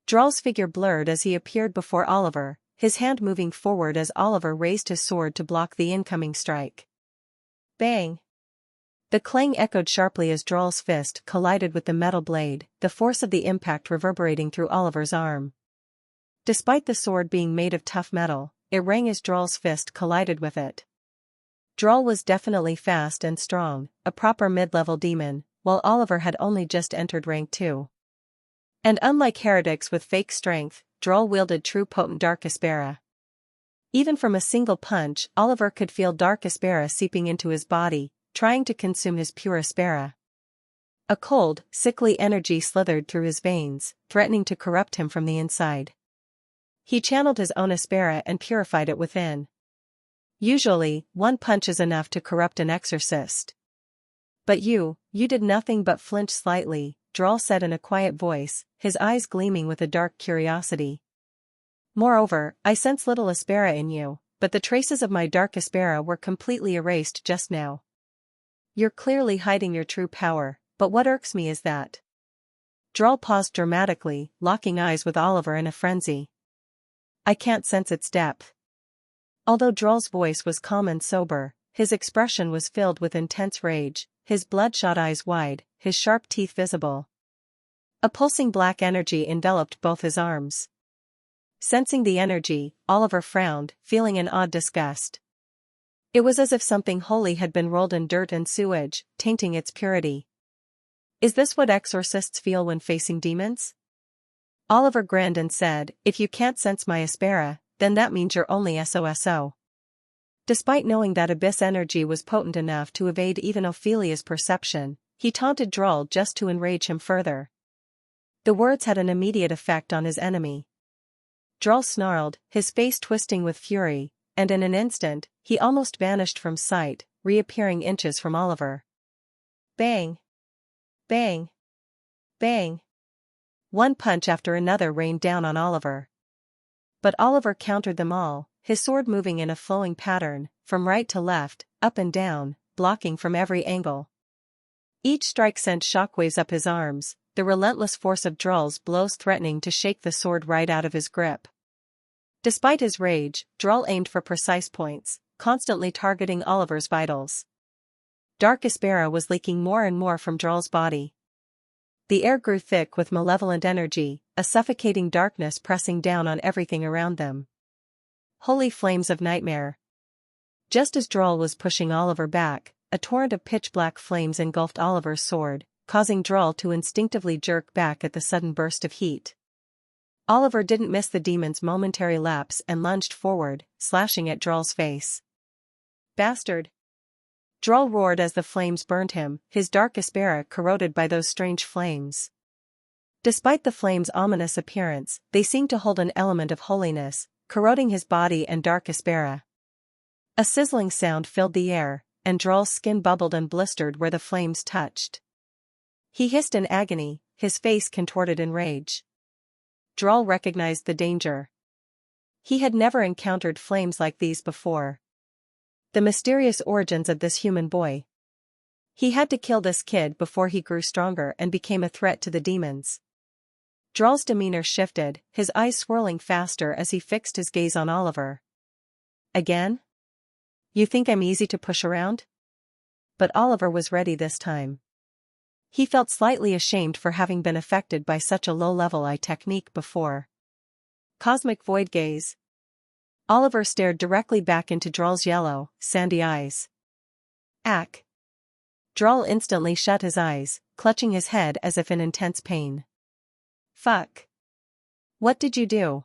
Droll's figure blurred as he appeared before Oliver, his hand moving forward as Oliver raised his sword to block the incoming strike. Bang! The clang echoed sharply as Droll's fist collided with the metal blade, the force of the impact reverberating through Oliver's arm. Despite the sword being made of tough metal, it rang as Droll's fist collided with it. Droll was definitely fast and strong, a proper mid-level demon, while Oliver had only just entered rank 2. And unlike heretics with fake strength, Droll wielded true potent dark aspera. Even from a single punch, Oliver could feel dark aspera seeping into his body, trying to consume his pure aspera. A cold, sickly energy slithered through his veins, threatening to corrupt him from the inside. He channeled his own aspera and purified it within. Usually, 1 punch is enough to corrupt an exorcist. But you did nothing but flinch slightly, Droll said in a quiet voice, his eyes gleaming with a dark curiosity. Moreover, I sense little aspera in you, but the traces of my dark aspera were completely erased just now. You're clearly hiding your true power, but what irks me is that. Droll paused dramatically, locking eyes with Oliver in a frenzy. I can't sense its depth. Although Droll's voice was calm and sober, his expression was filled with intense rage, his bloodshot eyes wide, his sharp teeth visible. A pulsing black energy enveloped both his arms. Sensing the energy, Oliver frowned, feeling an odd disgust. It was as if something holy had been rolled in dirt and sewage, tainting its purity. Is this what exorcists feel when facing demons? Oliver grinned and said, if you can't sense my aspera, then that means you're only SOSO. Despite knowing that abyss energy was potent enough to evade even Ophelia's perception, he taunted Droll just to enrage him further. The words had an immediate effect on his enemy. Droll snarled, his face twisting with fury, and in an instant, he almost vanished from sight, reappearing inches from Oliver. Bang! Bang! Bang! 1 punch after another rained down on Oliver. But Oliver countered them all, his sword moving in a flowing pattern, from right to left, up and down, blocking from every angle. Each strike sent shockwaves up his arms, the relentless force of Droll's blows threatening to shake the sword right out of his grip. Despite his rage, Droll aimed for precise points, constantly targeting Oliver's vitals. Dark aspera was leaking more and more from Droll's body. The air grew thick with malevolent energy, a suffocating darkness pressing down on everything around them. Holy flames of nightmare. Just as Droll was pushing Oliver back, a torrent of pitch-black flames engulfed Oliver's sword, causing Droll to instinctively jerk back at the sudden burst of heat. Oliver didn't miss the demon's momentary lapse and lunged forward, slashing at Droll's face. Bastard! Droll roared as the flames burned him, his dark aspera corroded by those strange flames. Despite the flames' ominous appearance, they seemed to hold an element of holiness, corroding his body and dark aspera. A sizzling sound filled the air, and Droll's skin bubbled and blistered where the flames touched. He hissed in agony, his face contorted in rage. Droll recognized the danger. He had never encountered flames like these before. The mysterious origins of this human boy. He had to kill this kid before he grew stronger and became a threat to the demons. Droll's demeanor shifted, his eyes swirling faster as he fixed his gaze on Oliver. Again? You think I'm easy to push around? But Oliver was ready this time. He felt slightly ashamed for having been affected by such a low-level eye technique before. Cosmic void gaze. Oliver stared directly back into Droll's yellow, sandy eyes. Ack. Droll instantly shut his eyes, clutching his head as if in intense pain. Fuck. What did you do?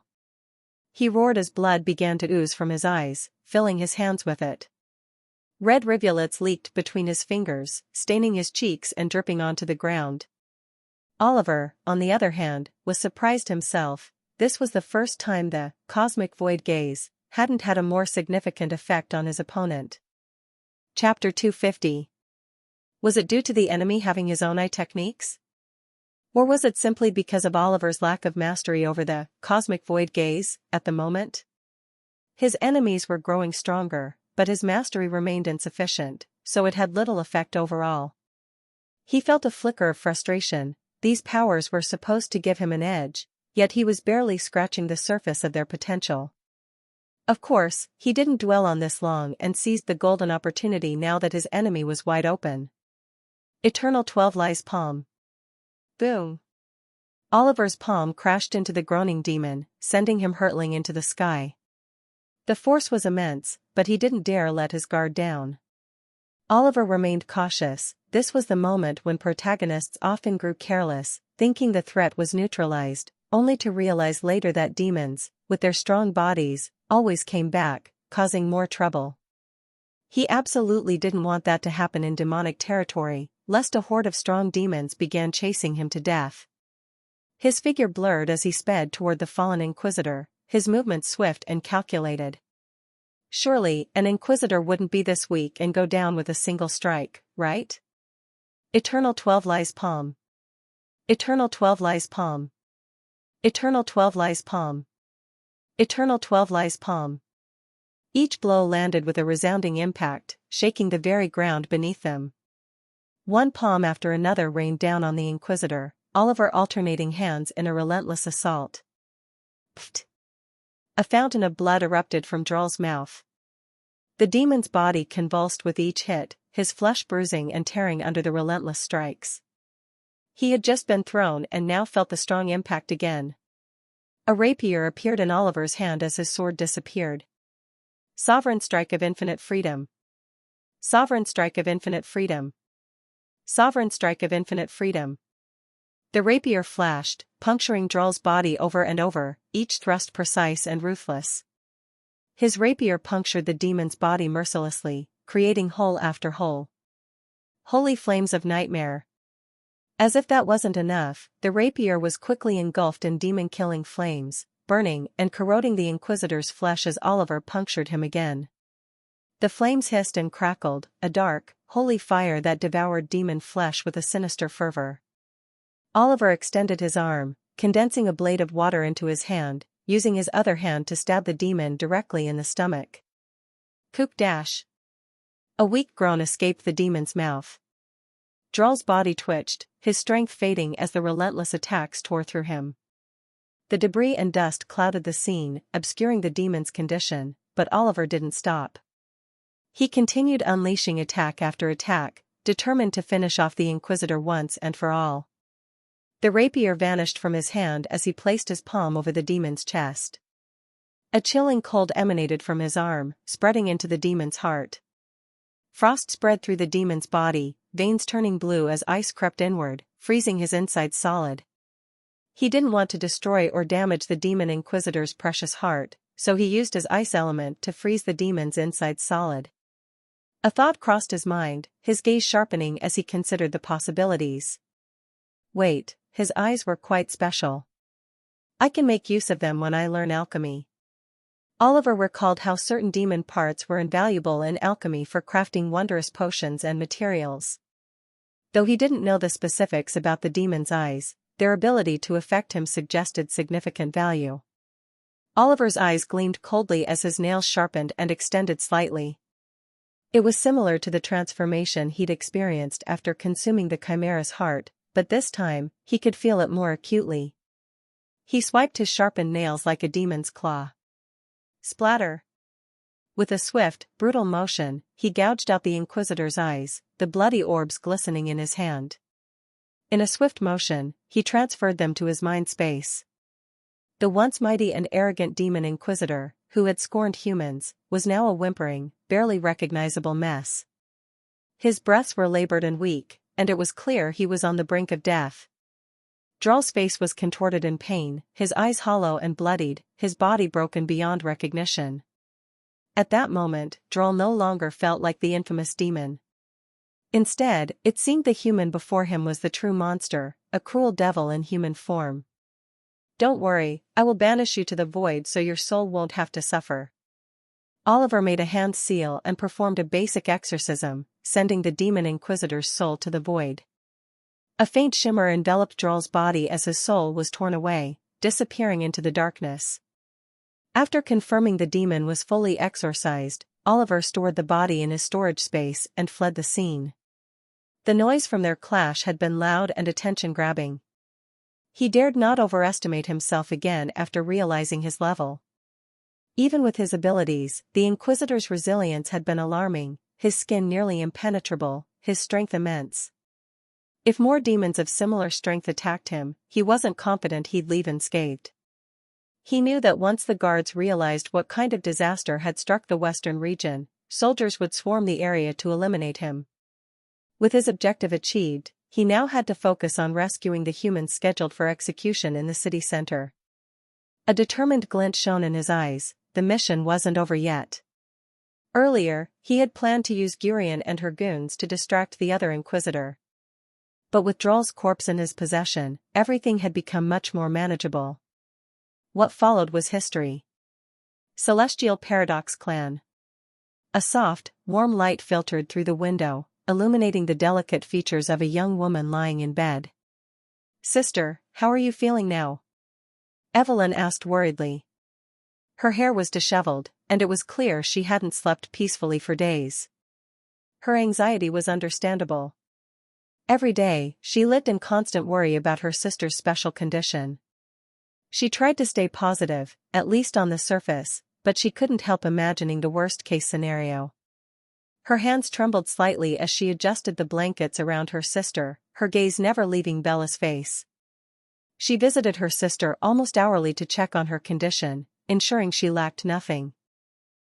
He roared as blood began to ooze from his eyes, filling his hands with it. Red rivulets leaked between his fingers, staining his cheeks and dripping onto the ground. Oliver, on the other hand, was surprised himself. This was the first time the cosmic void gaze hadn't had a more significant effect on his opponent. Chapter 250. Was it due to the enemy having his own eye techniques? Or was it simply because of Oliver's lack of mastery over the cosmic void gaze at the moment? His enemies were growing stronger, but his mastery remained insufficient, so it had little effect overall. He felt a flicker of frustration. These powers were supposed to give him an edge, yet he was barely scratching the surface of their potential. Of course, he didn't dwell on this long and seized the golden opportunity now that his enemy was wide open. Eternal 12 Lies Palm. Boom. Oliver's palm crashed into the groaning demon, sending him hurtling into the sky. The force was immense, but he didn't dare let his guard down. Oliver remained cautious. This was the moment when protagonists often grew careless, thinking the threat was neutralized, only to realize later that demons, with their strong bodies, always came back, causing more trouble. He absolutely didn't want that to happen in demonic territory, lest a horde of strong demons began chasing him to death. His figure blurred as he sped toward the fallen Inquisitor, his movements swift and calculated. Surely, an Inquisitor wouldn't be this weak and go down with a single strike, right? Eternal 12 Lies Palm. Eternal 12 Lies Palm. Eternal 12 Lies Palm. Eternal 12 Lies Palm. Each blow landed with a resounding impact, shaking the very ground beneath them. One palm after another rained down on the Inquisitor, Oliver alternating hands in a relentless assault. Pfft. A fountain of blood erupted from Droll's mouth. The demon's body convulsed with each hit, his flesh bruising and tearing under the relentless strikes. He had just been thrown and now felt the strong impact again. A rapier appeared in Oliver's hand as his sword disappeared. Sovereign strike of infinite freedom. Sovereign strike of infinite freedom. Sovereign strike of infinite freedom. The rapier flashed, puncturing Droll's body over and over, each thrust precise and ruthless. His rapier punctured the demon's body mercilessly, creating hole after hole. Holy flames of nightmare. As if that wasn't enough, the rapier was quickly engulfed in demon-killing flames, burning and corroding the Inquisitor's flesh as Oliver punctured him again. The flames hissed and crackled, a dark, holy fire that devoured demon flesh with a sinister fervor. Oliver extended his arm, condensing a blade of water into his hand, using his other hand to stab the demon directly in the stomach. Kook dash. A weak groan escaped the demon's mouth. Droll's body twitched, his strength fading as the relentless attacks tore through him. The debris and dust clouded the scene, obscuring the demon's condition, but Oliver didn't stop. He continued unleashing attack after attack, determined to finish off the Inquisitor once and for all. The rapier vanished from his hand as he placed his palm over the demon's chest. A chilling cold emanated from his arm, spreading into the demon's heart. Frost spread through the demon's body, veins turning blue as ice crept inward, freezing his insides solid. He didn't want to destroy or damage the demon Inquisitor's precious heart, so he used his ice element to freeze the demon's insides solid. A thought crossed his mind, his gaze sharpening as he considered the possibilities. Wait, his eyes were quite special. I can make use of them when I learn alchemy. Oliver recalled how certain demon parts were invaluable in alchemy for crafting wondrous potions and materials. Though he didn't know the specifics about the demon's eyes, their ability to affect him suggested significant value. Oliver's eyes gleamed coldly as his nails sharpened and extended slightly. It was similar to the transformation he'd experienced after consuming the chimera's heart, but this time, he could feel it more acutely. He swiped his sharpened nails like a demon's claw. Splatter! With a swift, brutal motion, he gouged out the Inquisitor's eyes, the bloody orbs glistening in his hand. In a swift motion, he transferred them to his mind space. The once mighty and arrogant demon Inquisitor, who had scorned humans, was now a whimpering, barely recognizable mess. His breaths were labored and weak, and it was clear he was on the brink of death. Drol's face was contorted in pain, his eyes hollow and bloodied, his body broken beyond recognition. At that moment, Drol no longer felt like the infamous demon. Instead, it seemed the human before him was the true monster, a cruel devil in human form. Don't worry, I will banish you to the void so your soul won't have to suffer. Oliver made a hand seal and performed a basic exorcism, sending the demon Inquisitor's soul to the void. A faint shimmer enveloped Drol's body as his soul was torn away, disappearing into the darkness. After confirming the demon was fully exorcised, Oliver stored the body in his storage space and fled the scene. The noise from their clash had been loud and attention-grabbing. He dared not overestimate himself again after realizing his level. Even with his abilities, the Inquisitor's resilience had been alarming, his skin nearly impenetrable, his strength immense. If more demons of similar strength attacked him, he wasn't confident he'd leave unscathed. He knew that once the guards realized what kind of disaster had struck the western region, soldiers would swarm the area to eliminate him. With his objective achieved, he now had to focus on rescuing the humans scheduled for execution in the city center. A determined glint shone in his eyes, the mission wasn't over yet. Earlier, he had planned to use Gurion and her goons to distract the other Inquisitor. But with Drol's corpse in his possession, everything had become much more manageable. What followed was history. Celestial Paradox Clan. A soft, warm light filtered through the window, illuminating the delicate features of a young woman lying in bed. "Sister, how are you feeling now?" Evelyn asked worriedly. Her hair was disheveled, and it was clear she hadn't slept peacefully for days. Her anxiety was understandable. Every day, she lived in constant worry about her sister's special condition. She tried to stay positive, at least on the surface, but she couldn't help imagining the worst-case scenario. Her hands trembled slightly as she adjusted the blankets around her sister, her gaze never leaving Bella's face. She visited her sister almost hourly to check on her condition, ensuring she lacked nothing.